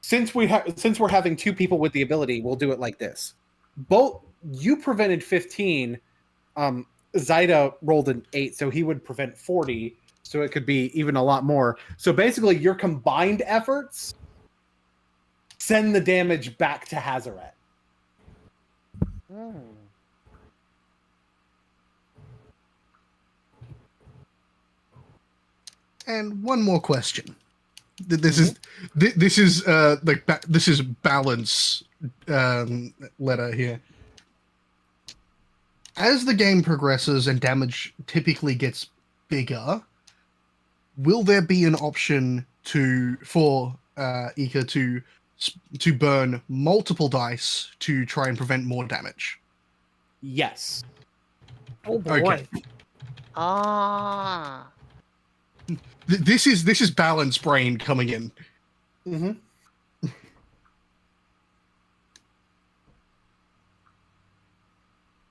Since we're having two people with the ability, we'll do it like this. Both you prevented 15. Zyda rolled an 8, so he would prevent 40. So it could be even a lot more. So basically, your combined efforts send the damage back to Hazaret. Hmm. And one more question. This is balance letter here. As the game progresses and damage typically gets bigger, will there be an option for Ika to burn multiple dice to try and prevent more damage? Yes. Oh boy. Okay. Ah. This is balance brain coming in. Mm-hmm.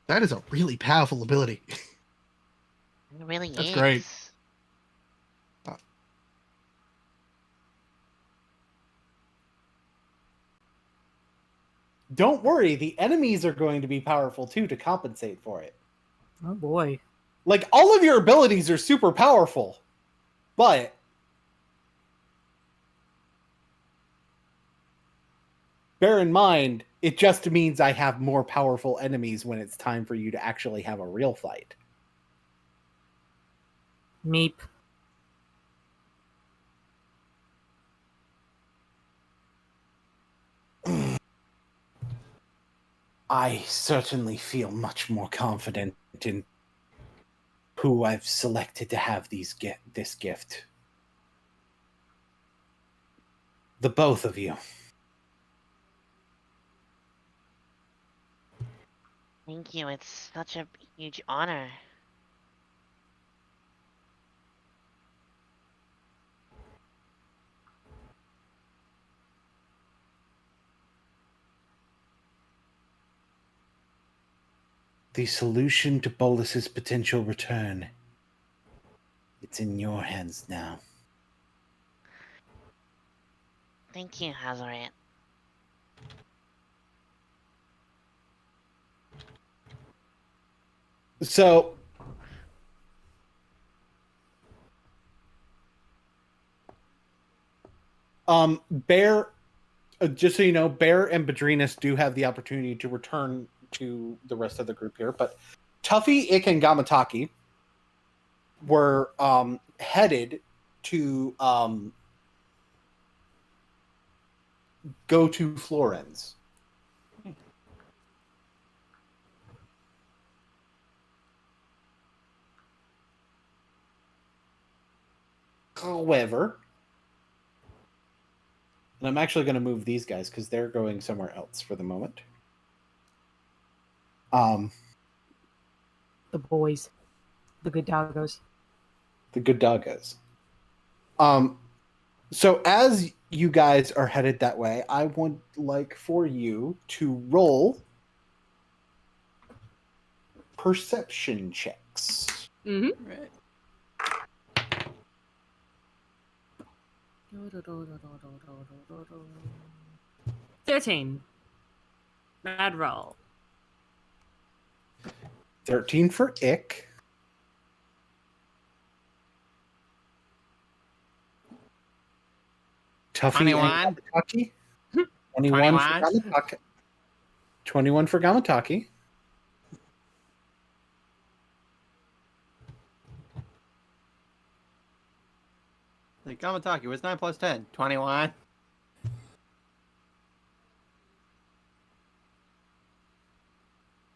That is a really powerful ability. It really That's is. great. Don't worry, the enemies are going to be powerful too to compensate for it. Oh boy. Like, all of your abilities are super powerful, but bear in mind, it just means I have more powerful enemies when it's time for you to actually have a real fight. Meep. I certainly feel much more confident in who I've selected to have this gift. The both of you. Thank you. It's such a huge honor. The solution to Bolas's potential return. It's in your hands now. Thank you, Hazaret. So, Bear, just so you know, Bear and Badrinus do have the opportunity to return to the rest of the group here, but Tuffy, Ick, and Gamataki were headed to go to Florence. However, and I'm actually going to move these guys because they're going somewhere else for the moment. The boys. The good doggos. The good doggos. So as you guys are headed that way, I would like for you to roll perception checks. Mm-hmm. Right. 13. Bad roll. 13 for Ick. Tuffy 21. and Gamataki. 21 for 21. Gamataki. 21 for Gamataki. Like Gamataki, what's 9 plus 10? 21.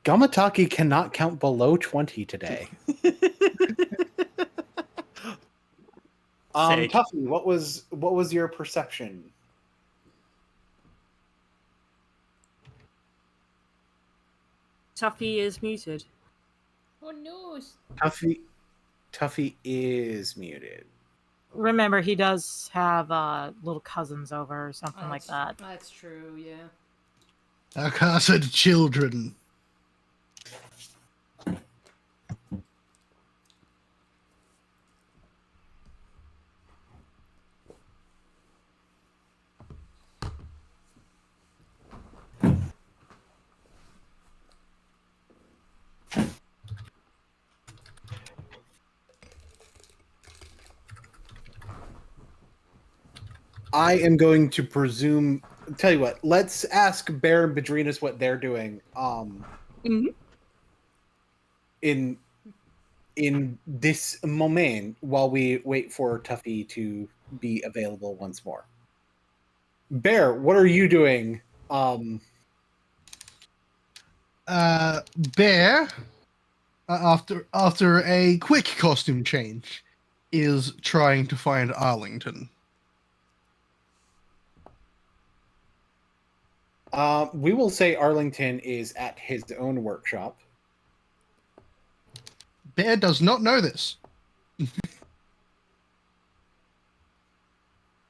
Gamataki cannot count below 20 today. Sake. Tuffy, what was your perception? Tuffy is muted. Oh no! Tuffy is muted. Remember, he does have little cousins over or something like that. That's true. Yeah. Accursed children. I am going to presume. Tell you what. Let's ask Bear and Badrinus what they're doing. Mhm. In this moment, while we wait for Tuffy to be available once more. Bear, what are you doing? Bear, after a quick costume change, is trying to find Arlington. We will say Arlington is at his own workshop. Bear does not know this.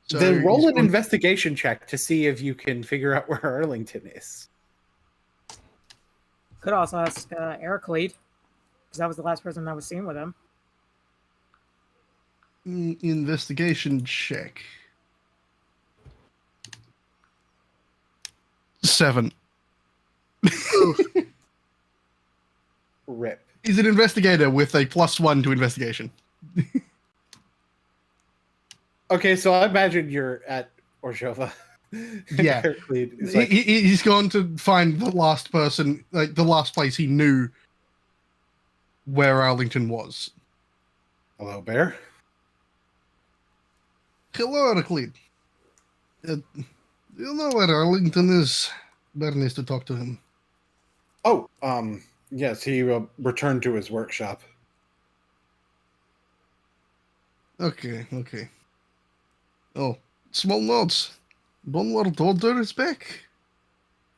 So Then roll he's an going- investigation check to see if you can figure out where Arlington is. Could also ask Ericlead, because that was the last person I was seeing with him. Investigation check. 7. Rip. He's an investigator with a +1 to investigation. Okay, so I imagine you're at Orzhova. Yeah. Ericlead is like, He's gone to find the last person, like the last place he knew where Arlington was. hello, Bear. Hello, Heracles. You know where Arlington is? Bear needs to talk to him. Oh, yes, he will return to his workshop. Okay. Oh, small notes. Bone World Order is back.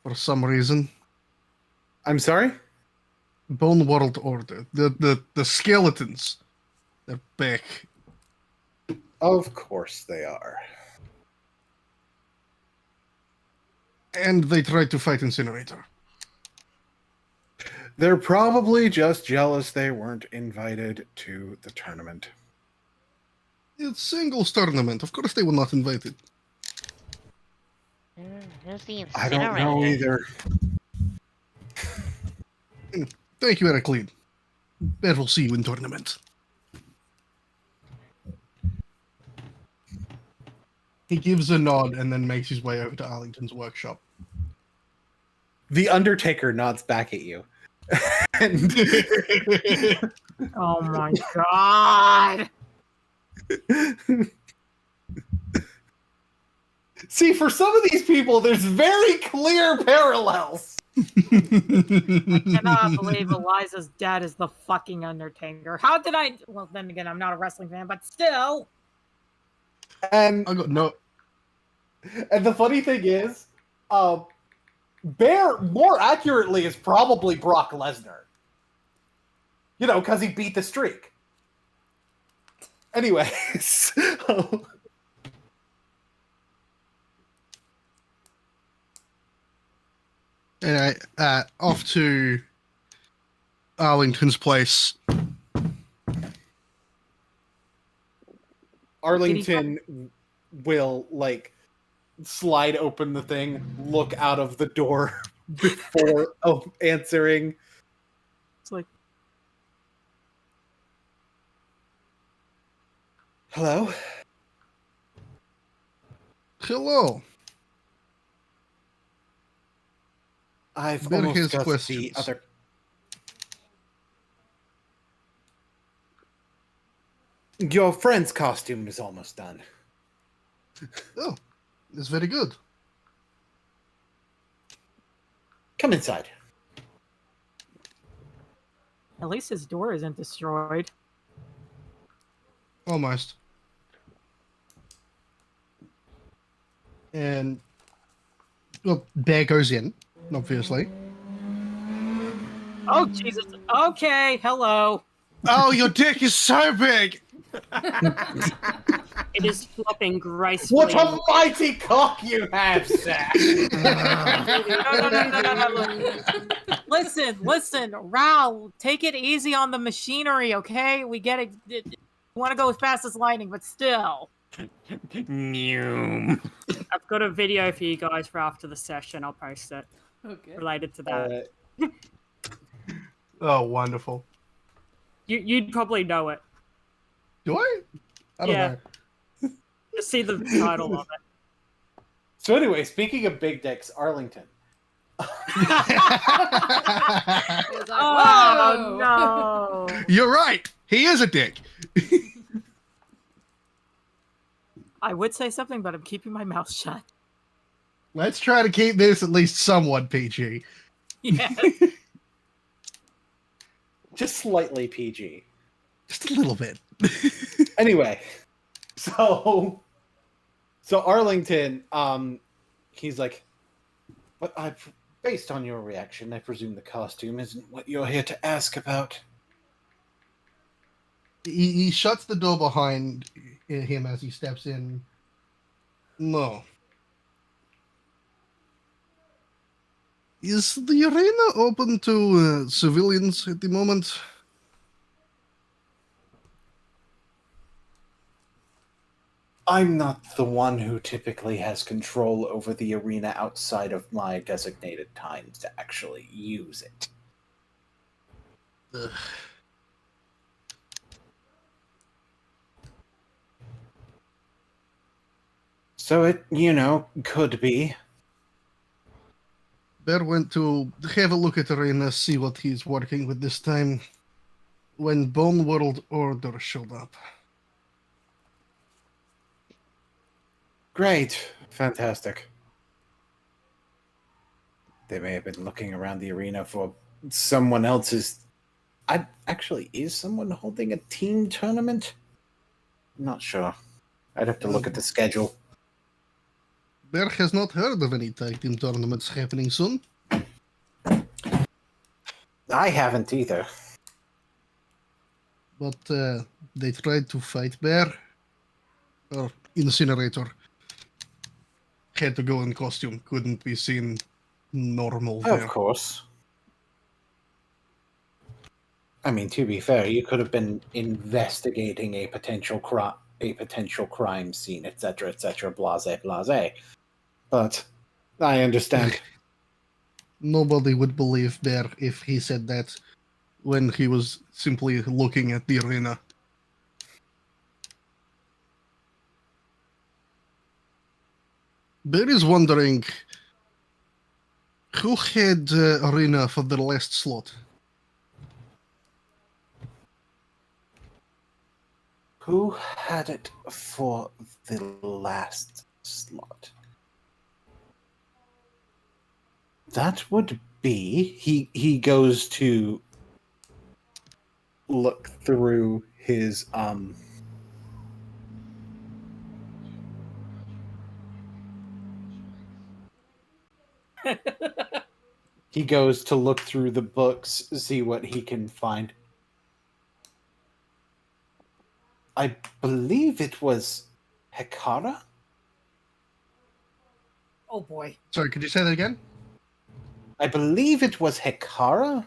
For some reason. I'm sorry? Bone World Order. The skeletons. They're back. Of course they are. And they tried to fight Incinerator. They're probably just jealous they weren't invited to the tournament. It's singles tournament. Of course they were not invited. Who's the incinerator? I don't know either. Thank you, Ericlean. Bet we'll see you in tournament. He gives a nod and then makes his way over to Arlington's workshop. The Undertaker nods back at you. And Oh my god! see, for some of these people, there's very clear parallels. I cannot believe Eliza's dad is the fucking Undertaker. How did I? Well, then again, I'm not a wrestling fan, but still. And I got no. the funny thing is, Bear, more accurately, is probably Brock Lesnar. You know, because he beat the streak. Anyways, so... Anyway, off to Arlington's place. Arlington will, like, slide open the thing, look out of the door before answering. It's like, Hello? Hello. I've Bear almost has got the questions. other... Your friend's costume is almost done. Oh, it's very good. Come inside. at least his door isn't destroyed. Almost. And well, Bear goes in, obviously. Oh Jesus! Okay, hello. Oh, your dick is so big. It is flopping gracefully. What a mighty cock you have, Zach! No. Listen, Ral, take it easy on the machinery, okay? We get it. You want to go as fast as lightning, but still. Noom. I've got a video for you guys for after the session. I'll post it Okay. related to that. Oh, wonderful. You'd probably know it. Do I? I don't Yeah. know. Just see the title of it. So anyway, speaking of big dicks, Arlington. It was like, Oh whoa! no! You're right. He is a dick. I would say something, but I'm keeping my mouth shut. Let's try to keep this at least somewhat PG. Yeah. Just slightly PG. Just a little bit. Anyway, so Arlington, he's like, but based on your reaction, I presume the costume isn't what you're here to ask about. He shuts the door behind him as he steps in. No. Is the arena open to civilians at the moment? I'm not the one who typically has control over the arena outside of my designated times to actually use it. Ugh. So it, could be. Bear went to have a look at arena, see what he's working with this time, when Bone World Order showed up. Great. Fantastic. They may have been looking around the arena for someone else's... is someone holding a team tournament? I'm not sure. I'd have to look at the schedule. Bear has not heard of any tag team tournaments happening soon. I haven't either. But they tried to fight Bear. Or Incinerator. Had to go in costume. Couldn't be seen normal there. Of course. I mean, to be fair, you could have been investigating a potential crime scene, etc., blase, blase. But I understand. Nobody would believe Bear if he said that when he was simply looking at the arena. Bear is wondering who had arena for the last slot. Who had it for the last slot? That would be he goes to look through his he goes to look through the books, see what he can find. I believe it was Hekara? Oh boy. Sorry, could you say that again? I believe it was Hekara?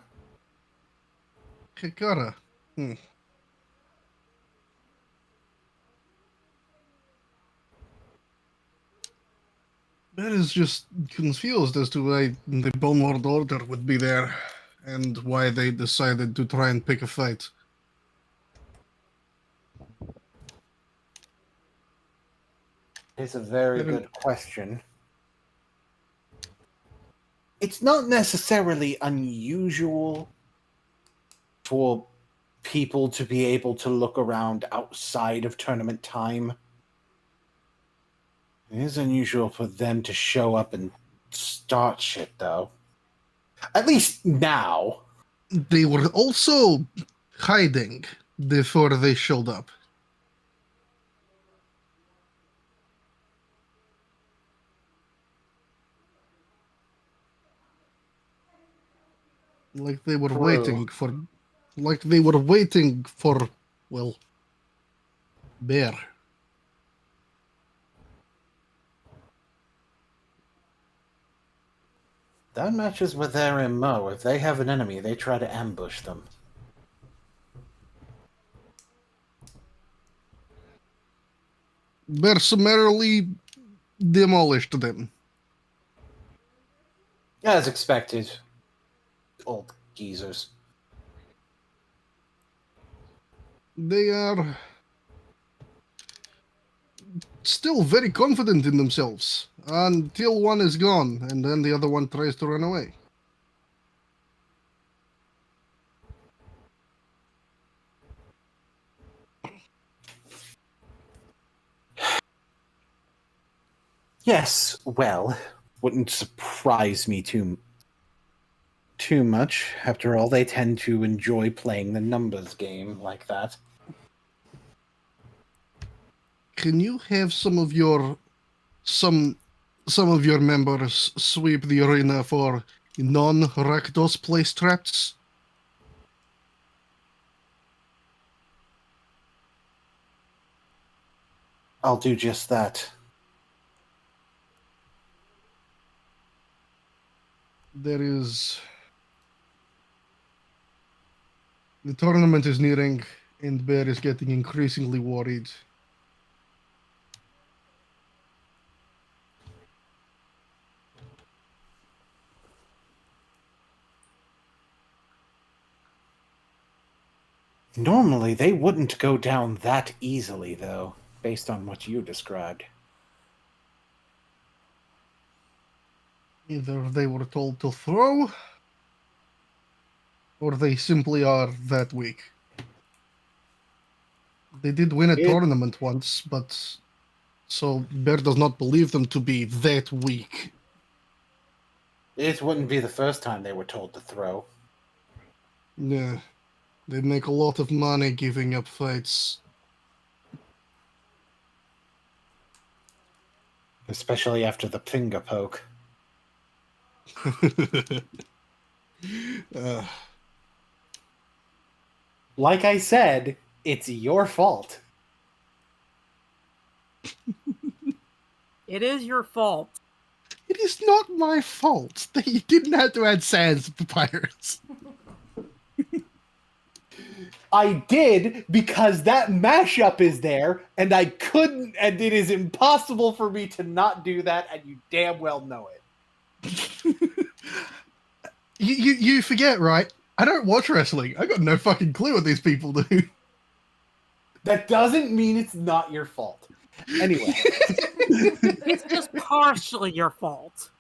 Hekara. Bear is just confused as to why the Bone Lord Order would be there and why they decided to try and pick a fight. It's a very good question. It's not necessarily unusual for people to be able to look around outside of tournament time. It is unusual for them to show up and start shit, though. At least now. They were also hiding before they showed up. Like they were waiting for... Like they were waiting for, well, Bear. That matches with their MO. If they have an enemy, they try to ambush them. Bear summarily demolished them. As expected. Old geezers. They are still very confident in themselves until one is gone and then the other one tries to run away. Yes, well, wouldn't surprise me too much. After all, they tend to enjoy playing the numbers game like that. Can you have some of your members sweep the arena for non-Rakdos place traps? I'll do just that. There is... The tournament is nearing, and Bear is getting increasingly worried. Normally, they wouldn't go down that easily, though, based on what you described. Either they were told to throw, or they simply are that weak. They did win a tournament once, but so Bear does not believe them to be that weak. It wouldn't be the first time they were told to throw. Yeah, they make a lot of money giving up fights. Especially after the finger poke. uh, Like I said, it's your fault. It is your fault. it is not my fault that you didn't have to add sands to the pirates. I did because that mashup is there, and I couldn't, and it is impossible for me to not do that, and you damn well know it. You forget, right? I don't watch wrestling. I got no fucking clue what these people do. That doesn't mean it's not your fault. Anyway. It's just partially your fault.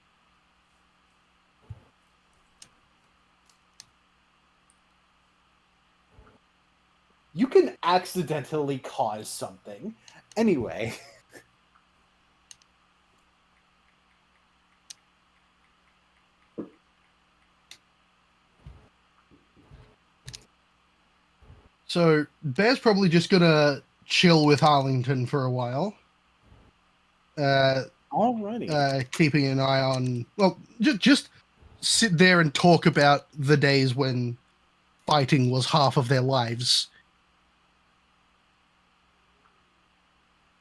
You can accidentally cause something. Anyway. So Bear's probably just gonna chill with Harlington for a while. Alrighty. Keeping an eye on. Well, just sit there and talk about the days when fighting was half of their lives.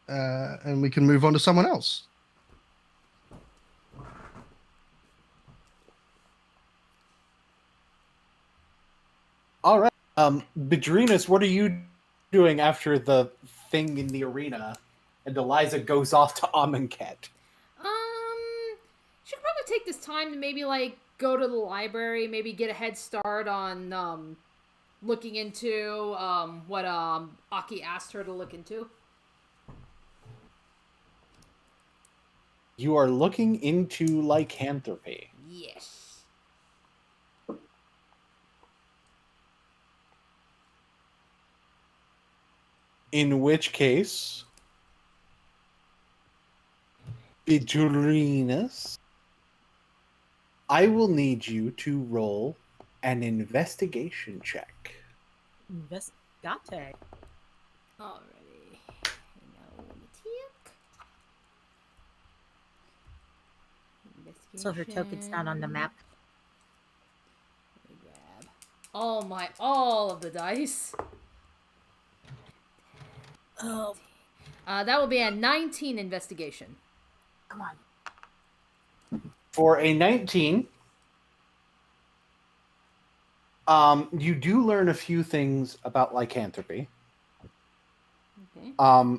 And we can move on to someone else. All right. Bedrinus, what are you doing after the thing in the arena and Eliza goes off to Amonkhet? Should probably take this time to maybe like go to the library, maybe get a head start on looking into what Aki asked her to look into. You are looking into lycanthropy. Yes. In which case, Bedrinus, I will need you to roll an investigation check. Investigate. Alrighty. Now So her token's not on the map. Let me grab all of the dice. Oh, That will be a 19 investigation. come on. For a 19, you do learn a few things about lycanthropy. Okay.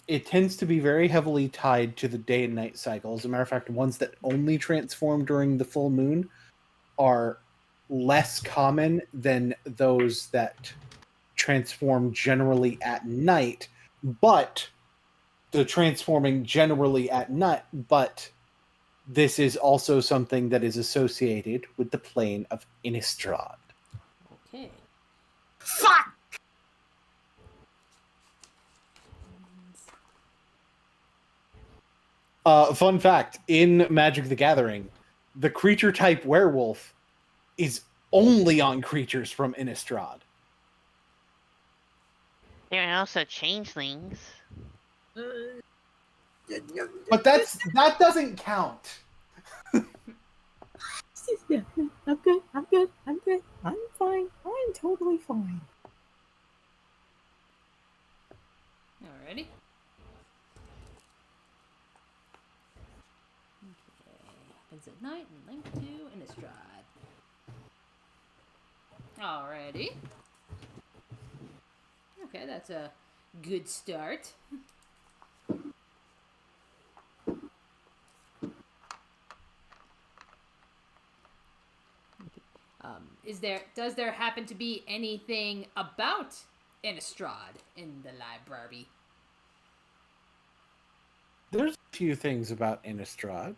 It tends to be very heavily tied to the day and night cycle. As a matter of fact, ones that only transform during the full moon are less common than those that transform generally at night. But the transforming generally at night, but this is also something that is associated with the plane of Innistrad. Okay. Fuck! Fun fact, in Magic the Gathering, the creature type werewolf is only on creatures from Innistrad. There are also changelings. But that doesn't count. Yeah, I'm good. I'm good. I'm good. I'm fine. I'm totally fine. Alrighty. Happens at night and linked to Innistrad. Alrighty. Okay, that's a good start. Does there happen to be anything about Innistrad in the library? There's a few things about Innistrad.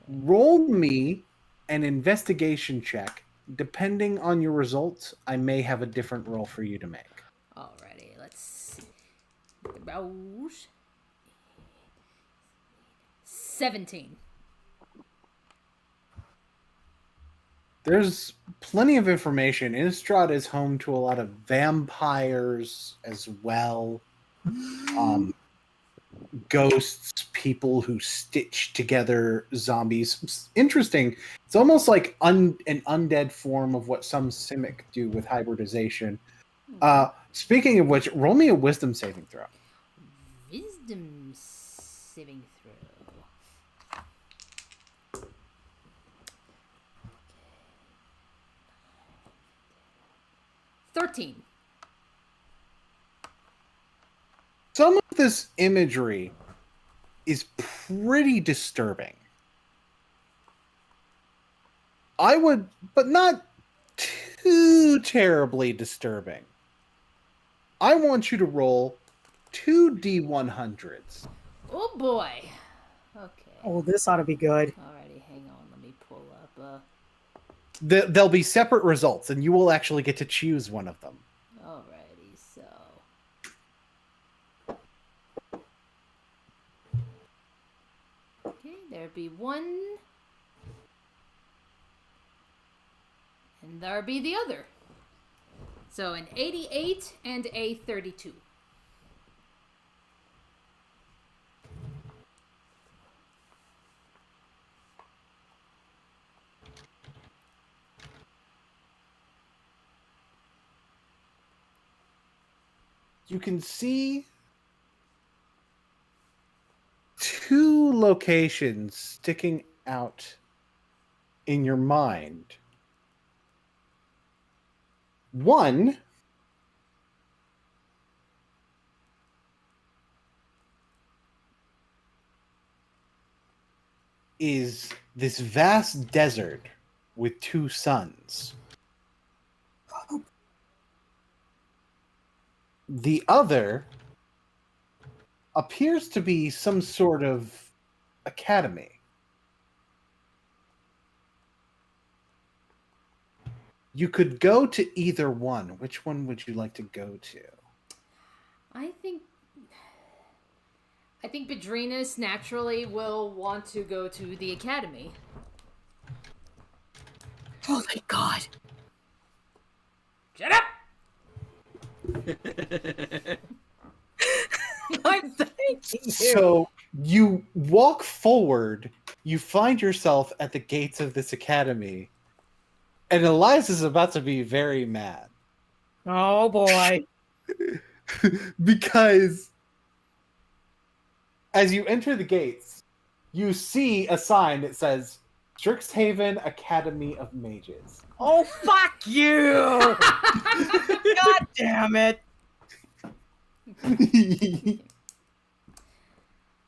Roll me an investigation check. Depending on your results, I may have a different roll for you to make. Alrighty, let's see. Rose. 17. There's plenty of information. Innistrad is home to a lot of vampires as well. Ghosts, people who stitch together zombies. It's interesting. It's almost like an undead form of what some Simic do with hybridization. Speaking of which, roll me a wisdom saving throw. Wisdom saving throw. 13. Some of this imagery is pretty disturbing. I would, but not too terribly disturbing. I want you to roll 2 D100s. Oh boy. Okay. Oh, this ought to be good. Alrighty, hang on. Let me pull up. There'll be separate results, and you will actually get to choose one of them. Alrighty, so. Okay, there be 1. And there be the other. So an 88 and a 32. You can see 2 locations sticking out in your mind. One is this vast desert with 2 suns. The other appears to be some sort of academy. You could go to either one. Which one would you like to go to? I think Bedrinas naturally will want to go to the academy. Oh my god. Shut up! I'm thanking you. So you walk forward, you find yourself at the gates of this academy, and Elias is about to be very mad. Oh boy. Because as you enter the gates, you see a sign that says Strixhaven Academy of Mages. Oh fuck you! God damn it!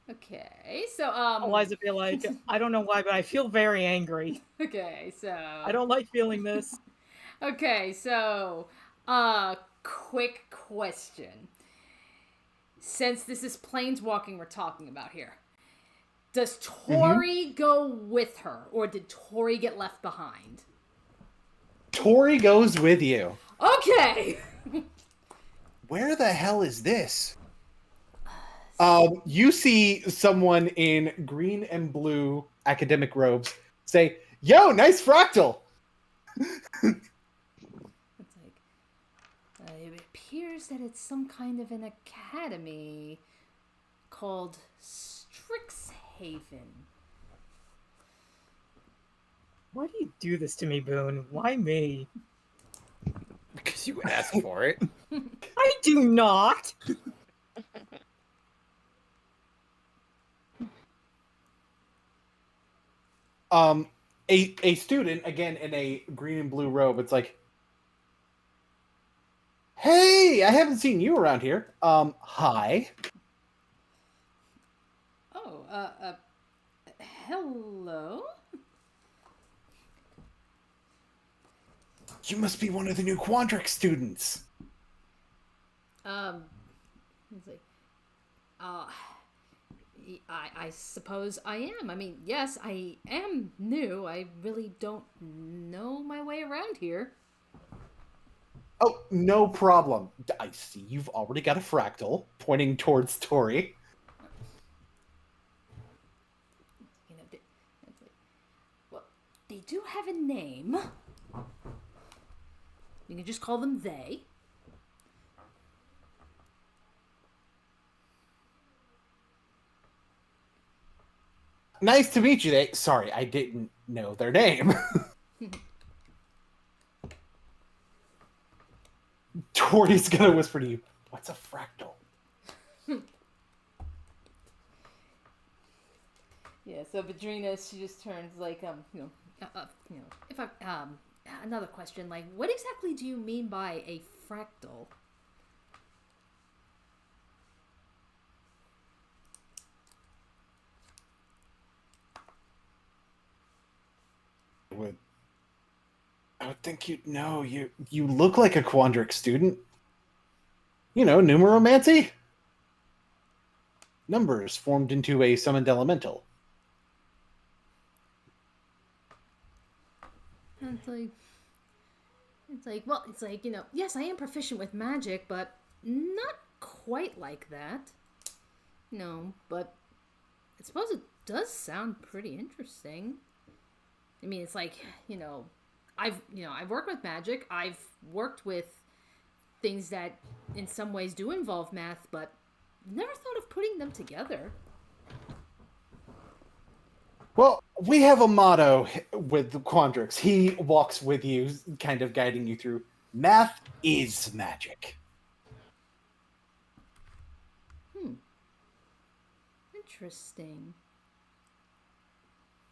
Okay, so Eliza be like, I don't know why, but I feel very angry. Okay, so I don't like feeling this. Okay, so quick question. Since this is planeswalking we're talking about here, does Tori go with her, or did Tori get left behind? Tori goes with you. Okay! Where the hell is this? You see someone in green and blue academic robes say, "Yo, nice fractal!" It's like, it appears that it's some kind of an academy called Strixhaven. Why do you do this to me, Boone? Why me? Because you asked for it. I do not! A student, again in a green and blue robe, it's like, "Hey, I haven't seen you around here. Hi." Oh, hello? You must be one of the new Quandrix students. It's like, I suppose I am. I mean, yes, I am new. I really don't know my way around here. Oh, no problem. I see you've already got a fractal, pointing towards Tori. You know, well, they do have a name. You can just call them they. Nice to meet you. Sorry, I didn't know their name. Tori's gonna whisper to you, "What's a fractal?" Yeah, so Badrina, she just turns like, if I, another question, like, what exactly do you mean by a fractal? I would think you'd know. You look like a Quandrix student. You know, numeromancy? Numbers formed into a summoned elemental. And it's like, yes, I am proficient with magic, but not quite like that. No, but I suppose it does sound pretty interesting. I mean, it's like, I've worked with magic. I've worked with things that in some ways do involve math, but never thought of putting them together. Well, we have a motto with Quandrix. He walks with you, kind of guiding you through. Math is magic. Interesting.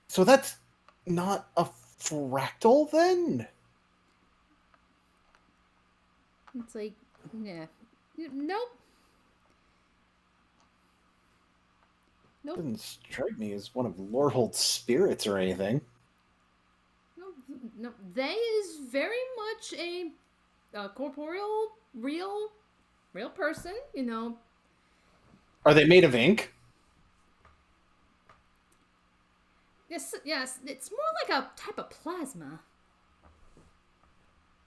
So that's not a fractal, then? It's like, yeah. Nope. Nope. Doesn't strike me as one of Lordhold's spirits or anything. No, they is very much a corporeal, real person, Are they made of ink? Yes, it's more like a type of plasma.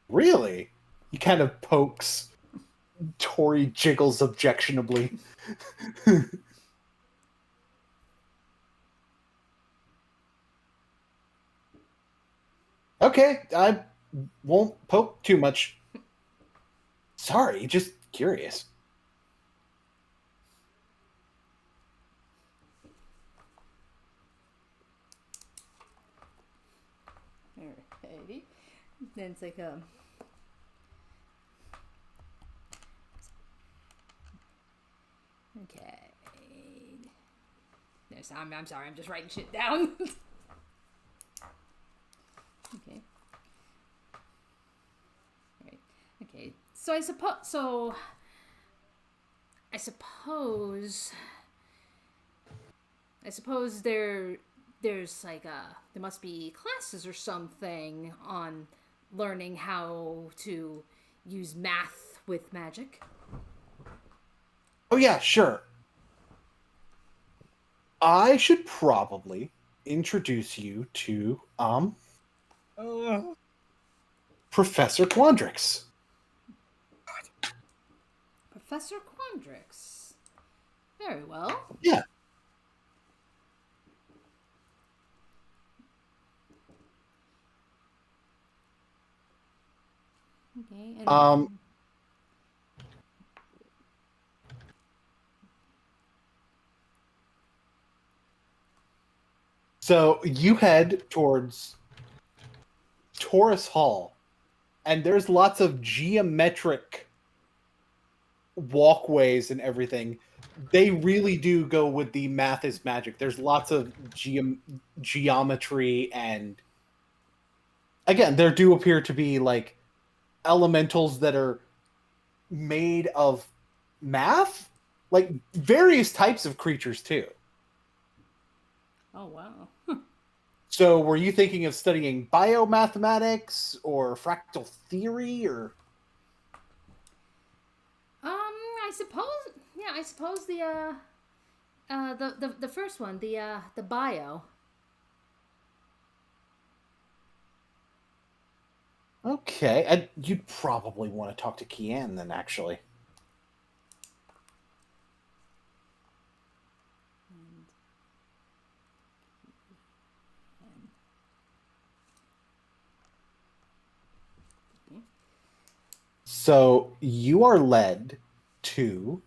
Really? He kind of pokes. Tori jiggles objectionably. Okay, I won't poke too much. Sorry, just curious. Alrighty. Then it's like okay. There's, I'm sorry, I'm just writing shit down. Okay. Right. Okay. So I suppose there's like there must be classes or something on learning how to use math with magic. Oh yeah, sure. I should probably introduce you to Professor Quandrix. Professor Quandrix. Very well. Yeah. Okay. And So you head towards Taurus Hall, and there's lots of geometric walkways and everything. They really do go with the math is magic. There's lots of geometry, and again, there do appear to be like elementals that are made of math, like various types of creatures too. oh wow. So were you thinking of studying biomathematics or fractal theory or I suppose the first one, the bio. Okay, you'd probably want to talk to Kian then, actually. So you are led to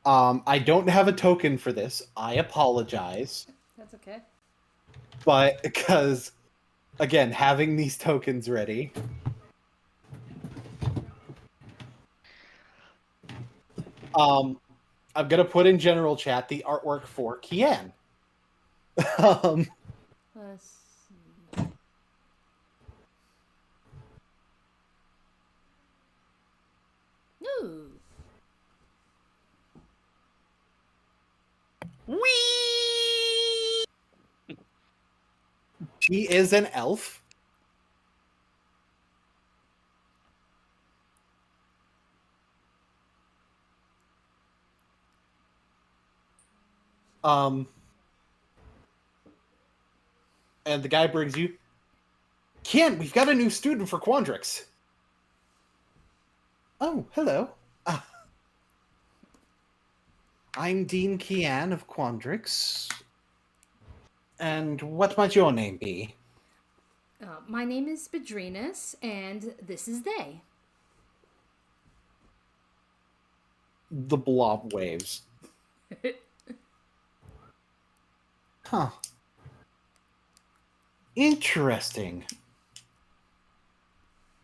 I don't have a token for this. I apologize. That's okay. But because, again, having these tokens ready. I'm gonna put in general chat the artwork for Kian. Let's see. No. Whee! She is an elf. And the guy brings you, Kian, we've got a new student for Quandrix. Oh, hello. I'm Dean Kian of Quandrix. And what might your name be? My name is Bedrinus, and this is they. The blob waves. Huh. Interesting.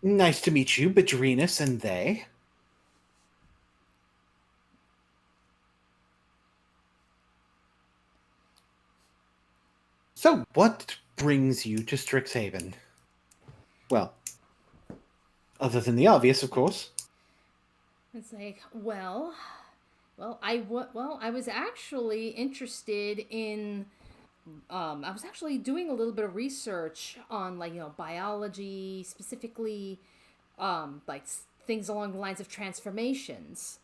Nice to meet you, Bedrinus and they. So, what brings you to Strixhaven? Well, other than the obvious, of course. It's like, well, I was actually interested in. I was actually doing a little bit of research on, like, biology, specifically, like things along the lines of transformations.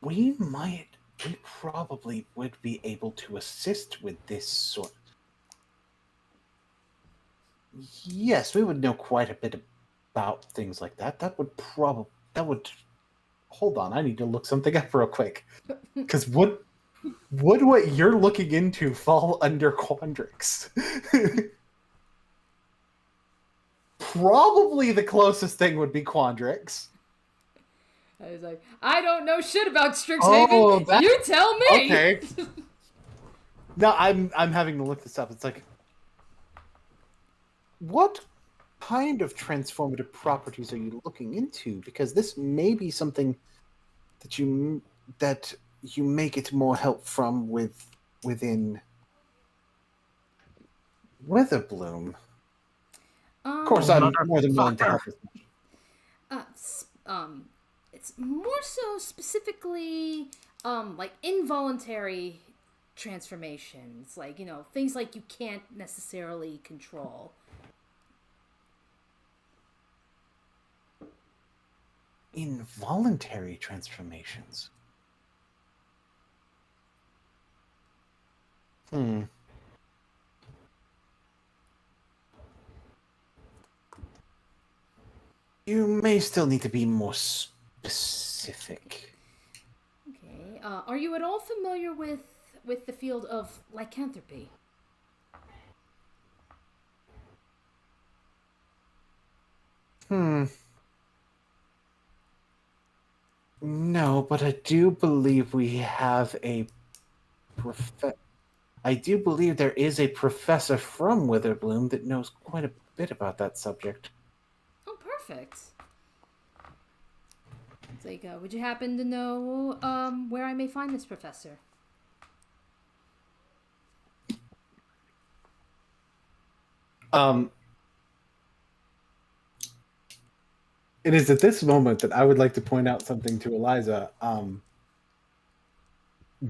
We probably would be able to assist with this sort. Yes, we would know quite a bit about things like that. Hold on, I need to look something up real quick. Because would what you're looking into fall under Quandrix? Probably the closest thing would be Quandrix. I was like, I don't know shit about Strixhaven. Oh, you tell me. Okay. No, I'm having to look this up. It's like, what kind of transformative properties are you looking into? Because this may be something that you may get more help from within Witherbloom. Of course, I'm more than willing to help. It's more so specifically, like involuntary transformations, like, things like you can't necessarily control. Involuntary transformations. You may still need to be more specific. Okay. Are you at all familiar with the field of lycanthropy? No, but I do believe we have I do believe there is a professor from Witherbloom that knows quite a bit about that subject. Oh, perfect. It's like, would you happen to know where I may find this professor? It is at this moment that I would like to point out something to Eliza.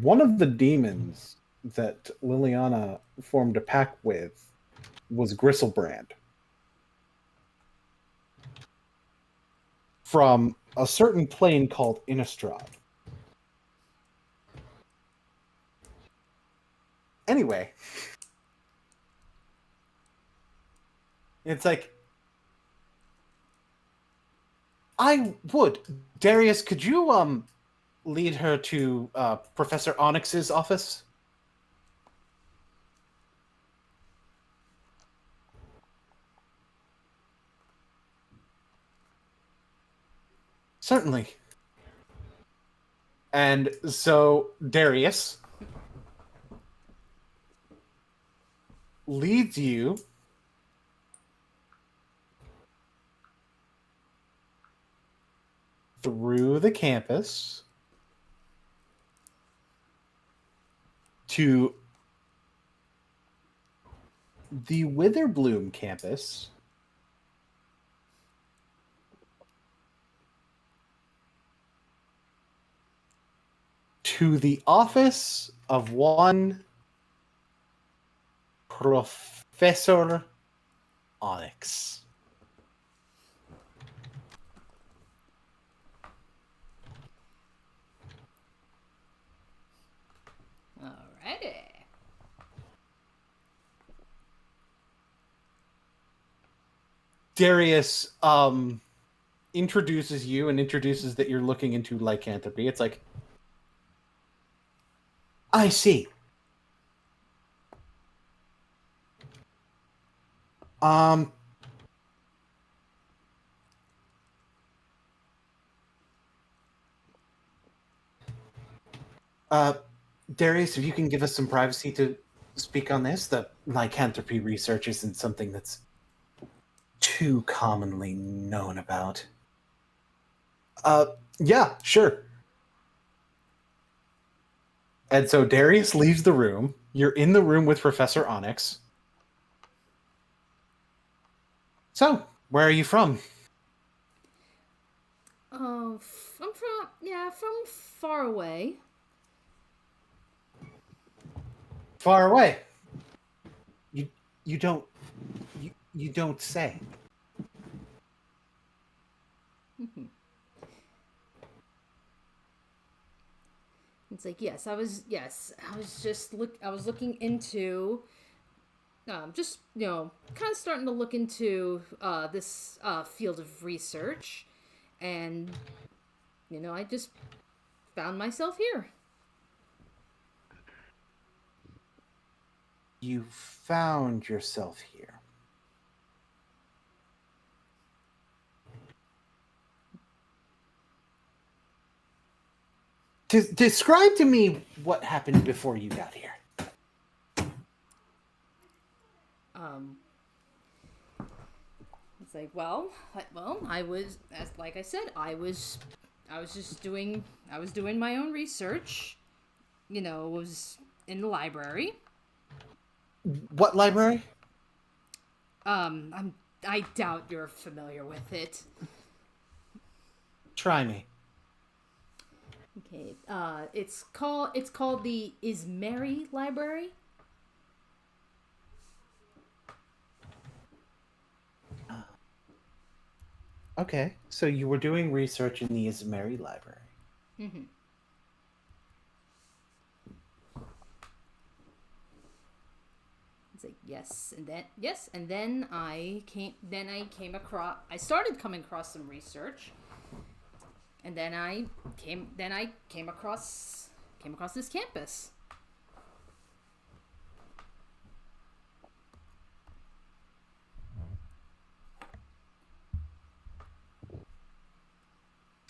One of the demons that Liliana formed a pact with was Gristlebrand. From a certain plane called Innistrad. Anyway. It's like, Darius, could you lead her to Professor Onyx's office? Certainly. And so Darius leads you through the campus to the Witherbloom campus, to the office of one Professor Onyx. Alrighty. Darius introduces you and introduces that you're looking into lycanthropy. It's like, I see. Darius, if you can give us some privacy to speak on this, the lycanthropy research isn't something that's too commonly known about. Yeah, sure. And so Darius leaves the room. You're in the room with Professor Onyx. So, where are you from? Oh, I'm from far away. Far away. You don't say. It's like, I was looking into just, kind of starting to look into this field of research, and I just found myself here. You found yourself here. Describe to me what happened before you got here. It's like, I was, like I said, I was doing my own research. Was in the library. What library? I doubt you're familiar with it. Try me. Okay. It's called the Ismeri Library. Okay, so you were doing research in the Ismeri Library. Mm-hmm. It's like, and then I came across. I started coming across some research, and then I came across this campus.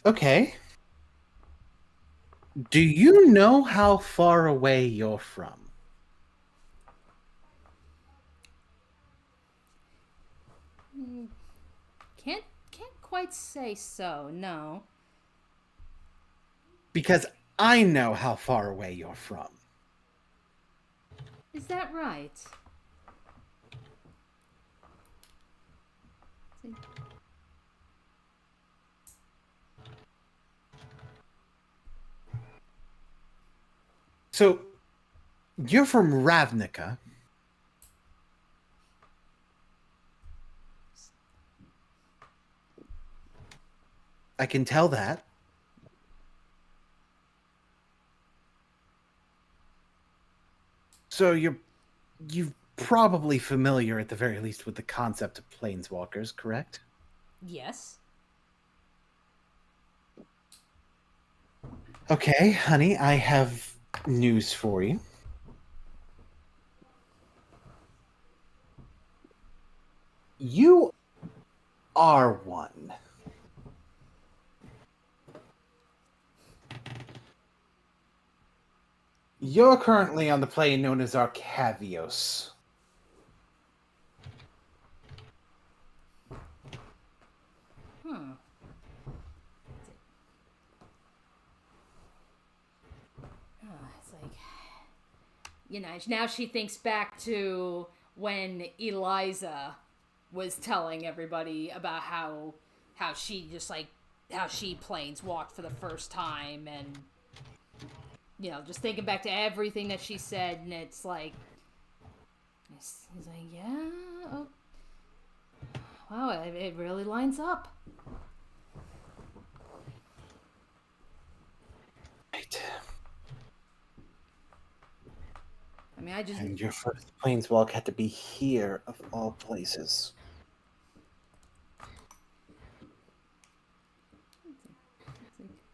Okay. Do you know how far away you're from? Can't quite say so, no. Because I know how far away you're from. Is that right? So, you're from Ravnica. I can tell that. So you're probably familiar at the very least with the concept of planeswalkers, correct? Yes. Okay, honey, I have news for you. You are one. You're currently on the plane known as Arcavios. It's like, now she thinks back to when Eliza was telling everybody about how she just like how she planes walked for the first time, and just thinking back to everything that she said, and it's like he's like, yeah, oh, wow, it really lines up. Right. I mean, And your first planeswalk had to be here, of all places.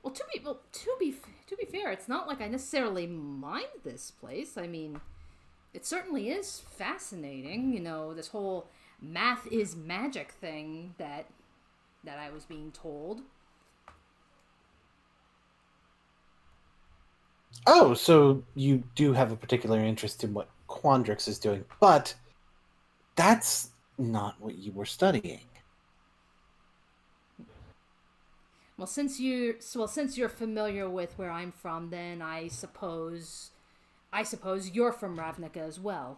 Well, to be fair, it's not like I necessarily mind this place. I mean, it certainly is fascinating. This whole math is magic thing that I was being told. Oh, so you do have a particular interest in what Quandrix is doing, but that's not what you were studying. Well, since you're familiar with where I'm from, then I suppose you're from Ravnica as well.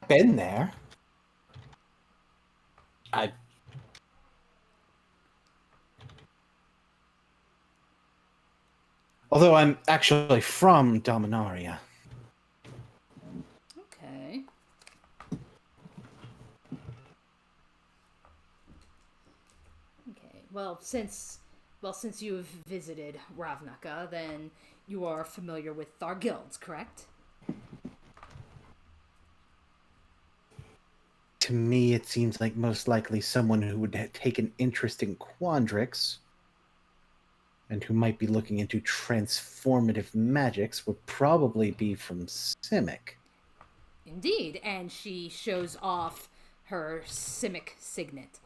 Been there. Although I'm actually from Dominaria. Okay. Okay. Well, since you've visited Ravnica, then you are familiar with our guilds, correct? To me, it seems like most likely someone who would take an interest in Quandrix and who might be looking into transformative magics would probably be from Simic. Indeed, and she shows off her Simic signet.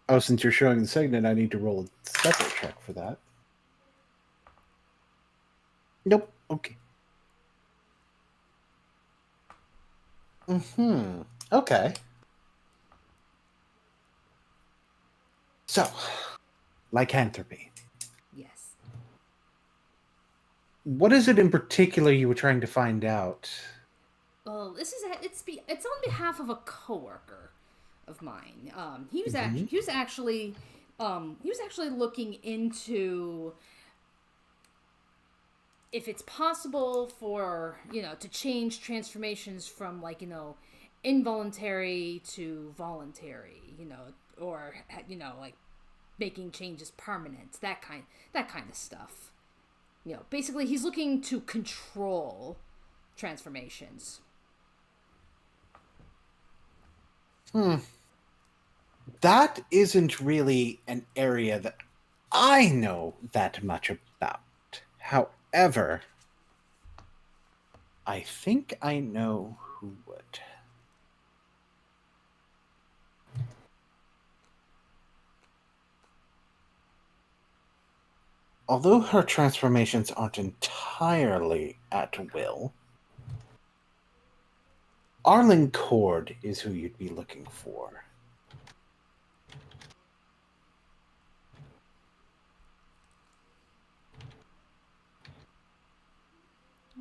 Oh, since you're showing the signet, I need to roll a separate check for that. Nope. Okay. Okay. So, lycanthropy. Yes. What is it in particular you were trying to find out? Well, it's on behalf of a coworker of mine. He was actually looking into if it's possible for to change transformations from involuntary to voluntary, or like making changes permanent, that kind of stuff. Basically he's looking to control transformations. That isn't really an area that I know that much about. However, I think I know who would. Although her transformations aren't entirely at will, Arlen Cord is who you'd be looking for.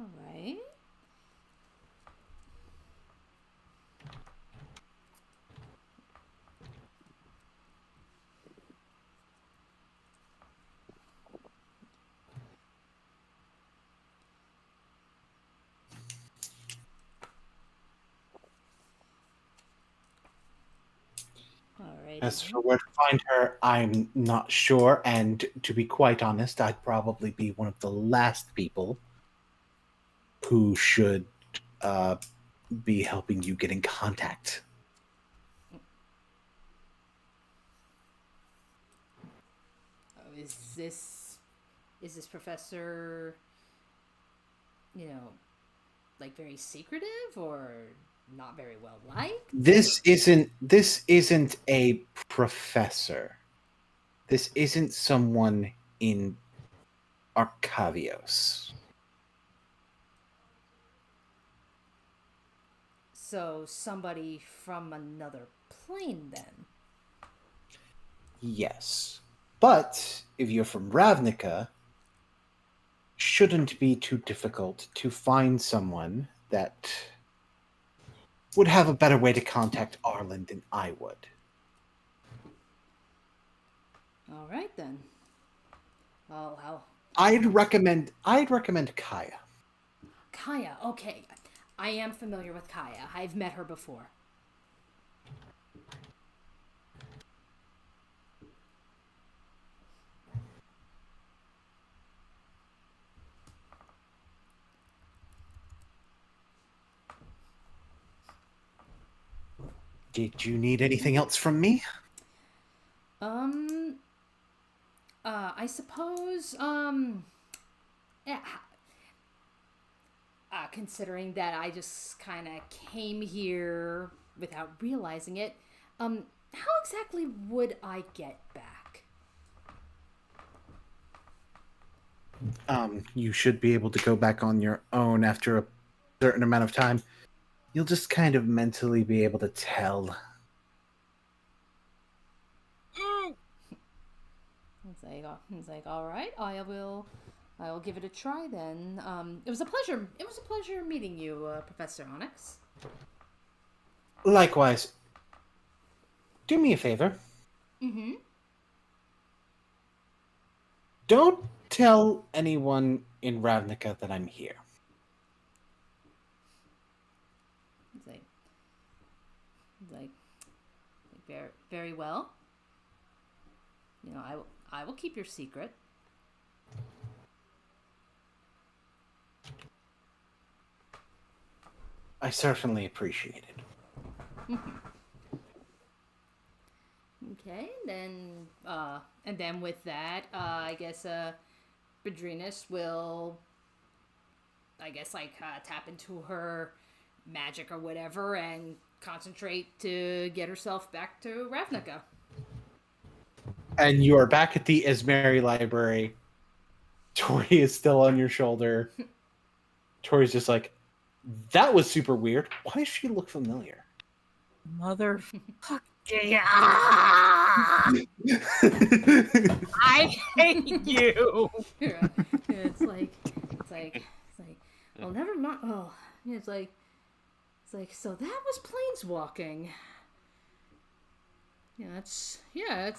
All right. As for where to find her, I'm not sure, and to be quite honest, I'd probably be one of the last people who should be helping you get in contact. Oh, is this professor, like very secretive, or not very well liked. This isn't a professor. This isn't someone in Arcavios. So somebody from another plane, then. Yes. But if you're from Ravnica, shouldn't be too difficult to find someone that would have a better way to contact Arlen than I would. All right then. I'll I'd recommend Kaya. Kaya. Okay, I am familiar with Kaya. I've met her before. Did you need anything else from me? I suppose, yeah, considering that I just kind of came here without realizing it, how exactly would I get back? You should be able to go back on your own after a certain amount of time. You'll just kind of mentally be able to tell. It's like, all right, I will give it a try then. It was a pleasure. It was a pleasure meeting you, Professor Onyx. Likewise. Do me a favor. Mm-hmm. Don't tell anyone in Ravnica that I'm here. It's like very, very well. You know, I will keep your secret. I certainly appreciate it. Okay, and then with that, I guess Bedrinus will, I guess, tap into her magic or whatever and concentrate to get herself back to Ravnica. And you are back at the Esmeri Library. Tori is still on your shoulder. Tori's just like, that was super weird. Why does she look familiar? Motherfucking. I hate you. Yeah, it's like, well, never mind. Oh, yeah, it's like, so that was planeswalking. It's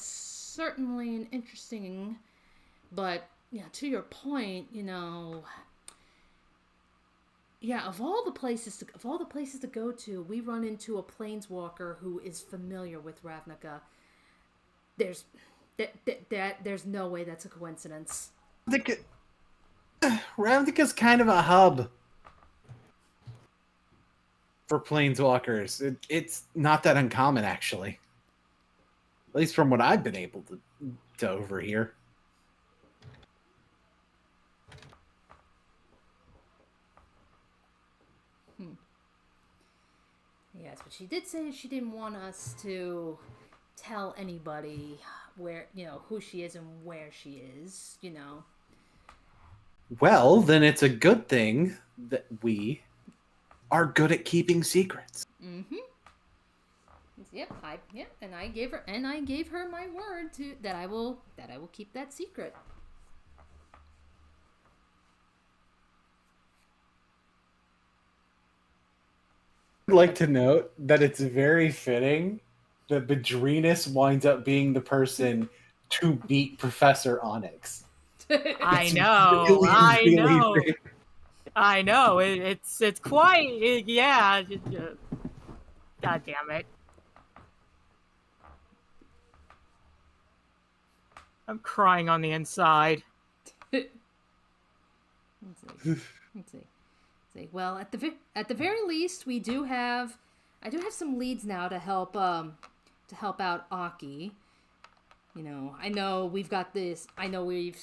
certainly an interesting, but yeah, to your point, of all the places to go to, we run into a planeswalker who is familiar with Ravnica. There's no way that's a coincidence. Ravnica's kind of a hub for planeswalkers. It's not that uncommon, actually. At least from what I've been able to overhear. Yes, but she did say she didn't want us to tell anybody where, who she is and where she is, Well, then it's a good thing that we are good at keeping secrets. Mm-hmm. Yep, and I gave her my word that I will keep that secret. I'd like to note that it's very fitting that Bedrinus winds up being the person to meet Professor Onyx. I know. I know. It's quite. Yeah. God damn it. I'm crying on the inside. Let's see. Well, at the very least, I do have some leads now to help out Aki. I know we've got this. I know we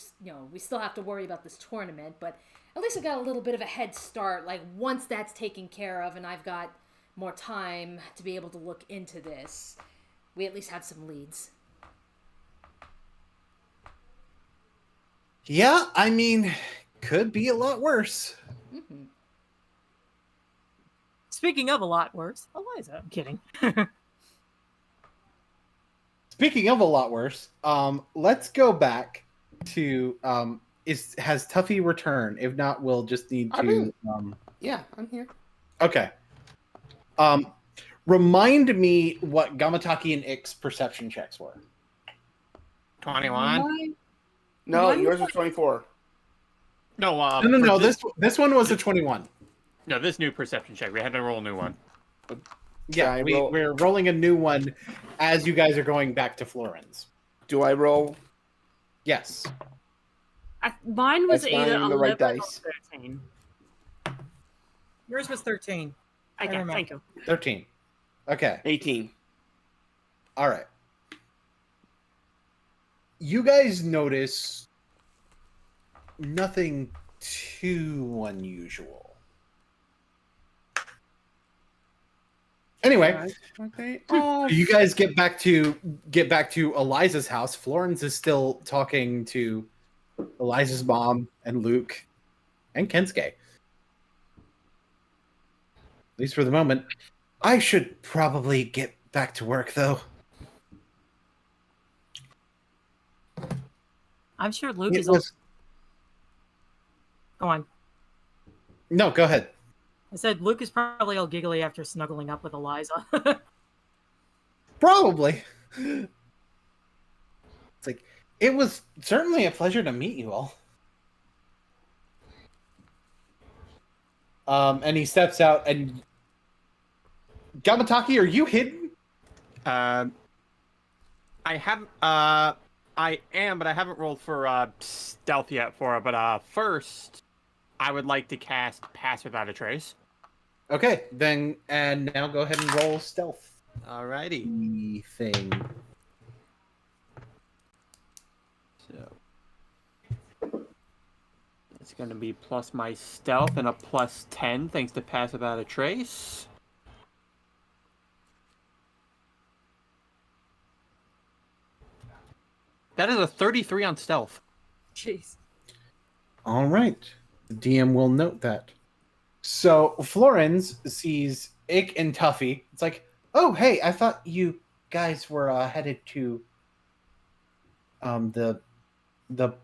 still have to worry about this tournament, but at least I got a little bit of a head start. Like once that's taken care of, and I've got more time to be able to look into this, we at least have some leads. Yeah, I mean, could be a lot worse. Mm-hmm. Speaking of a lot worse, Eliza. I'm kidding. Speaking of a lot worse, let's go back to has Tuffy returned? If not, we'll just need to. Yeah, I'm here. Okay. Remind me what Gamataki and Ix perception checks were. 21. No, Mine yours was was 24. No, No. for This one was a 21. No, this new perception check. We had to roll a new one. Yeah, we're rolling a new one as you guys are going back to Florence. Do I roll? Yes. Mine was That's not either even 11 the right or dice. 13. Yours was 13. Okay, remember. thank you. 13. Okay. 18. All right. You guys notice nothing too unusual. Anyway, Okay. Oh, you guys get back to Eliza's house. Florence is still talking to Eliza's mom and Luke and Kensuke. At least for the moment. I should probably get back to work, though. I'm sure Luke It is. was- Go on. No, go ahead. I said Luke is probably all giggly after snuggling up with Eliza. Probably. It's like, it was certainly a pleasure to meet you all. And he steps out, and Gamataki, are you hidden? I haven't. I am, but I haven't rolled for stealth yet for it. But first, I would like to cast Pass Without a Trace. Okay, then, and now go ahead and roll stealth. Alrighty. Thing. So it's going to be plus my stealth and a plus 10 thanks to Pass Without a Trace. That is a 33 on stealth. Jeez. All right. The DM will note that. So Florence sees Ick and Tuffy. It's like, oh, hey, I thought you guys were headed to the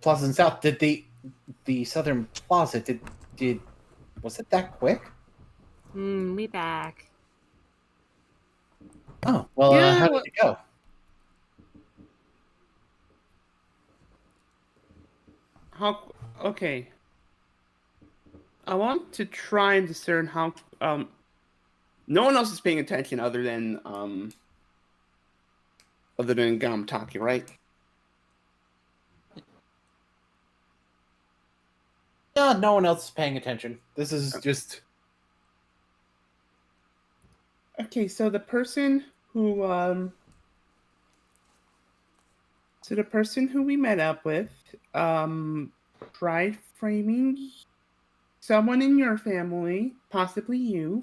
Plaza South. Did the Southern Plaza did was it that quick? We back. Oh, well, Yeah, how did it go? Okay. I want to try and discern how no one else is paying attention other than Gamataki, right? No, no one else is paying attention. This is just Okay, so the person who we met up with tried framing someone in your family, possibly you.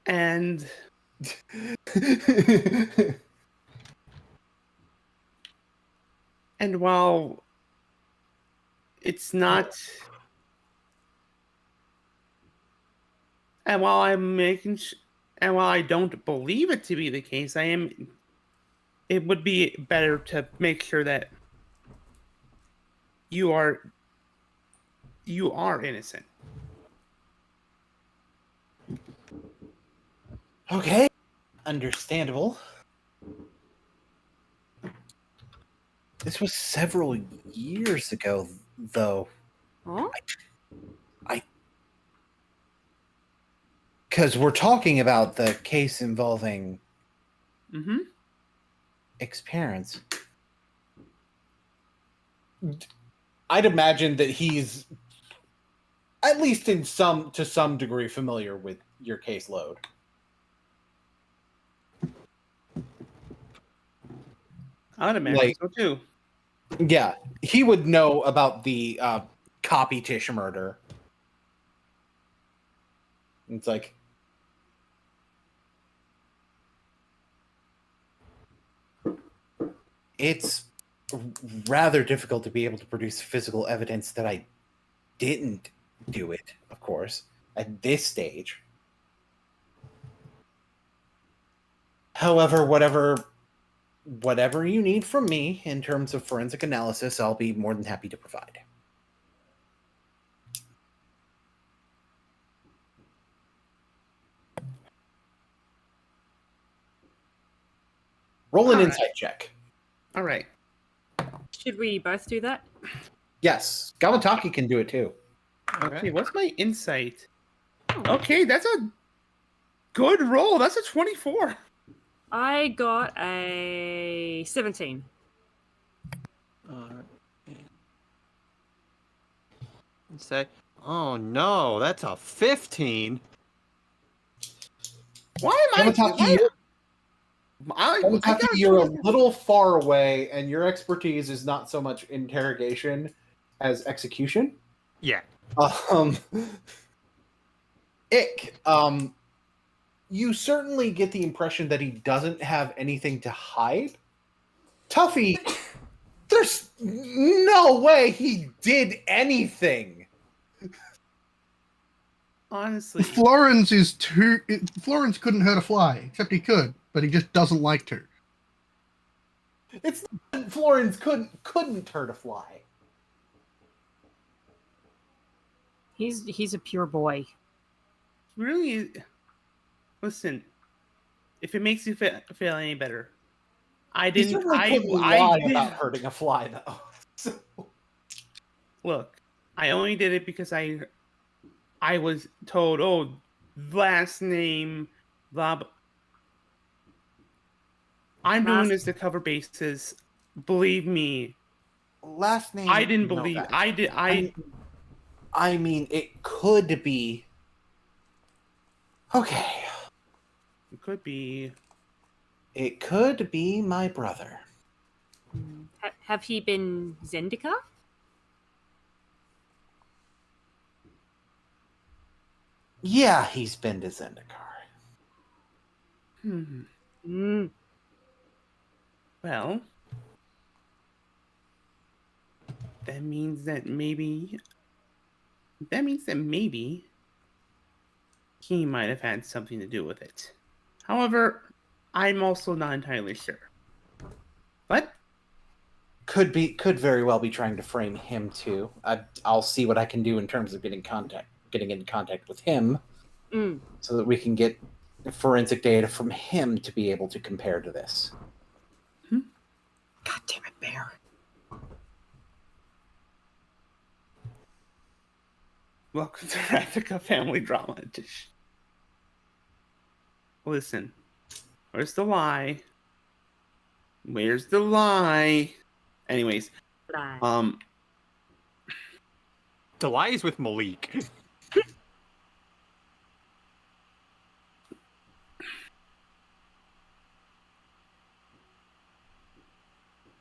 And and while it's not and while I'm making and while I don't believe it to be the case, it would be better to make sure that you are innocent. okay. Understandable. This was several years ago, though. Huh? Because we're talking about the case involving Mm-hmm. Ick's parents. I'd imagine that he's at least to some degree familiar with your caseload. I would imagine Like- so too. Yeah, he would know about the copy Tish murder. It's like, it's rather difficult to be able to produce physical evidence that I didn't do it, of course, at this stage. However, whatever you need from me in terms of forensic analysis, I'll be more than happy to provide. Roll an insight check. All right. Should we both do that? Yes, Gamataki can do it too. Okay, what's my insight? Okay, that's a good roll. That's a 24. I got a 17. Say, oh no, that's a 15. Why am Gamataki, I you're a little far away, and your expertise is not so much interrogation as execution. Yeah. Ick, you certainly get the impression that he doesn't have anything to hide. Tuffy, there's no way he did anything. honestly. Florence couldn't hurt a fly, except he could, but he just doesn't like to. It's Florence couldn't hurt a fly. He's a pure boy. Really, listen. If it makes you feel any better, I He didn't. certainly couldn't lie about hurting a fly, though. So. Look, I only did it because I was told, oh, last name, blah. I'm doing this to cover bases. Believe me. Last name. I didn't believe. That. I did. I mean, it could be. Okay. It could be. It could be my brother. Have he been Zendika? Yeah, he's been to Zendikar. Well, that means that maybe he might have had something to do with it. However, I'm also not entirely sure. But Could very well be trying to frame him too. I'll see what I can do in terms of getting in contact with him, so that we can get forensic data from him to be able to compare to this. God damn it, Bear. welcome to Ravnica Family Drama Edition. Listen, where's the lie? Where's the lie? Anyways, Lie. The lie is with Malik.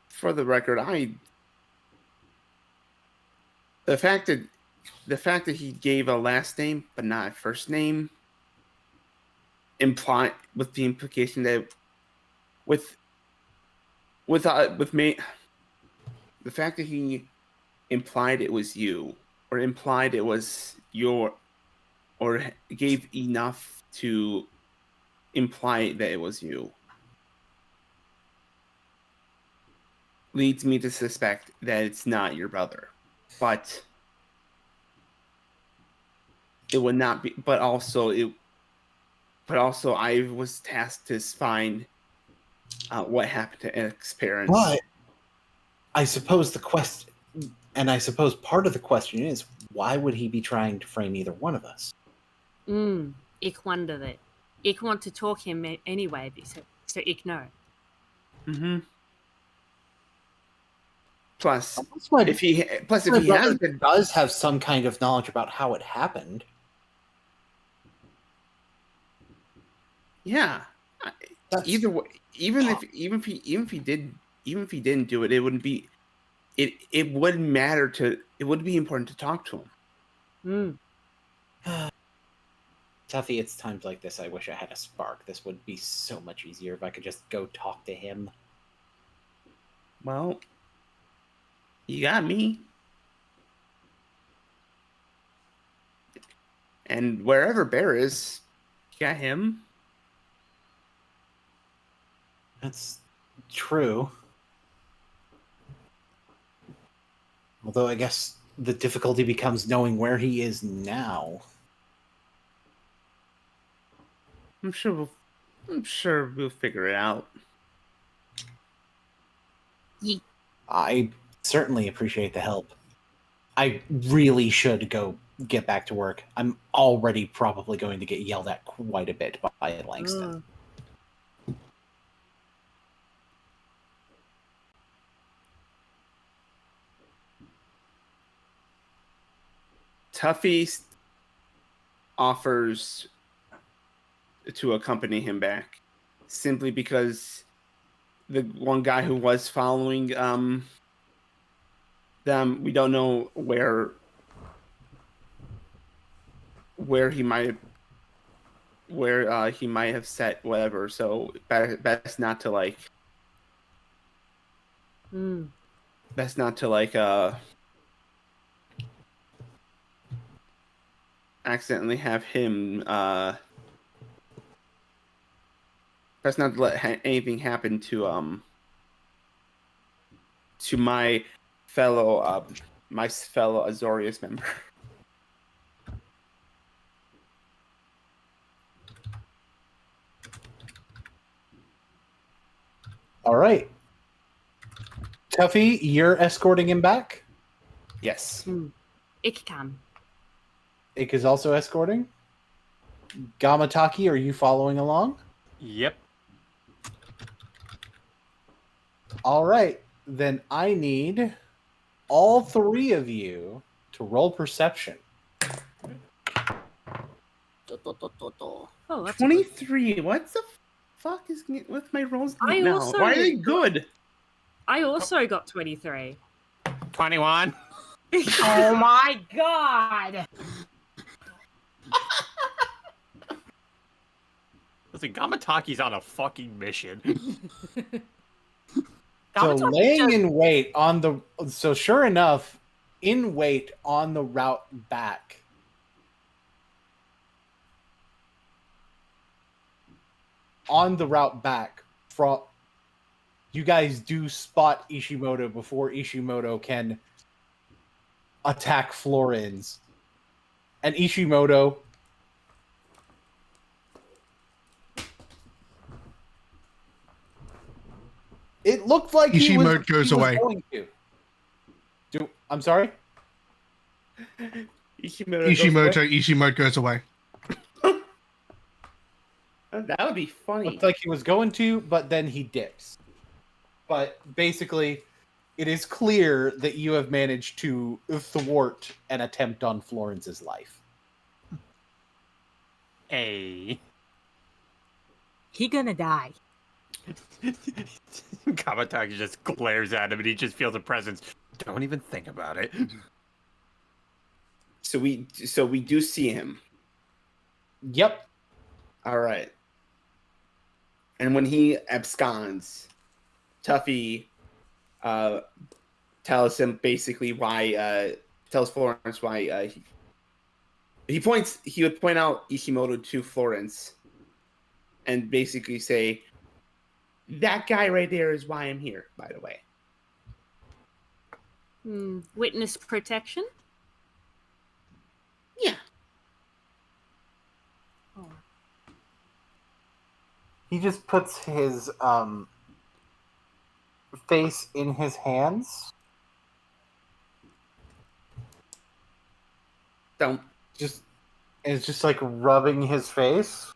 for the record, the fact that he gave a last name but not a first name with the implication that with me, the fact that he implied it was you, or implied it was your, or gave enough to imply that it was you, leads me to suspect that it's not your brother. But it would not be. But also, I was tasked to find what happened to Eric's parents. But I suppose part of the question is, why would he be trying to frame either one of us? Ich wonder that. Ich want to talk him anyway, so ich know. Mm-hmm. Plus, My if he brother does have some kind of knowledge about how it happened. Yeah. Either way, even if he didn't do it, it wouldn't be. it wouldn't matter to. It would be important to talk to him. Tuffy, it's times like this I wish I had a spark. This would be so much easier if I could just go talk to him. Well, you got me. And wherever Bear is, you got him. That's true. Although I guess the difficulty becomes knowing where he is now. I'm sure we'll figure it out. I certainly appreciate the help. I really should go get back to work. I'm already probably going to get yelled at quite a bit by Langston. Tuffy offers to accompany him back simply because the one guy who was following them, we don't know where he might have set whatever, so best not to accidentally have him best not to let anything happen to my fellow Azorius member. All right. Tuffy, you're escorting him back? Yes. Ik can. Ik is also escorting? Gamataki, are you following along? Yep. All right. Then I need all three of you to roll perception. Oh, that's 23. What the fuck is with my rolls I now? also- Why are they good? I also got 23. 21. Oh my god! Listen, Gamataki's on a fucking mission. So Gamataki laying just- in wait on the... So sure enough, in wait on the route back. On the route back, from you guys do spot Ishimoto before Ishimoto can attack Florins. And Ishimoto... It looked like Ishimoto goes he was away. going to. I'm sorry? Ishimoto goes away. That would be funny. Looked like he was going to, but then he dips. But basically, it is clear that you have managed to thwart an attempt on Florence's life. Hey. He gonna die. Kamataki just glares at him and he just feels a presence. Don't even think about it. So we do see him. Yep. All right. And when he absconds, Tuffy tells him basically why. Tells Florence why he would point out Ishimoto to Florence, and basically say, "That guy right there is why I'm here." By the way. Witness protection? Yeah. Oh. He just puts his face in his hands. Don't. It's just like rubbing his face.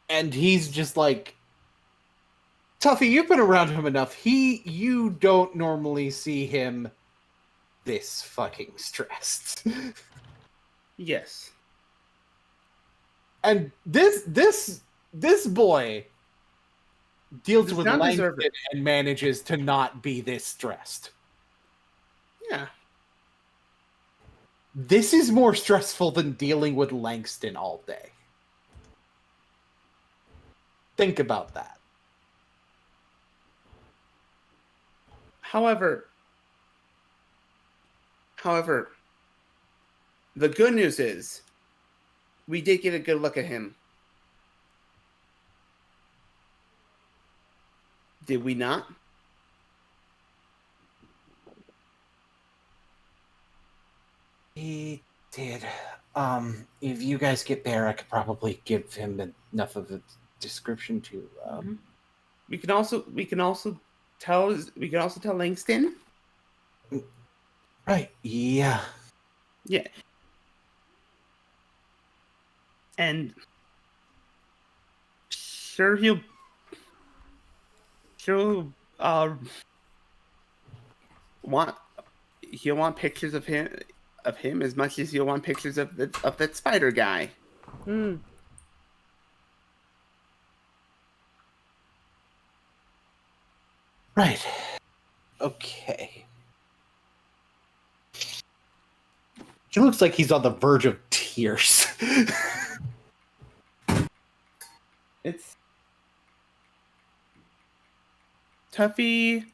And he's just like, Tuffy, you've been around him enough. You don't normally see him this fucking stressed. Yes. And this boy deals Does with not deserve Langston it. and manages to not be this stressed. Yeah. This is more stressful than dealing with Langston all day. Think about that. However, the good news is we did get a good look at him. Did we not? He did. If you guys get there, I could probably give him enough of a description to. We can also tell Langston. Right. Yeah. Yeah. And sure he'll want pictures of him as much as he'll want pictures of that spider guy. Hmm. Right. Okay. He looks like he's on the verge of tears. It's Tuffy.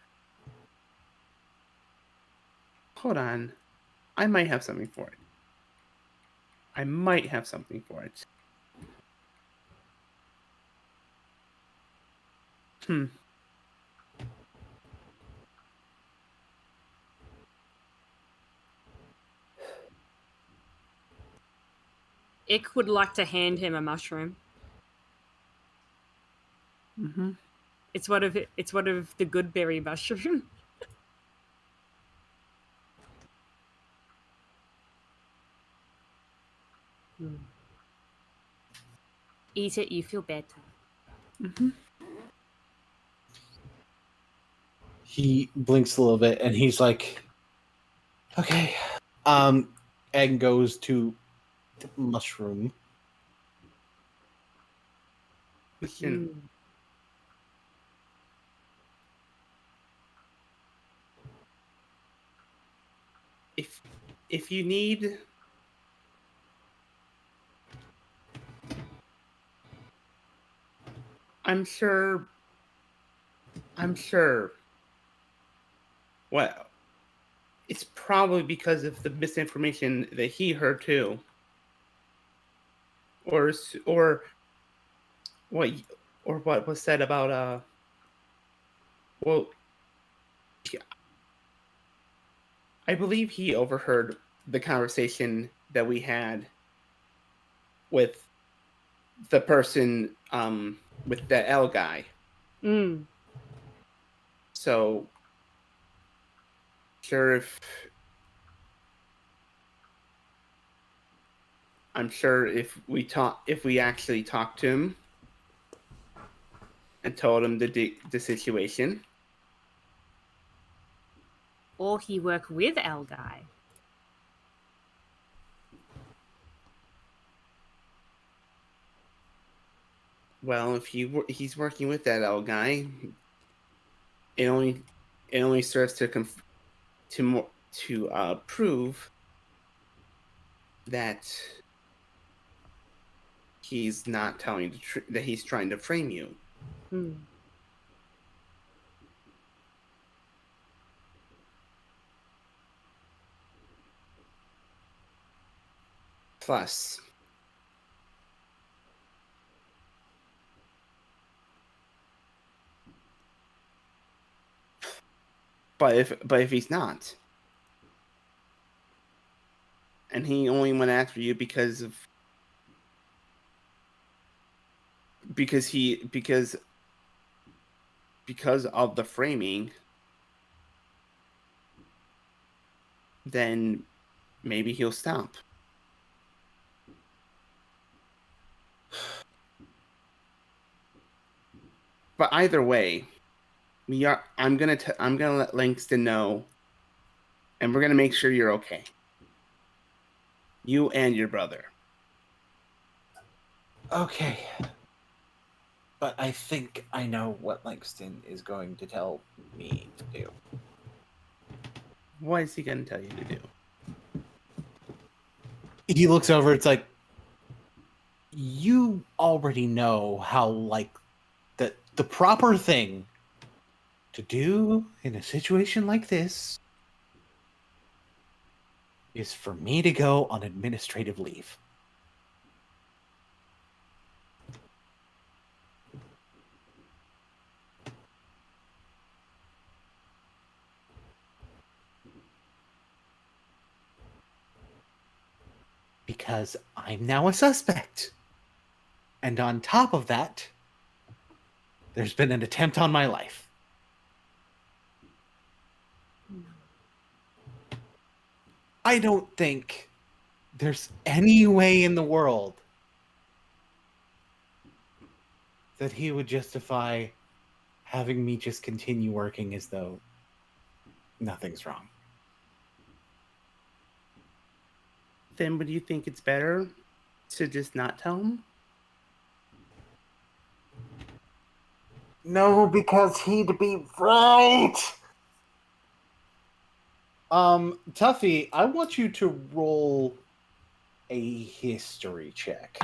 Hold on. I might have something for it. Hmm. Ick would like to hand him a mushroom. Mm-hmm. It's one of the good berry mushroom. Eat it, you feel better. Mm-hmm. He blinks a little bit and he's like, okay. And goes to the mushroom. Listen. If you need I'm sure well, it's probably because of the misinformation that he heard too. Or what was said about well, I believe he overheard the conversation that we had with the person with the L guy. Mm. So I'm sure if we actually talked to him and told him the situation. Or he work with L guy. Well, if he's working with that L guy, it only serves to prove that he's not telling the truth, that he's trying to frame you. Hmm. Plus, but if he's not, and he only went after you because of the framing, then maybe he'll stop. But either way, I'm gonna let Langston know, and we're gonna make sure you're okay. You and your brother. Okay. But I think I know what Langston is going to tell me to do. What is he going to tell you to do? He looks over, it's like, you already know how, like, the proper thing to do in a situation like this is for me to go on administrative leave. Because I'm now a suspect. And on top of that, there's been an attempt on my life. I don't think there's any way in the world that he would justify having me just continue working as though nothing's wrong. Then would you think it's better to just not tell him? No, because he'd be right. Tuffy, I want you to roll a history check.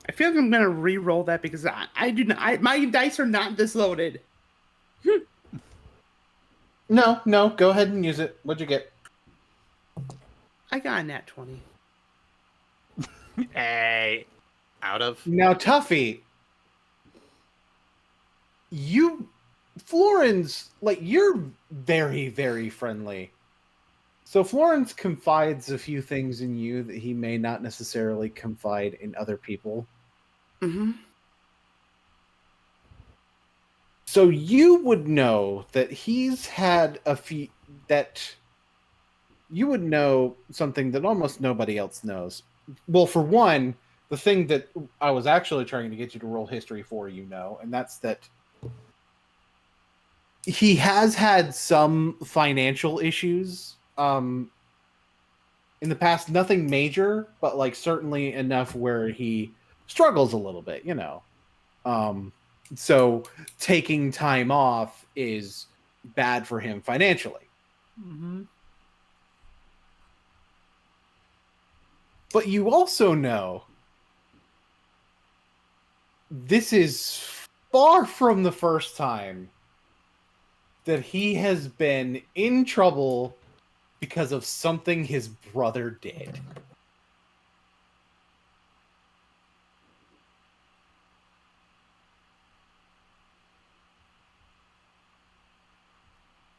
I feel like I'm gonna re-roll that because I do not. My dice are not this loaded. No, go ahead and use it. What'd you get? I got a nat 20. Hey, out of. Now, Tuffy, Florence, like, you're very, very friendly. So Florence confides a few things in you that he may not necessarily confide in other people. Mm-hmm. So you would know that he's had a few, that you would know something that almost nobody else knows. Well, for one, the thing that I was actually trying to get you to roll history for, and that's that he has had some financial issues in the past. Nothing major, but like certainly enough where he struggles a little bit, so taking time off is bad for him financially. Mm-hmm. But you also know this is far from the first time that he has been in trouble because of something his brother did.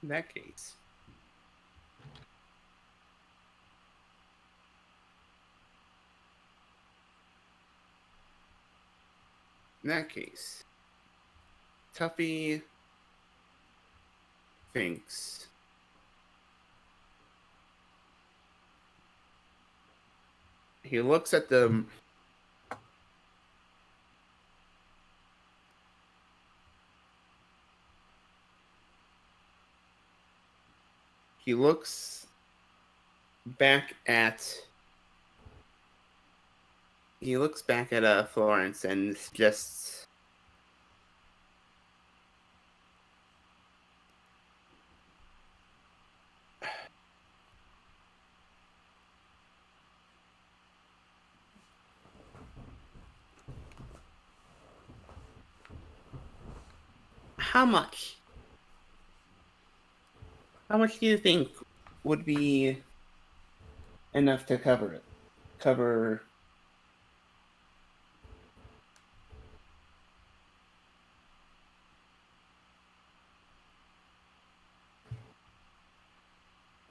In that case. Tuffy thinks he looks at the he looks back at Florence and just how much do you think would be enough to cover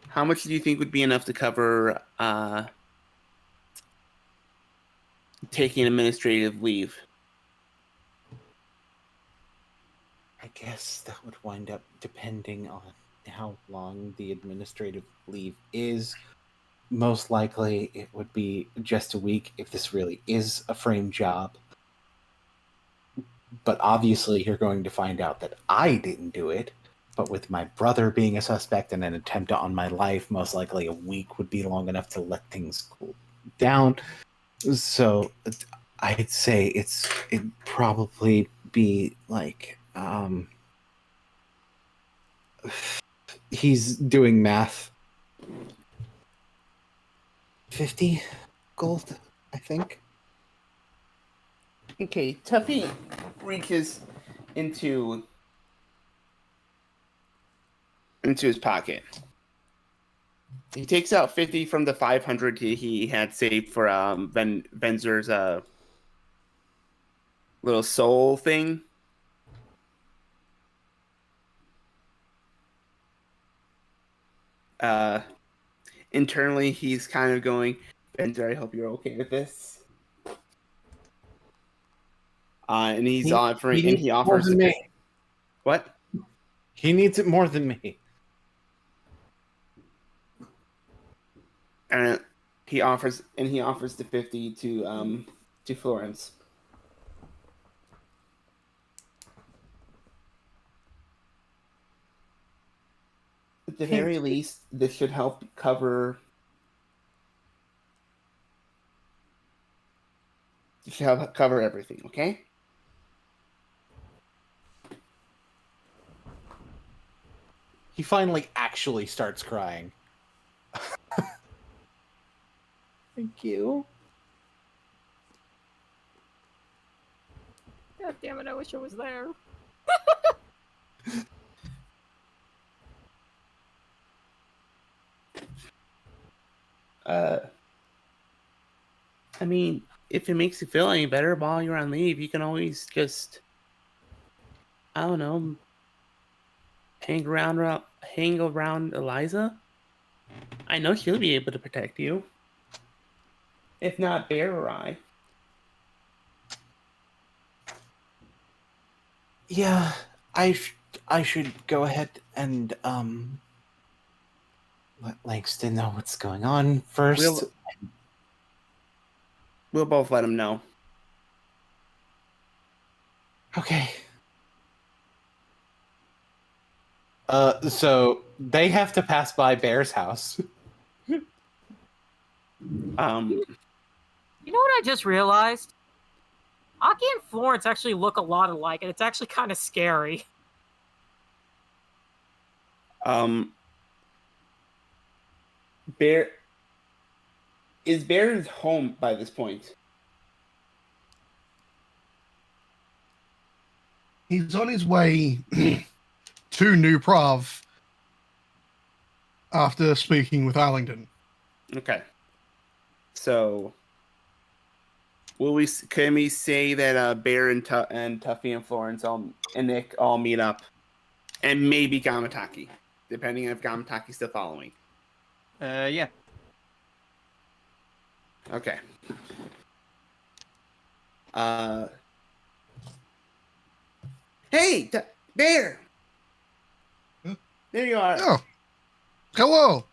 how much do you think would be enough to cover taking administrative leave? I guess that would wind up depending on how long the administrative leave is. Most likely it would be just a week if this really is a frame job. But obviously you're going to find out that I didn't do it. but with my brother being a suspect and an attempt on my life, most likely a week would be long enough to let things cool down. So I'd say it'd probably be like he's doing math. 50 gold, I think. Okay, Tuffy reaches into his pocket. He takes out 50 from the 500 he had saved for Benzer's little soul thing. Internally, he's kind of going, Benzer, I hope you're okay with this. And he's offering, and he offers more than me. What? He needs it more than me. And he offers the 50 to Florence. At the very least, this should help cover. It should help cover everything. Okay. He finally actually starts crying. Thank you. God damn it, I wish I was there. I mean, if it makes you feel any better while you're on leave, you can always just, I don't know, hang around Eliza. I know she'll be able to protect you. If not Bear or I. Yeah, I should go ahead and let Langston know what's going on first. We'll both let him know. Okay. So they have to pass by Bear's house. You know what I just realized? Aki and Florence actually look a lot alike, and it's actually kind of scary. Bear is home by this point. He's on his way to New Prav after speaking with Arlington. Okay. So, can we say that Bear and Tuffy and Florence and Nick all meet up, and maybe Gamataki, depending on if Gamataki's still following? Yeah. Okay. Hey, Bear! Huh? There you are. Oh, hello.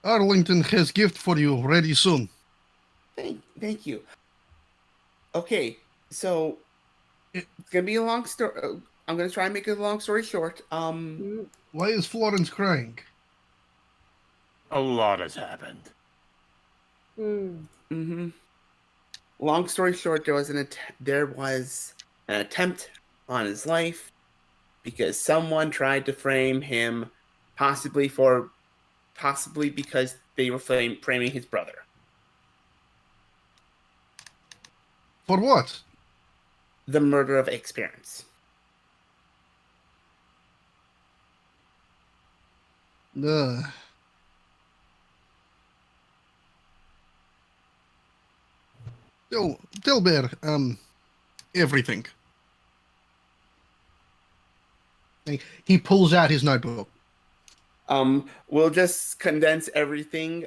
Arlington has gift for you ready soon. Thank you. Okay, so it's gonna be a long story. I'm gonna try and make it a long story short. Why is Florence crying? A lot has happened. Long story short, there was an attempt on his life because someone tried to frame him, possibly because they were framing his brother. For what? The murder of ex-parents. Tell Bear, everything. He pulls out his notebook. We'll just condense everything.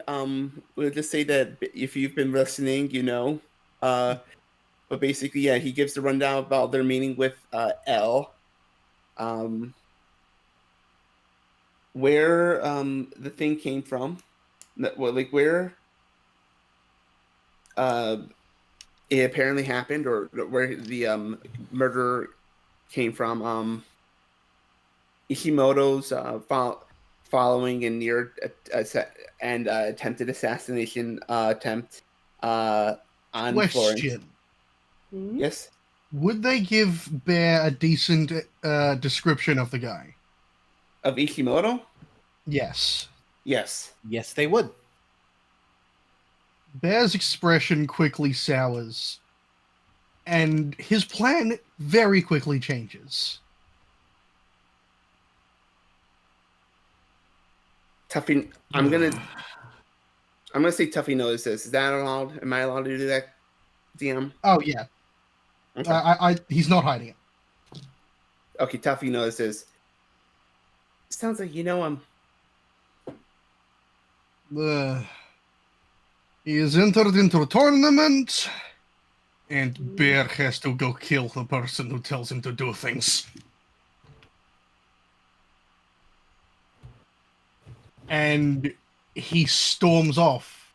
We'll just say that if you've been listening, you know. But basically, yeah, he gives the rundown about their meeting with L. Where the thing came from. Where it apparently happened, or where the murder came from. Ishimoto's following a near and attempted assassination attempt on Florence. Question. Yes. Would they give Bear a decent description of the guy? Of Ishimoto? Yes. Yes. Yes, they would. Bear's expression quickly sours, and his plan very quickly changes. Tuffy, I'm gonna say Tuffy knows this. Is that allowed? Am I allowed to do that, DM? Oh yeah. Okay. He's not hiding it. Okay, Tuffy knows this. Sounds like you know him. He is entered into a tournament, and Bear has to go kill the person who tells him to do things. And he storms off.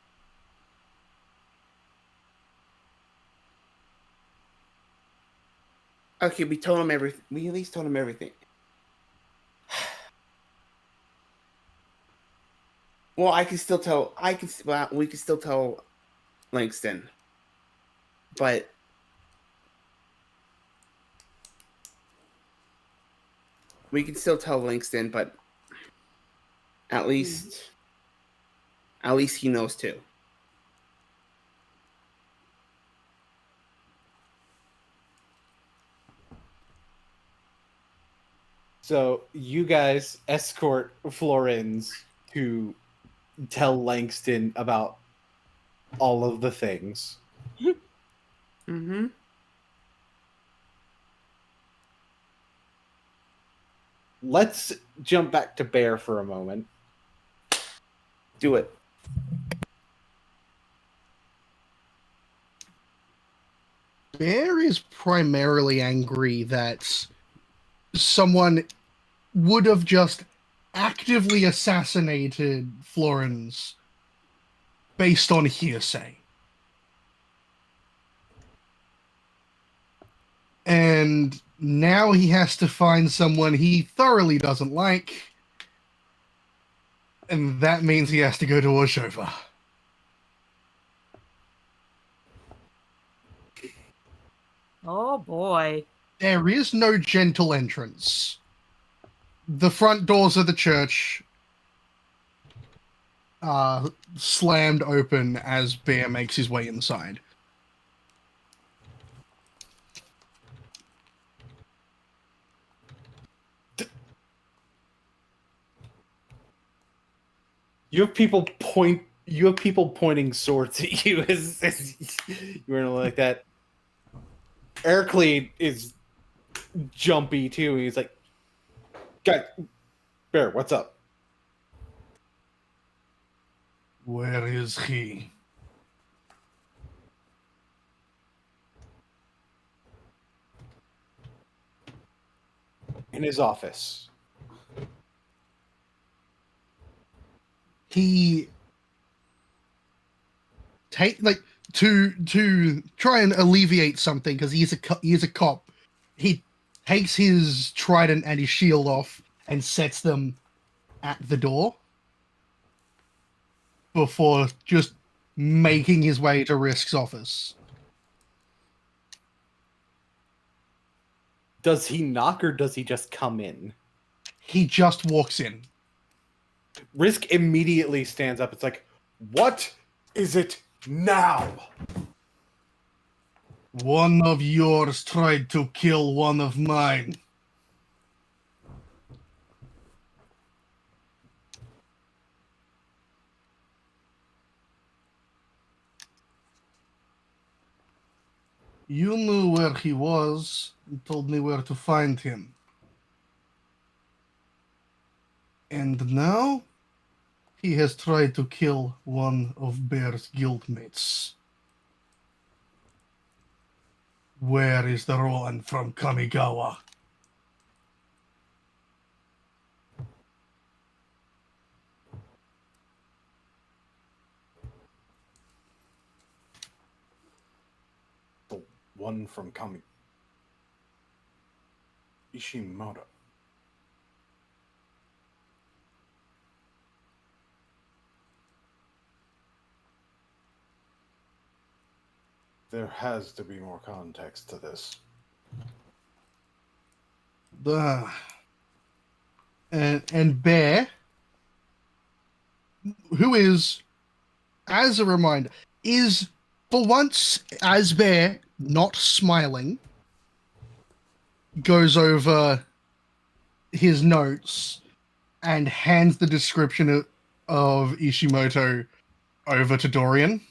Okay, we told him everything. We at least told him everything. Well, I can still tell. We can still tell Langston, but we can still tell Langston. But at least he knows too. So you guys escort Florins to tell Langston about all of the things. Mm-hmm. Let's jump back to Bear for a moment. Do it. Bear is primarily angry that someone would have just actively assassinated Florence based on hearsay. And now he has to find someone he thoroughly doesn't like, and that means he has to go to Oshova. Oh boy. There is no gentle entrance. The front doors of the church are slammed open as Bear makes his way inside. You have people pointing swords at you as you're like that. Ericles is jumpy too. He's like, "God, Bear, what's up?" Where is he? In his office. He to try and alleviate something because he's a cop. He takes his trident and his shield off and sets them at the door before just making his way to Risk's office. Does he knock or does he just come in? He just walks in. Risk immediately stands up. It's like, "What is it now?" One of yours tried to kill one of mine. You knew where he was and told me where to find him. And now he has tried to kill one of Bear's guildmates. Where is the Rowan from Kamigawa? The one from Ishimoto. There has to be more context to this. And Bear, who is, as a reminder, is for once as Bear not smiling, goes over his notes and hands the description of Ishimoto over to Dorian.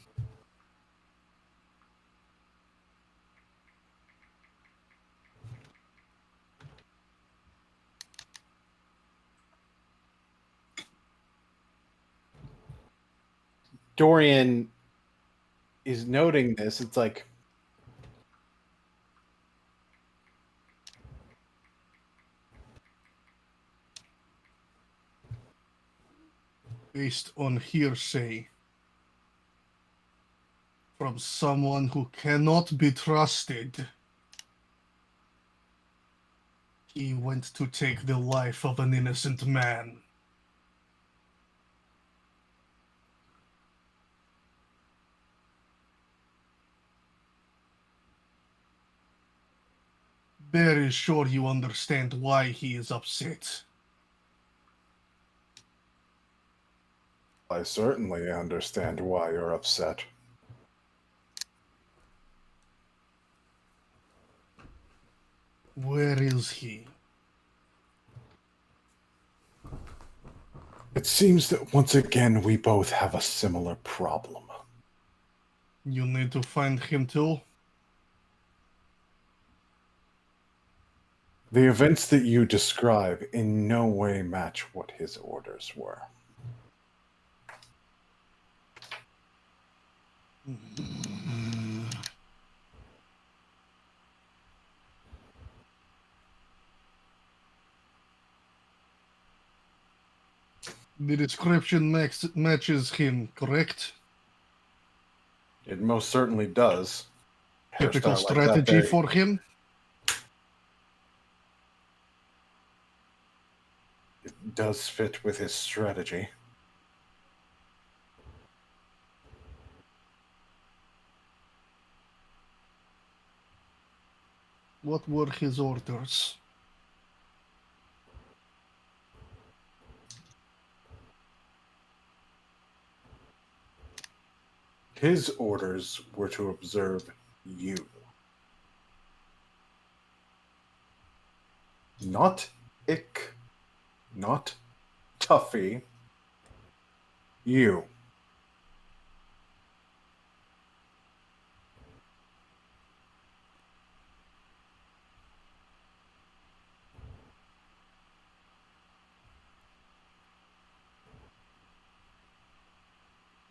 Dorian is noting this. It's like, Based on hearsay from someone who cannot be trusted, he went to take the life of an innocent man. Bear is sure you understand why he is upset. I certainly understand why you're upset. Where is he? It seems that once again we both have a similar problem. You need to find him too? The events that you describe in no way match what his orders were. The description matches him, correct? It most certainly does. Typical Hairstyle like that strategy there- for him? It does fit with his strategy. What were his orders? His orders were to observe you. Not Ick. Not Tuffy. You.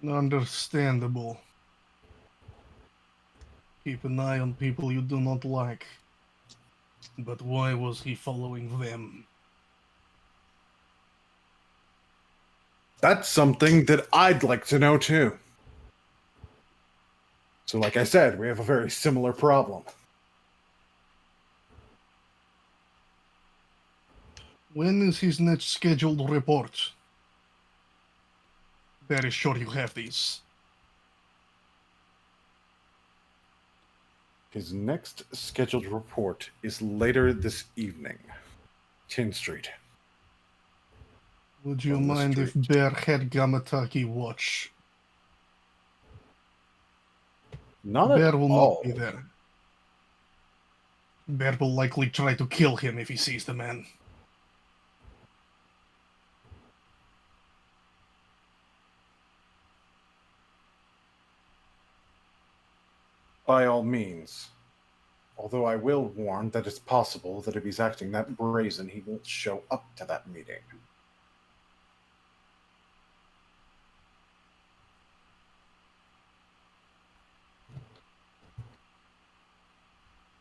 Understandable. Keep an eye on people you do not like. But why was he following them? That's something that I'd like to know too. So like I said, we have a very similar problem. When is his next scheduled report? Very sure you have these. His next scheduled report is later this evening. 10th Street. Would you On the mind if street. Bear had Gamataki watch? Not Bear at will all. not be there. Bear will likely try to kill him if he sees the man. By all means. Although I will warn that it's possible that if he's acting that brazen, he won't show up to that meeting.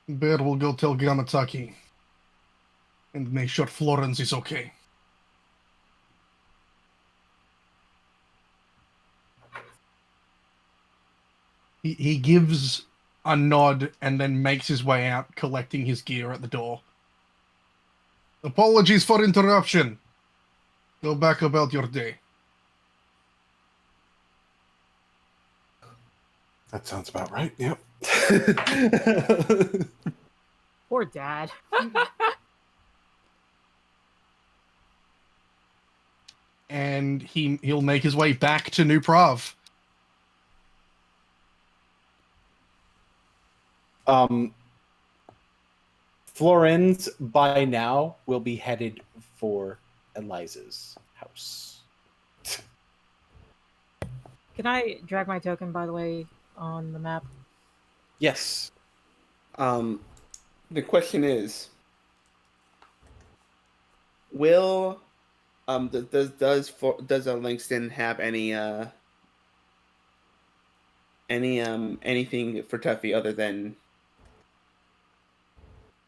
Bear will go tell Gamataki. And make sure Florence is okay. He gives a nod and then makes his way out, collecting his gear at the door. Apologies for interruption. Go back about your day. That sounds about right, yep. Poor dad. And he'll make his way back to New Prav. Florins by now will be headed for Eliza's house. Can I drag my token, by the way, on the map? Yes. The question is, will does Langston have any anything for Tuffy other than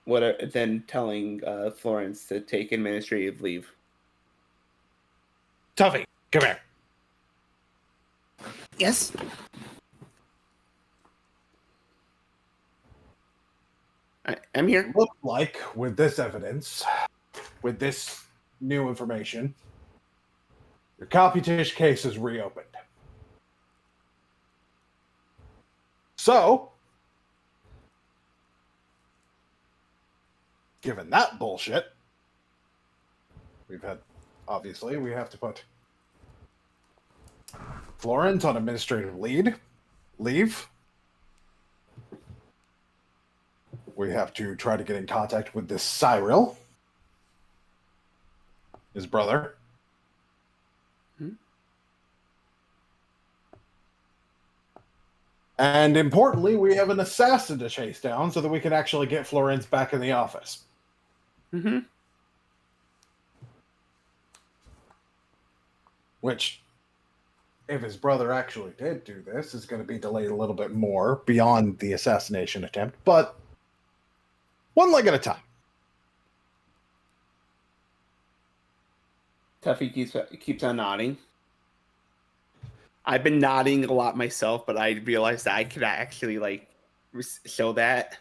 than telling Florence to take administrative leave? Tuffy, come here. Yes. I'm here. Look like with this evidence, with this new information, your Copytish case is reopened. So, given that bullshit, we have to put Florence on administrative leave. We have to try to get in contact with this Cyril, his brother. And importantly, we have an assassin to chase down so that we can actually get Florence back in the office. Mm-hmm. Which, if his brother actually did do this, is going to be delayed a little bit more beyond the assassination attempt, but one leg at a time. Tuffy keeps on nodding. I've been nodding a lot myself, but I realized that I could actually show that.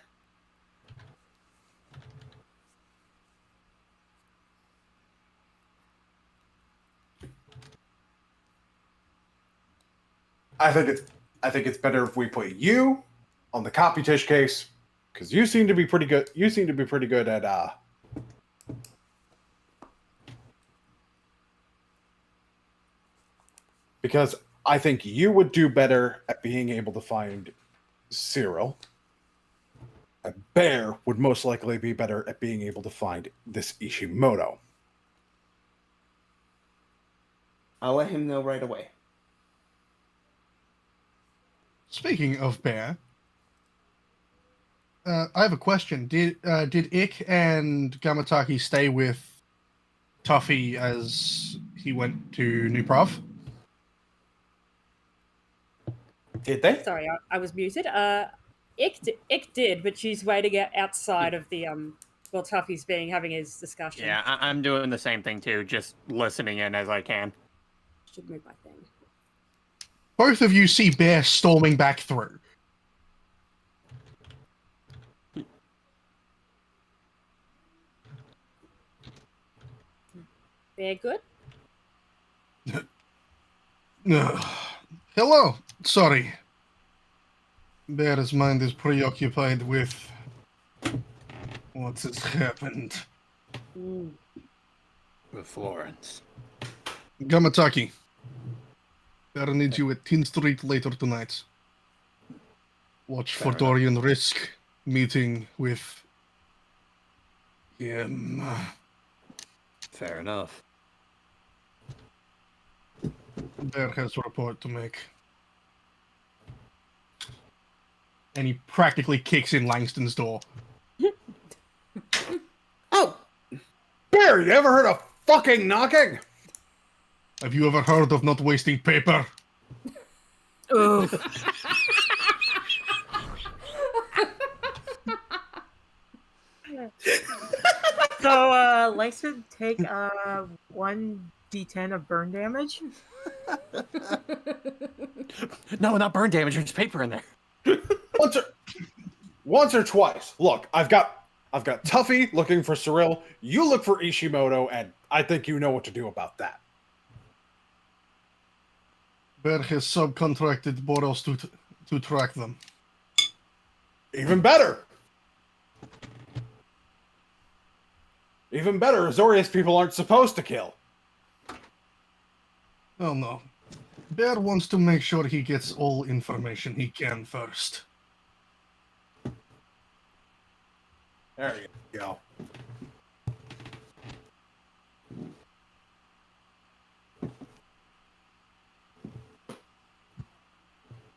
I think it's better if we put you on the Copytish case, because you seem to be pretty good. You seem to be pretty good at because I think you would do better at being able to find Cyril. A bear would most likely be better at being able to find this Ishimoto. I'll let him know right away. Speaking of bear, I have a question. Did Ick and Gamataki stay with Tuffy as he went to New Prav? Did they? Sorry, I was muted. Ick did, but she's waiting outside of the well, Tuffy's having his discussion. Yeah, I'm doing the same thing too, just listening in as I can. Should move my thing. Both of you see Bear storming back through. Bear good? Hello. Sorry. Bear's mind is preoccupied with what has happened. With Florence. Gamataki. Bear needs you at 10th Street later tonight. Watch for Dorian Risk meeting with him. Fair enough. Bear has a report to make. And he practically kicks in Langston's door. Oh! Bear, you ever heard of fucking knocking? Have you ever heard of not wasting paper? Ooh. So, Langston take 1d10 of burn damage. No, not burn damage. There's paper in there. Once or twice. Look, I've got Tuffy looking for Cyril. You look for Ishimoto, and I think you know what to do about that. Bear has subcontracted Boros to track them. Even better. Even better, Azorius people aren't supposed to kill. Oh no. Bear wants to make sure he gets all information he can first. There you go.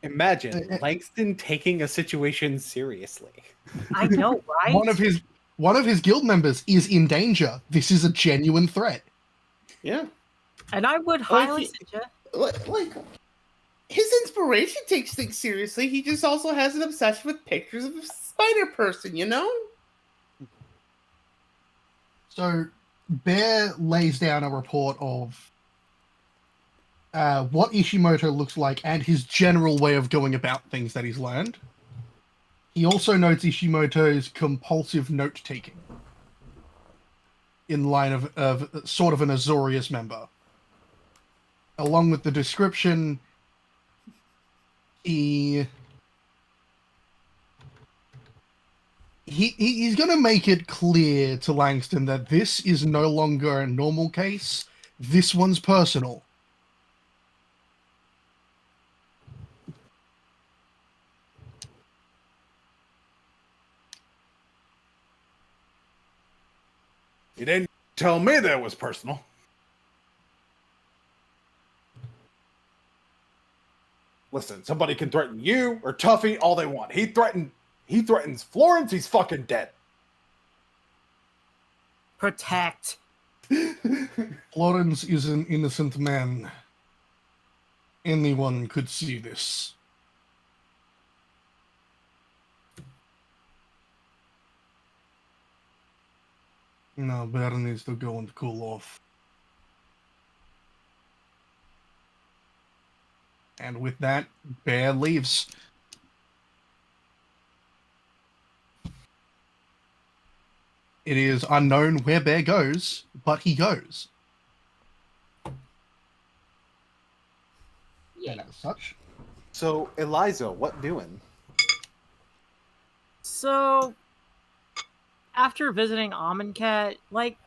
Imagine Langston taking a situation seriously. I know, right? One of his guild members is in danger. This is a genuine threat. Yeah. And I would highly suggest. Like, his inspiration takes things seriously. He just also has an obsession with pictures of a spider person, you know? So, Bear lays down a report of what Ishimoto looks like and his general way of going about things that he's learned. He also notes Ishimoto's compulsive note-taking in line of sort of an Azorius member. Along with the description, he's going to make it clear to Langston that this is no longer a normal case. This one's personal. You didn't tell me that was personal. Listen, somebody can threaten you or Tuffy all they want. He threatens Florence, he's fucking dead. Protect. Florence is an innocent man. Anyone could see this. No, Bear needs to go and cool off. And with that, Bear leaves. It is unknown where Bear goes, but he goes. Yeah. And as such, So, Eliza, what doing? So, after visiting Amonkhet, like,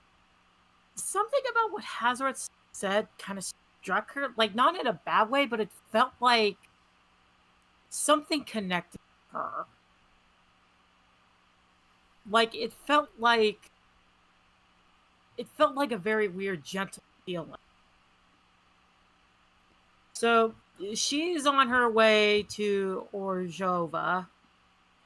something about what Hazoret said kind of struck her. Like, not in a bad way, but it felt like something connected her. Like, it felt like a very weird, gentle feeling. So, she's on her way to Orzhova,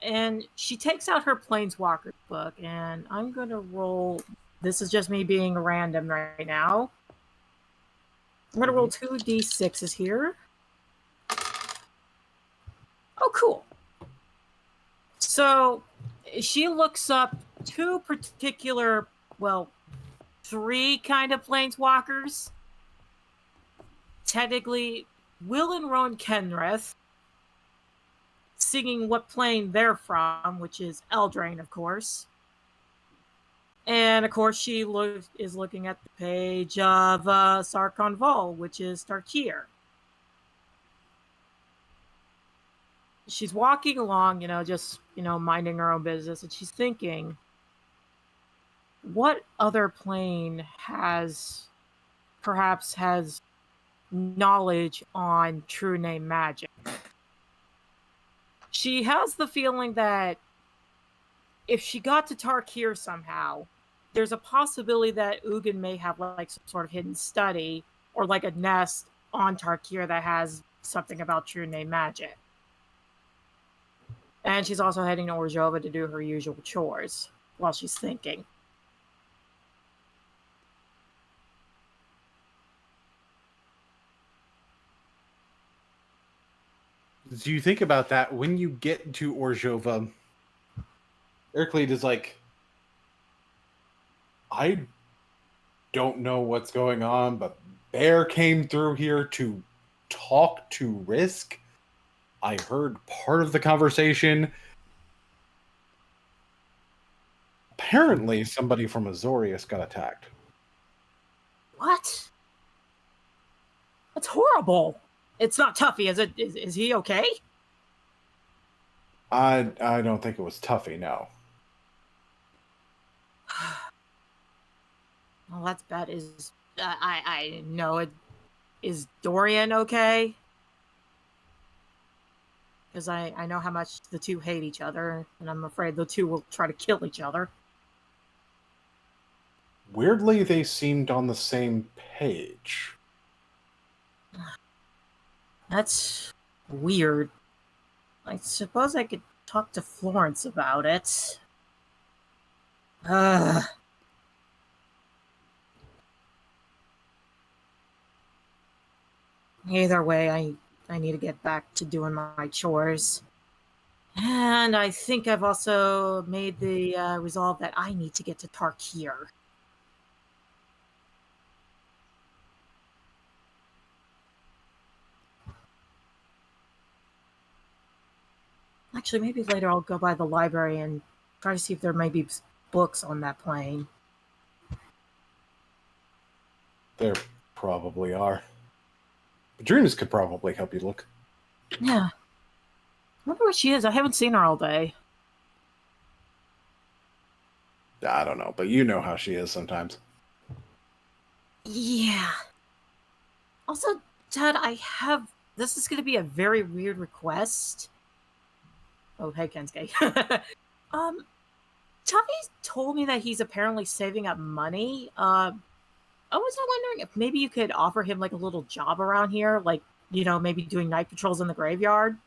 and she takes out her Planeswalker book, and I'm going to roll. This is just me being random right now. I'm going to roll 2d6s here. Oh, cool. So she looks up two particular, well, three kind of Planeswalkers. Technically, Will and Rowan Kenrith, singing what plane they're from, which is Eldraine, of course. And, of course, she is looking at the page of Sarkon Vol, which is Tarkir. She's walking along, just, minding her own business, and she's thinking, what other plane perhaps has knowledge on true name magic? She has the feeling that if she got to Tarkir somehow, there's a possibility that Ugin may have like some sort of hidden study or like a nest on Tarkir that has something about true name magic. And she's also heading to Orzhova to do her usual chores while she's thinking. Do you think about that when you get to Orzhova? Erclede is like, I don't know what's going on, but Bear came through here to talk to Risk. I heard part of the conversation. Apparently, somebody from Azorius got attacked. What? That's horrible. It's not Tuffy, is it? Is he okay? I don't think it was Tuffy, no. Well, that's bad. I know it. Is Dorian okay? Because I know how much the two hate each other, and I'm afraid the two will try to kill each other. Weirdly, they seemed on the same page. That's weird. I suppose I could talk to Florence about it. Either way, I need to get back to doing my chores. And I think I've also made the resolve that I need to get to Tarkir. Actually, maybe later I'll go by the library and try to see if there may be books on that plane. There probably are. But Dreams could probably help you look. Yeah. I wonder where she is. I haven't seen her all day. I don't know, but you know how she is sometimes. Yeah. Also, Dad, this is going to be a very weird request. Oh, hey, Kensuke. Tuffy told me that he's apparently saving up money. I was wondering if maybe you could offer him like a little job around here, like, maybe doing night patrols in the graveyard.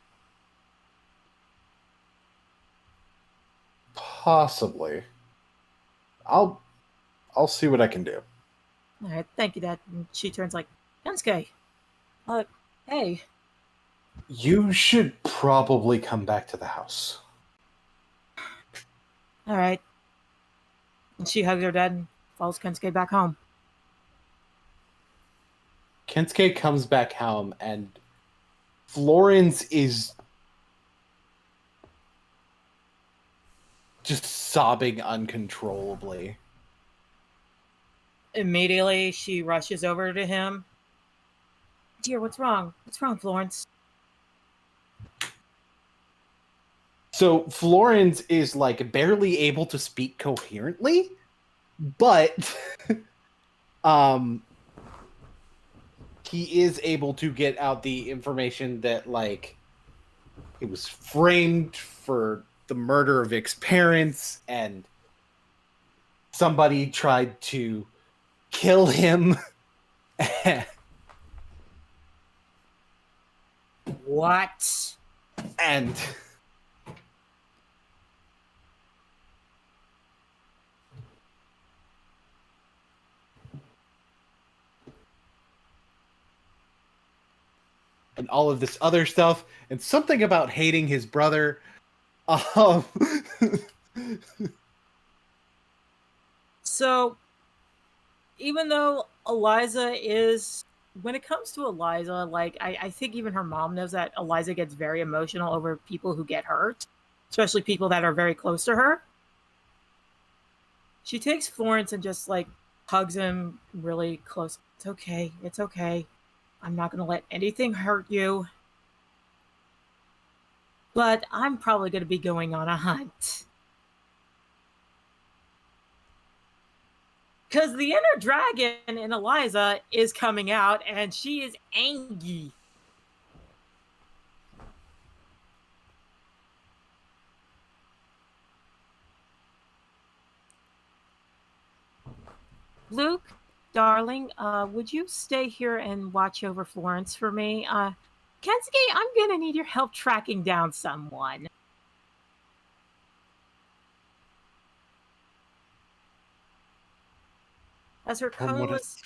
Possibly. I'll see what I can do. All right, thank you, Dad. And she turns like, Kensuke, hey. You should probably come back to the house. All right. And she hugs her dad and follows Kensuke back home. Kensuke comes back home, and Florence is just sobbing uncontrollably. Immediately, she rushes over to him. Dear, what's wrong? What's wrong, Florence? So Florence is like barely able to speak coherently, but he is able to get out the information that like he was framed for the murder of Vic's parents, and somebody tried to kill him. What? And all of this other stuff, and something about hating his brother. So, even though Eliza is, when it comes to Eliza, like, I think even her mom knows that Eliza gets very emotional over people who get hurt, especially people that are very close to her. She takes Florence and just, like, hugs him really close. It's okay. It's okay. I'm not going to let anything hurt you. But I'm probably going to be going on a hunt. Because the inner dragon in Eliza is coming out, and she is angry. Luke, darling, would you stay here and watch over Florence for me? Kensuke, I'm going to need your help tracking down someone. As her colorless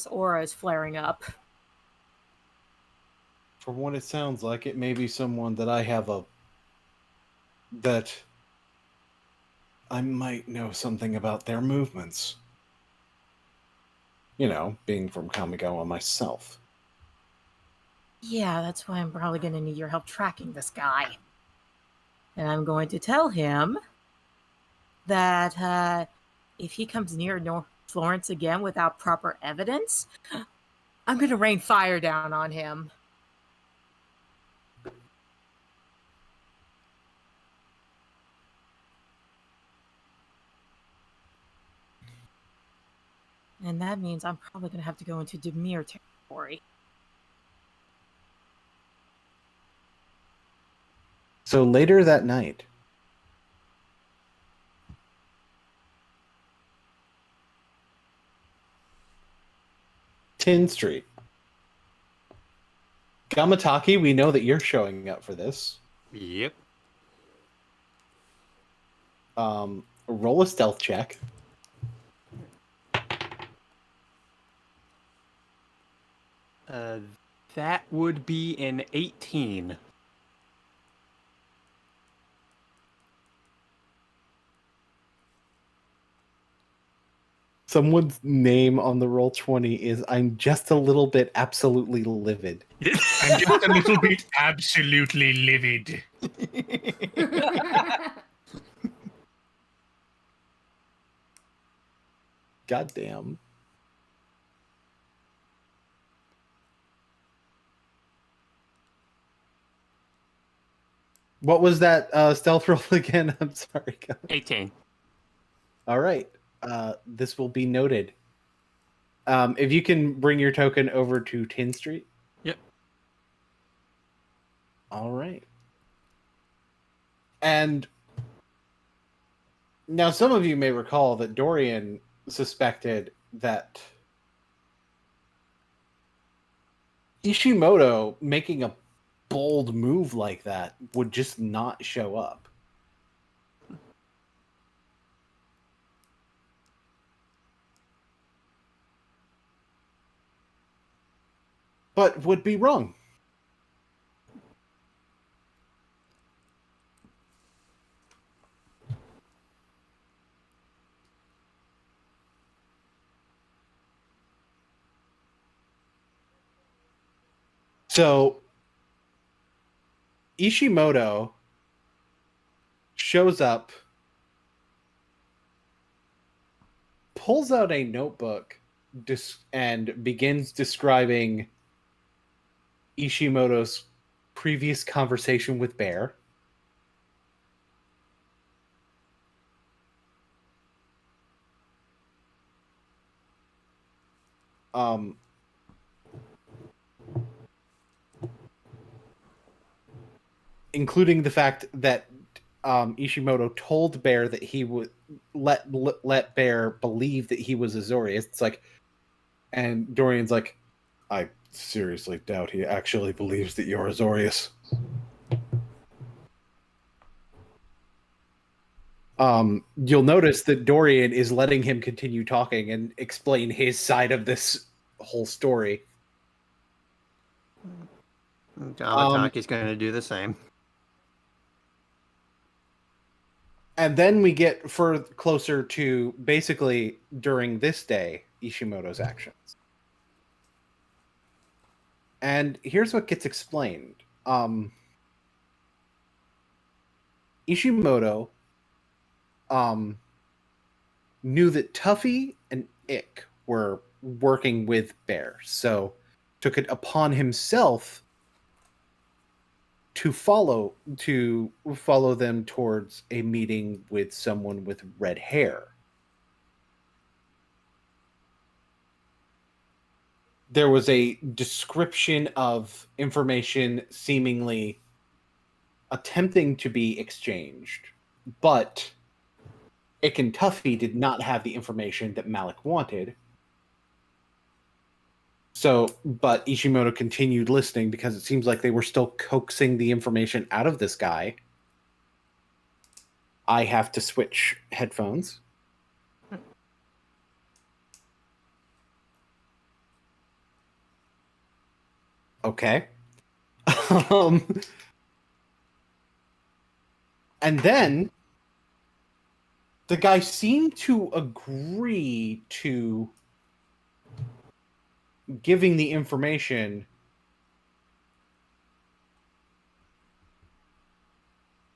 aura is flaring up. From what it sounds like, it may be someone that that I might know something about their movements. You know, being from Kamigawa myself. Yeah, that's why I'm probably going to need your help tracking this guy. And I'm going to tell him that if he comes near North Florence again without proper evidence, I'm going to rain fire down on him. And that means I'm probably going to have to go into Demir territory. So later that night, Tin Street. Gamataki, we know that you're showing up for this. Yep. Roll a stealth check. That would be an 18. Someone's name on the Roll20 is I'm just a little bit absolutely livid. I'm just a little bit absolutely livid. Goddamn. What was that stealth roll again? I'm sorry. 18. All right. This will be noted. If you can bring your token over to Tin Street. Yep. All right. And now some of you may recall that Dorian suspected that Ishimoto making a bold move like that would just not show up. But would be wrong. So Ishimoto shows up, pulls out a notebook, and begins describing Ishimoto's previous conversation with Bear. Including the fact that Ishimoto told Bear that he would let Bear believe that he was Azorius. It's like, and Dorian's like, I seriously doubt he actually believes that you're Azorius. You'll notice that Dorian is letting him continue talking and explain his side of this whole story. Gamataki's going to do the same. And then we get closer to basically during this day, Ishimoto's actions. And here's what gets explained. Ishimoto knew that Tuffy and Ick were working with Bear, so took it upon himself to follow them towards a meeting with someone with red hair. There was a description of information seemingly attempting to be exchanged, but Ick and Tuffy did not have the information that Malik wanted. So, but Ishimoto continued listening because it seems like they were still coaxing the information out of this guy. I have to switch headphones. Okay. And then the guy seemed to agree to giving the information,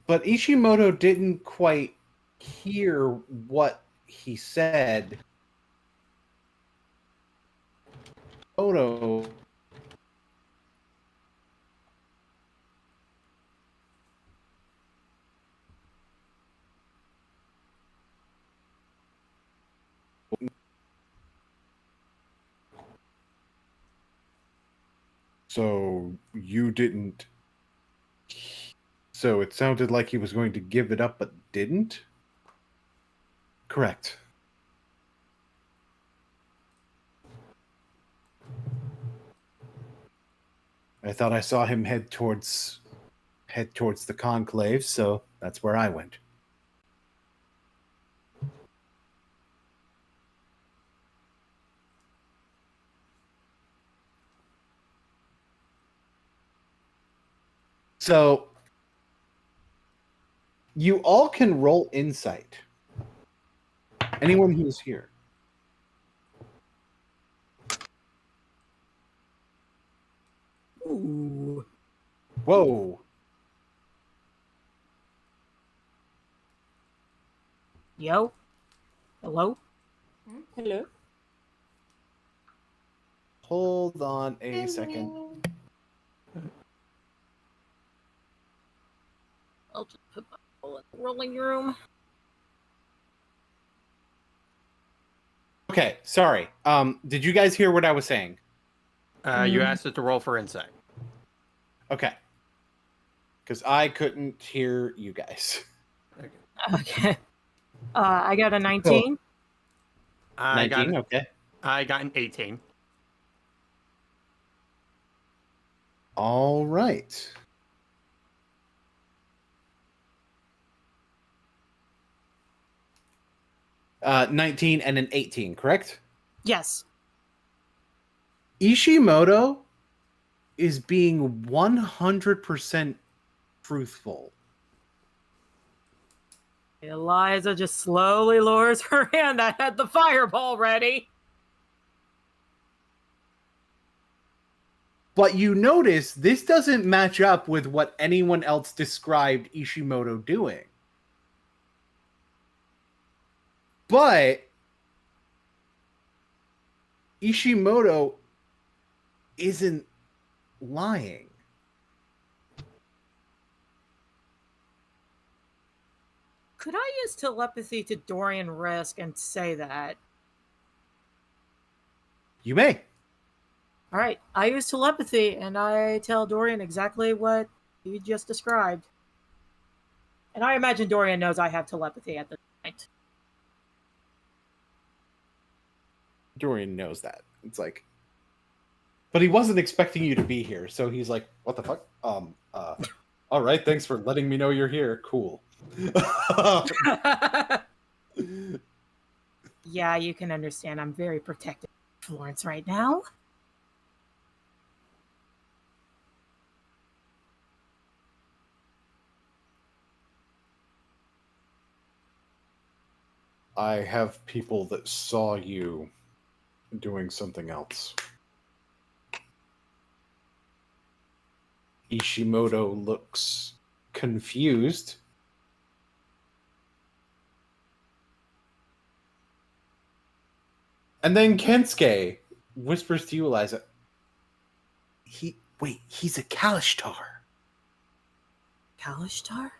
but Ishimoto didn't quite hear what he said. Odo So you didn't. So it sounded like he was going to give it up, but didn't? Correct. I thought I saw him head towards the conclave, so that's where I went. So you all can roll insight. Anyone who's here. Ooh. Whoa. Yo. Hello? Hello. Hold on a second. I'll just put my roll in the rolling room. Okay, sorry. Did you guys hear what I was saying? You asked it to roll for insight. Okay. Because I couldn't hear you guys. Okay. I got a 19. I 19, okay. I got an 18. All right. Uh, 19 and an 18, correct? Yes. Ishimoto is being 100% truthful. Eliza just slowly lowers her hand. I had the fireball ready. But you notice this doesn't match up with what anyone else described Ishimoto doing. But Ishimoto isn't lying. Could I use telepathy to Dorian Risk and say that? You may. All right, I use telepathy and I tell Dorian exactly what you just described. And I imagine Dorian knows I have telepathy at this point. Dorian knows that. It's like, but he wasn't expecting you to be here, so he's like, "What the fuck?" All right, thanks for letting me know you're here. Cool. Yeah, you can understand. I'm very protective of Florence right now. I have people that saw you doing something else. Ishimoto looks confused. And then Kensuke whispers to you, Eliza, he's a Kalishtar. Kalishtar?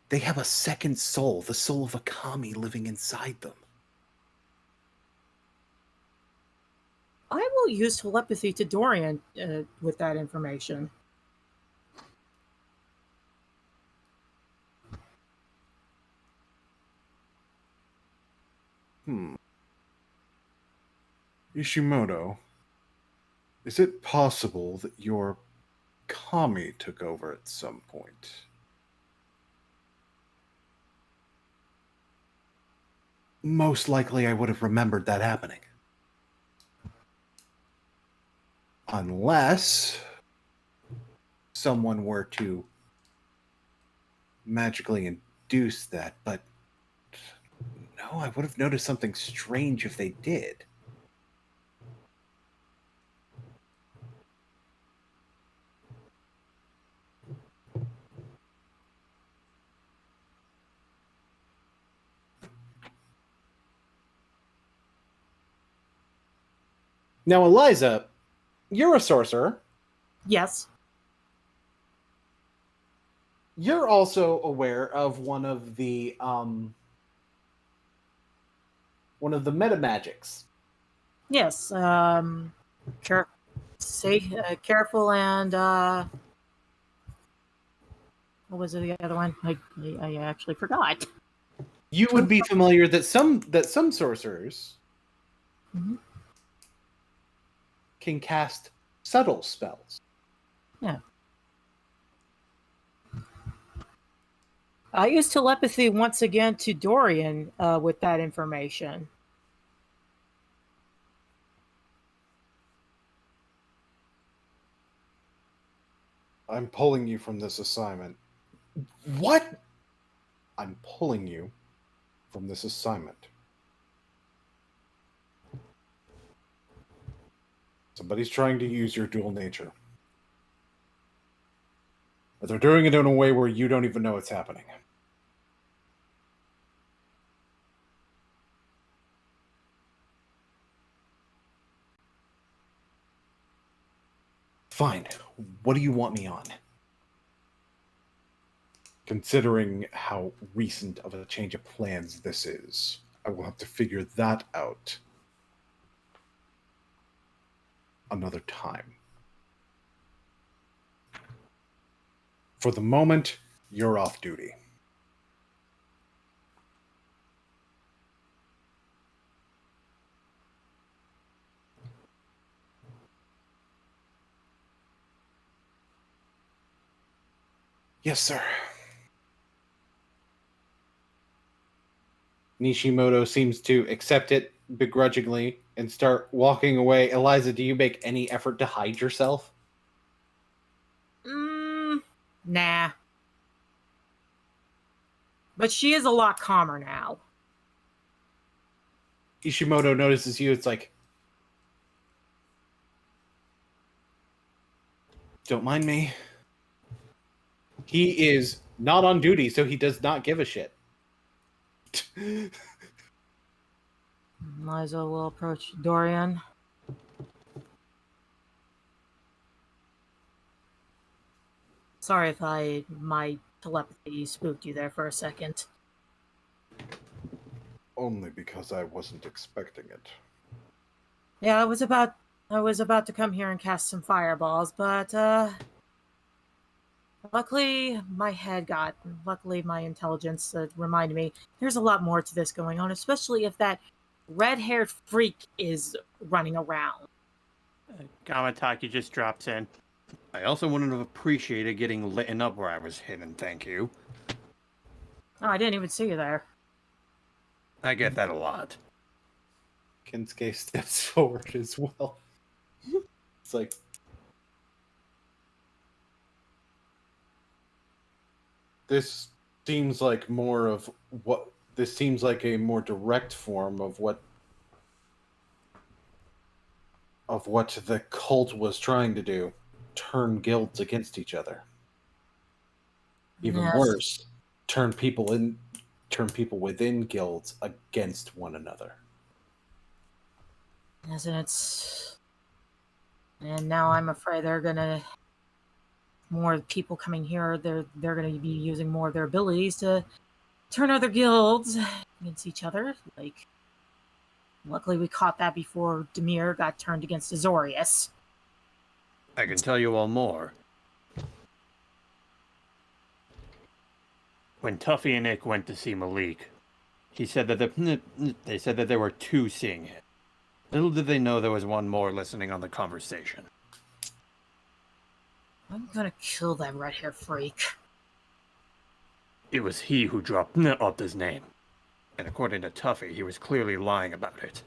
They have a second soul, the soul of a kami living inside them. I will use telepathy to Dorian with that information. Ishimoto, is it possible that your kami took over at some point? Most likely I would have remembered that happening. Unless someone were to magically induce that, but no, I would have noticed something strange if they did. Now, Eliza, you're a sorcerer. Yes. You're also aware of one of the meta magics. Yes. Sure. Careful and what was the other one? I actually forgot. You would be familiar that some sorcerers Mhm. can cast subtle spells. Yeah. I used telepathy once again to Dorian with that information. I'm pulling you from this assignment. What? I'm pulling you from this assignment. Somebody's trying to use your dual nature. But they're doing it in a way where you don't even know it's happening. Fine. What do you want me on? Considering how recent of a change of plans this is, I will have to figure that out another time. For the moment, you're off duty. Yes, sir. Nishimoto seems to accept it begrudgingly and start walking away. Eliza, do you make any effort to hide yourself? Nah. But she is a lot calmer now. Ishimoto notices you. It's like, don't mind me. He is not on duty, so he does not give a shit. Liza will approach Dorian. Sorry if my telepathy spooked you there for a second. Only because I wasn't expecting it. Yeah, I was about to come here and cast some fireballs, but luckily my intelligence reminded me there's a lot more to this going on, especially if that red-haired freak is running around. Gamataki just drops in. I also wouldn't have appreciated getting lit up where I was hidden, thank you. Oh, I didn't even see you there. I get that a lot. Kensuke steps forward as well. It's like, This seems like more of what. This seems like a more direct form of what the cult was trying to do. Turn guilds against each other. Even Yes. worse, turn people within guilds against one another. Yes, and now I'm afraid they're gonna more people coming here. They're gonna be using more of their abilities to turn other guilds against each other. Like, luckily we caught that before Demir got turned against Azorius. I can tell you all more. When Tuffy and Nick went to see Malik, he said that they said that there were two seeing him. Little did they know there was one more listening on the conversation. I'm gonna kill that red-haired freak. It was he who dropped Opta's name. And according to Tuffy, he was clearly lying about it.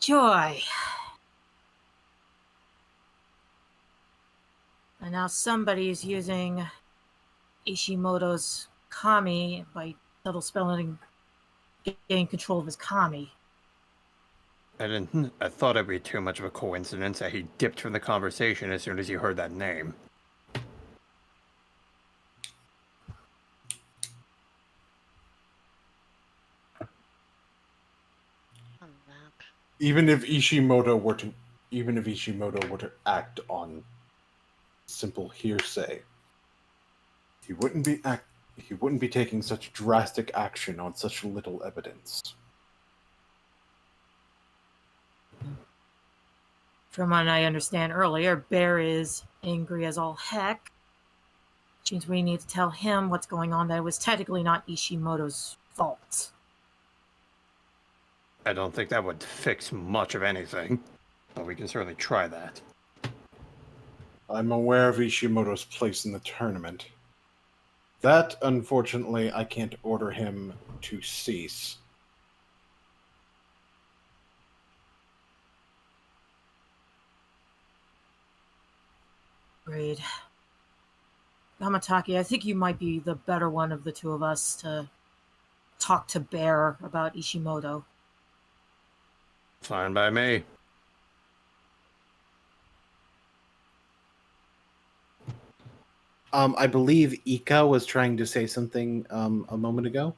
Joy. And now somebody is using Ishimoto's Kami by subtle spelling, gain control of his Kami. I thought it'd be too much of a coincidence that he dipped from the conversation as soon as he heard that name. Even if Ishimoto were to act on simple hearsay, he wouldn't be he wouldn't be taking such drastic action on such little evidence. From what I understand earlier, Bear is angry as all heck. Which means we need to tell him what's going on, that it was technically not Ishimoto's fault. I don't think that would fix much of anything, but we can certainly try that. I'm aware of Ishimoto's place in the tournament. That, unfortunately, I can't order him to cease. Agreed. Yamataki, I think you might be the better one of the two of us to talk to Bear about Ishimoto. Fine by me. I believe Ika was trying to say something a moment ago.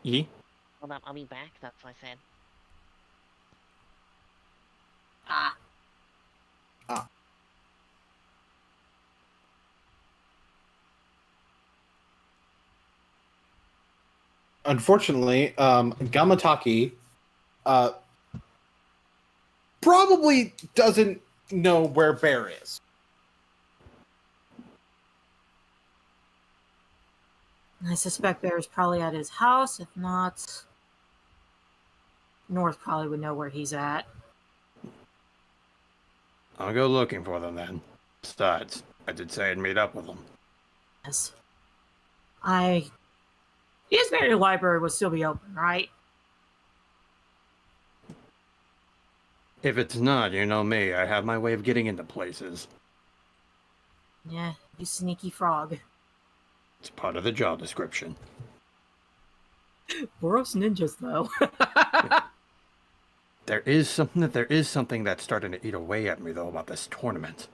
E? Hold up, I'll be back. That's what I said. Unfortunately, Gamataki probably doesn't know where Bear is. I suspect Bear's probably at his house. If not, North probably would know where he's at. I'll go looking for them then. Besides, I did say I'd meet up with them. Yes. The Ismary Library will still be open, right? If it's not, you know me, I have my way of getting into places. Yeah, you sneaky frog. It's part of the job description. We're us ninjas, though. There is something that's starting to eat away at me, though, about this tournament.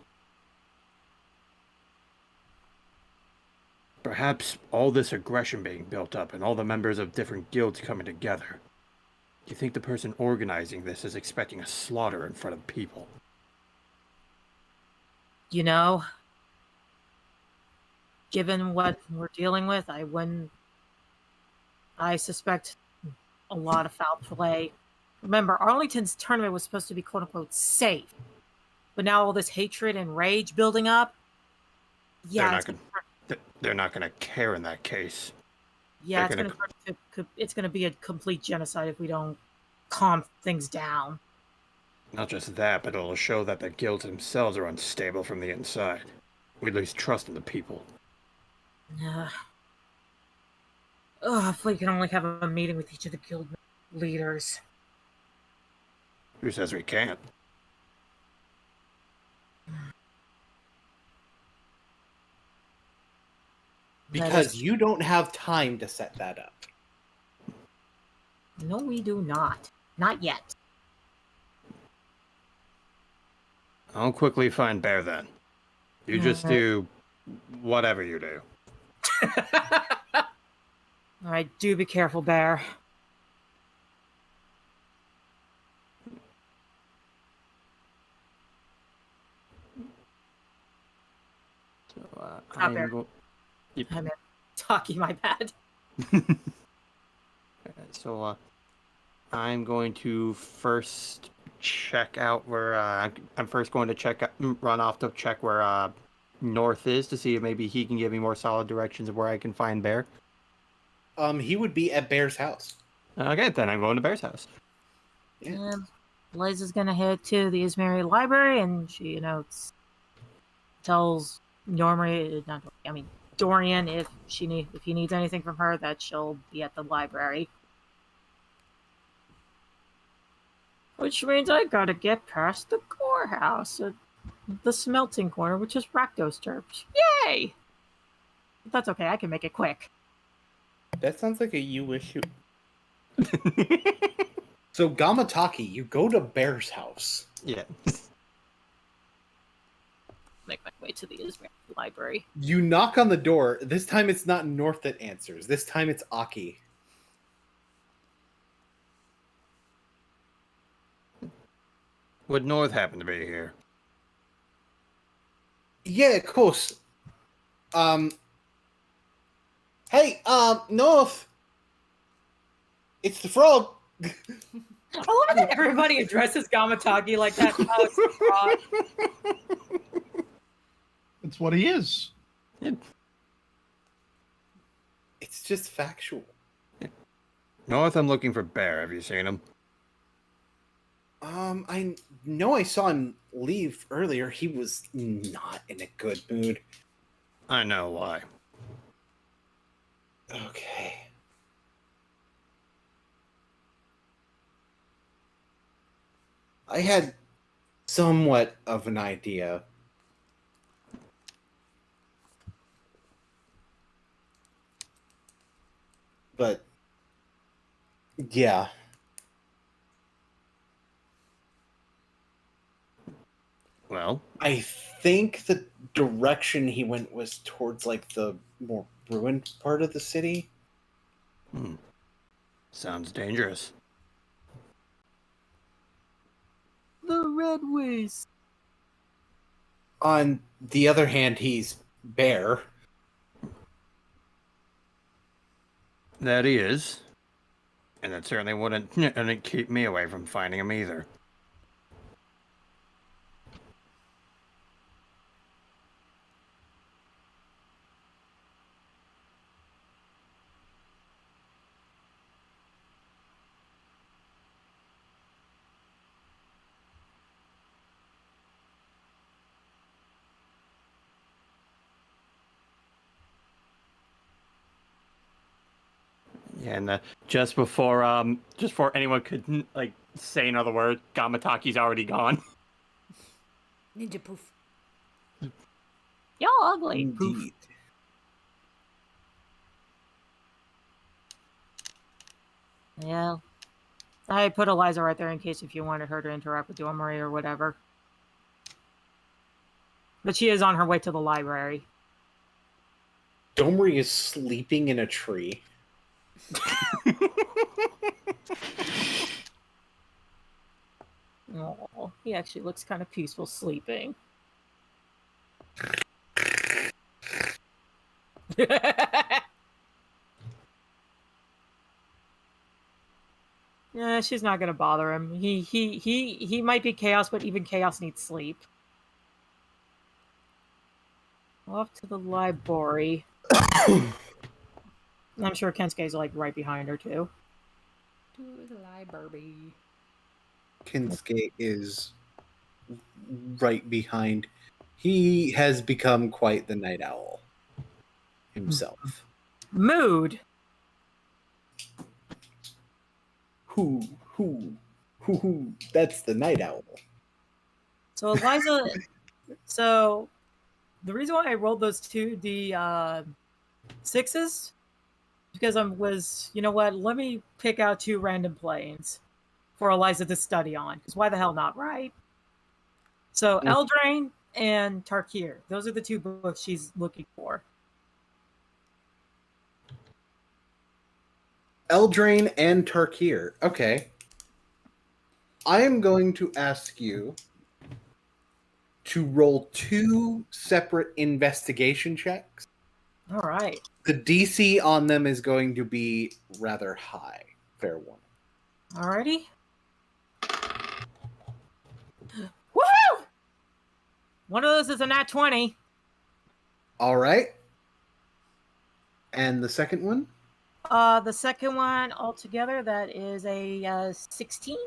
Perhaps all this aggression being built up and all the members of different guilds coming together. Do you think the person organizing this is expecting a slaughter in front of people? You know, given what we're dealing with, I suspect a lot of foul play. Remember, Arlington's tournament was supposed to be quote-unquote safe. But now all this hatred and rage building up, yeah, They're not going to care in that case. yeah, it's going to be a complete genocide if we don't calm things down. Not just that, but it'll show that the guilds themselves are unstable from the inside. We lose trust in the people. If we can only have a meeting with each of the guild leaders. Who says we can't? Because you don't have time to set that up. No, we do not. Not yet. I'll quickly find Bear then. You just do whatever you do. All right, do be careful, Bear. So, Bear. I'm talking, my bad. So, I'm going to first check out where, I'm first going to run off to check where, North is to see if maybe he can give me more solid directions of where I can find Bear. He would be at Bear's house. Okay, then I'm going to Bear's house. Yeah. Liz is gonna head to the Ismary Library, and she, tells Dorian if he needs anything from her, that she'll be at the library. Which means I gotta get past the courthouse at the smelting corner, which is Rakdos Church. Yay! But that's okay, I can make it quick. That sounds like a you issue. So Gamataki, you go to Bear's house. Yeah. Make my way to the Ismary Library. You knock on the door. This time it's not North that answers. This time it's Aki. Would North happen to be here? Yeah, of course. Hey, North. It's the frog. I love that everybody addresses Gamatagi like that. Oh, it's the frog. That's what he is. It's just factual. North, I'm looking for Bear. Have you seen him? I know I saw him leave earlier. He was not in a good mood. I know why. Okay. I had somewhat of an idea. But yeah. Well, I think the direction he went was towards like the more ruined part of the city. sounds dangerous. The Red Waste. On the other hand, he's Bear. That he is. And that certainly wouldn't keep me away from finding him either. Yeah, and just before anyone could like say another word, Gamataki's already gone. Ninja poof. Y'all ugly. Indeed. Yeah. I put Eliza right there in case if you wanted her to interact with Dormery or whatever. But she is on her way to the library. Domri is sleeping in a tree. Oh, he actually looks kind of peaceful sleeping. Yeah, she's not gonna bother him. He might be chaos, but even chaos needs sleep. Off to the library. I'm sure Kensuke's like right behind her too. To the library. Kinsuke is right behind. He has become quite the night owl himself. Mood. Who, that's the night owl. So Eliza, so the reason why I rolled those two D6s because you know what? Let me pick out two random planes for Eliza to study on. Because why the hell not, right? So Eldraine and Tarkir. Those are the two books she's looking for. Eldraine and Tarkir. Okay. I am going to ask you to roll two separate investigation checks. All right. The DC on them is going to be rather high. Fair warning. Alrighty. Woohoo! One of those is a nat 20. All right. And the second one? The second one altogether, that is a 16.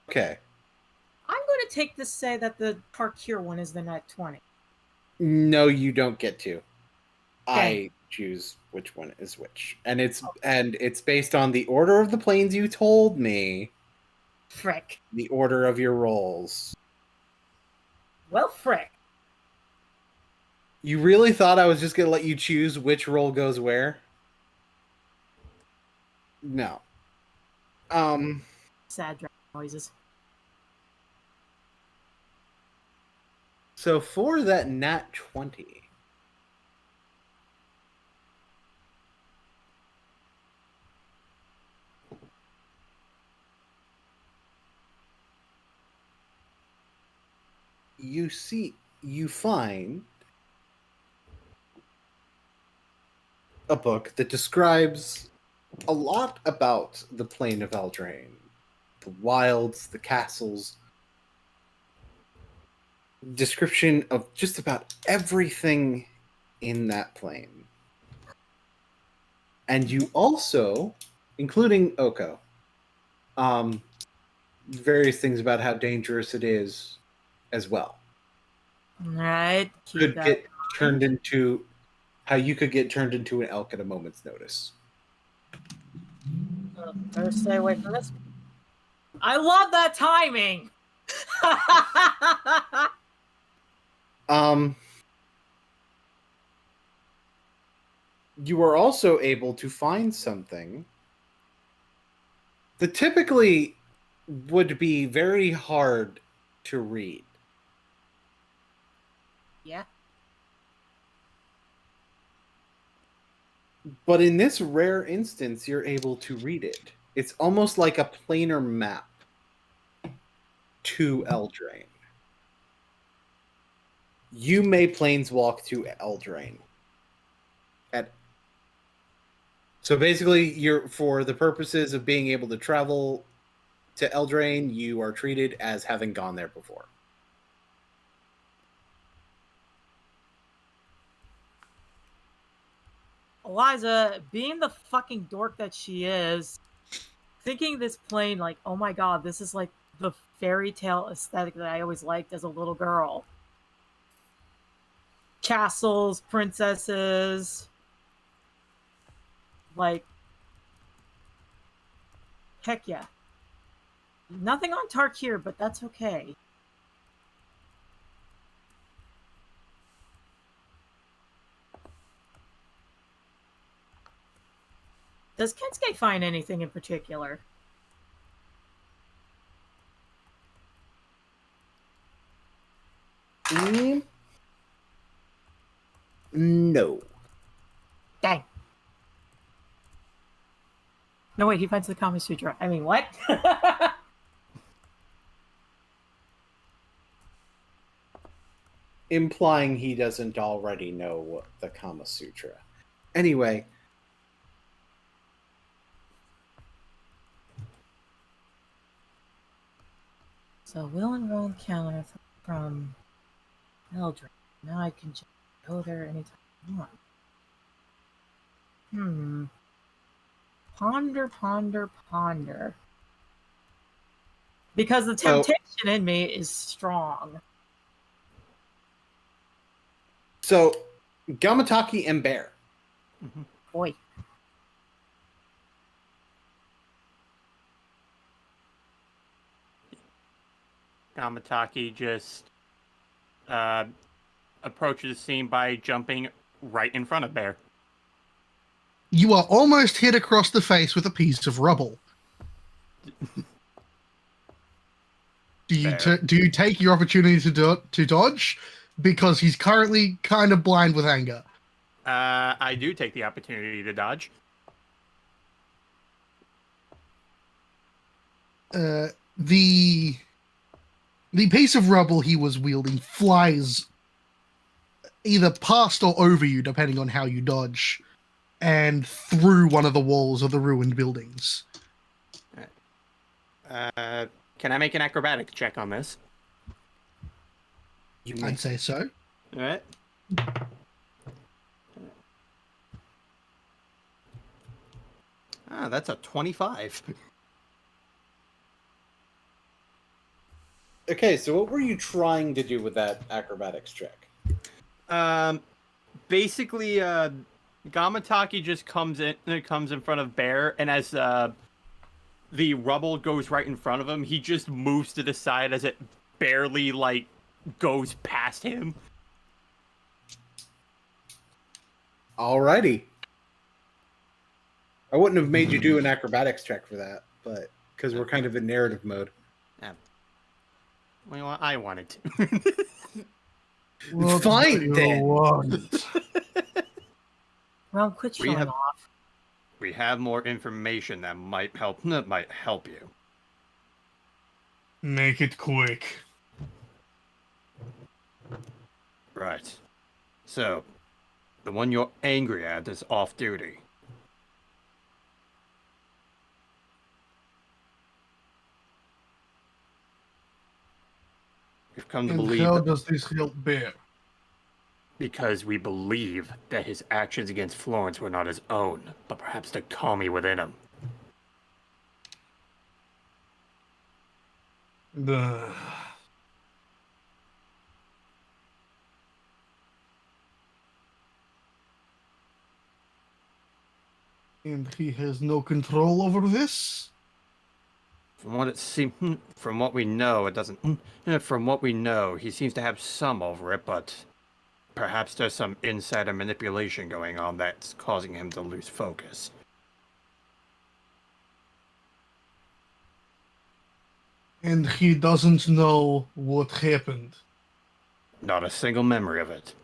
Okay. I'm going to take this say that the Tarkir one is the nat 20. No, you don't get to. Okay. I choose which one is which. And it's based on the order of the planes you told me. Frick. The order of your rolls. Well, frick. You really thought I was just going to let you choose which roll goes where? No. Sad dragon noises. So for that nat 20, you find a book that describes a lot about the plane of Eldraine, the wilds, the castles, description of just about everything in that plane. And you also, including Oko, various things about how dangerous it is as well. Right. Could get turned into how you could get turned into an elk at a moment's notice. Better stay away from this. I love that timing. You are also able to find something that typically would be very hard to read. Yeah. But in this rare instance, you're able to read it. It's almost like a planar map to Eldraine. You may planeswalk to Eldraine. So basically, you're for the purposes of being able to travel to Eldraine, you are treated as having gone there before. Eliza, being the fucking dork that she is, thinking this plane like, oh my god, this is like the fairy tale aesthetic that I always liked as a little girl. Castles, princesses, like, heck yeah. Nothing on Tarkir, but that's okay. Does Kensuke find anything in particular? No. Dang. No, wait, he finds the Kama Sutra. I mean, what? Implying he doesn't already know the Kama Sutra. Anyway. So, will and roll encounter from Eldraine. Now I can just go there anytime I want. Ponder, ponder, ponder. Because the temptation in me is strong. So, Gamataki and Bear. Mm-hmm. Boy. Gamataki just approaches the scene by jumping right in front of Bear. You are almost hit across the face with a piece of rubble. Do you take your opportunity to dodge? Because he's currently kind of blind with anger. I do take the opportunity to dodge. The piece of rubble he was wielding flies either past or over you, depending on how you dodge, and through one of the walls of the ruined buildings. Can I make an acrobatics check on this? I'd say so. All right. That's a 25. Okay, so what were you trying to do with that acrobatics check? Basically, Gamataki just comes in front of Bear, and as the rubble goes right in front of him, he just moves to the side as it barely goes past him. Alrighty. I wouldn't have made you do an acrobatics check for that, but because we're kind of in narrative mode. Yeah. Well, I wanted to. Fine then. Well, quit showing off. We have more information that might help you. Make it quick. Right. So, the one you're angry at is off duty. We've come to And believe how that does this help Bear? because we believe that his actions against Florence were not his own, but perhaps the kami within him. The... And he has no control over this? From what it seems, from what we know, it doesn't. From what we know, he seems to have some over it, but perhaps there's some insider manipulation going on that's causing him to lose focus. And he doesn't know what happened. Not a single memory of it.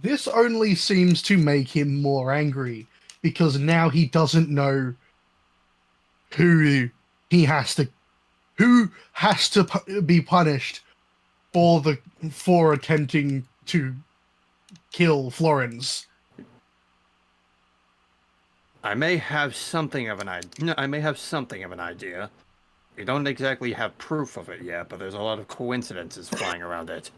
This only seems to make him more angry, because now he doesn't know who has to be punished for attempting to kill Florence. I may have something of an idea. We don't exactly have proof of it yet, but there's a lot of coincidences flying around it.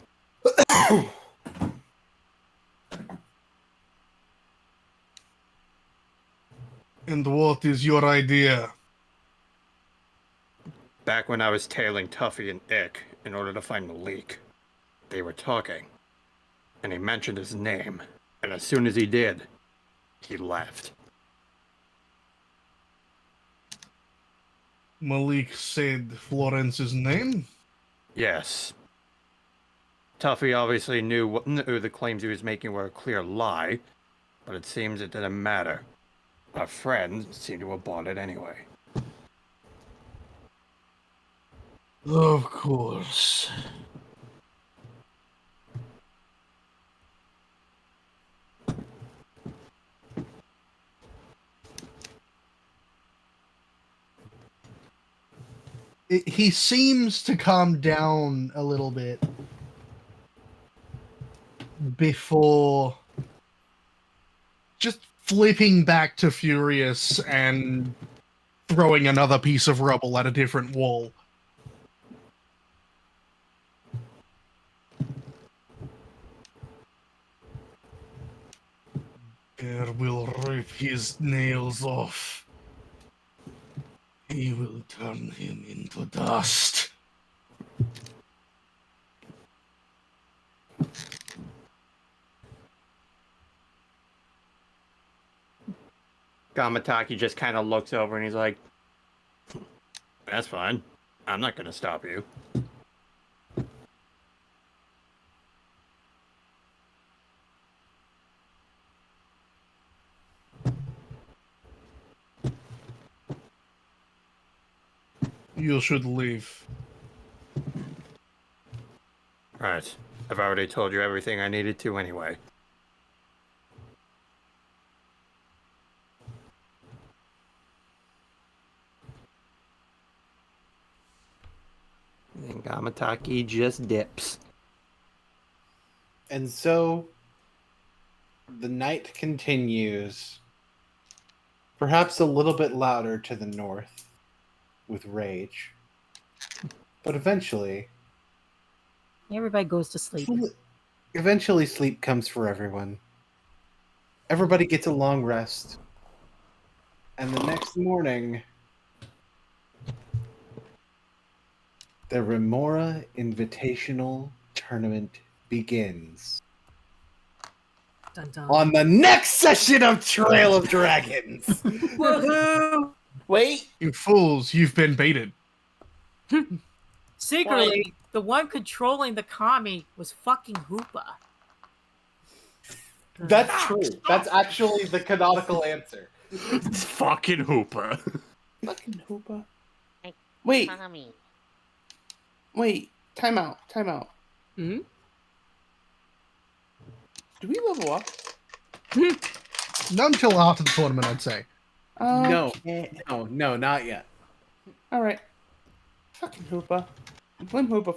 And what is your idea? Back when I was tailing Tuffy and Ick in order to find Malik, they were talking, and he mentioned his name, and as soon as he did, he left. Malik said Florence's name? Yes. Tuffy obviously knew the claims he was making were a clear lie, but it seems it didn't matter. Our friend seemed to have bought it anyway. Of course. He seems to calm down a little bit before just flipping back to furious and throwing another piece of rubble at a different wall. Bear will rip his nails off. He will turn him into dust. Gamataki just kind of looks over and he's like, that's fine. I'm not going to stop you. You should leave. Right. I've already told you everything I needed to anyway. And Gamataki just dips. And so the night continues, perhaps a little bit louder to the north with rage. But eventually, Everybody goes to sleep. eventually sleep comes for everyone. Everybody gets a long rest. And the next morning, the Remora Invitational Tournament begins. Dun, dun. On the next session of Trail of Dragons. Woohoo! Wait, You fools, you've been baited. Secretly, the one controlling the kami was fucking Hoopa. That's true. That's actually the canonical answer. It's fucking Hooper. fucking Hoopa. Hey, Wait, Mommy. wait. Time out. Hmm? Do we level up? Not until after the tournament, I'd say. No, Okay. no, not yet. All right. Fucking Hoopa. Blame Hoopa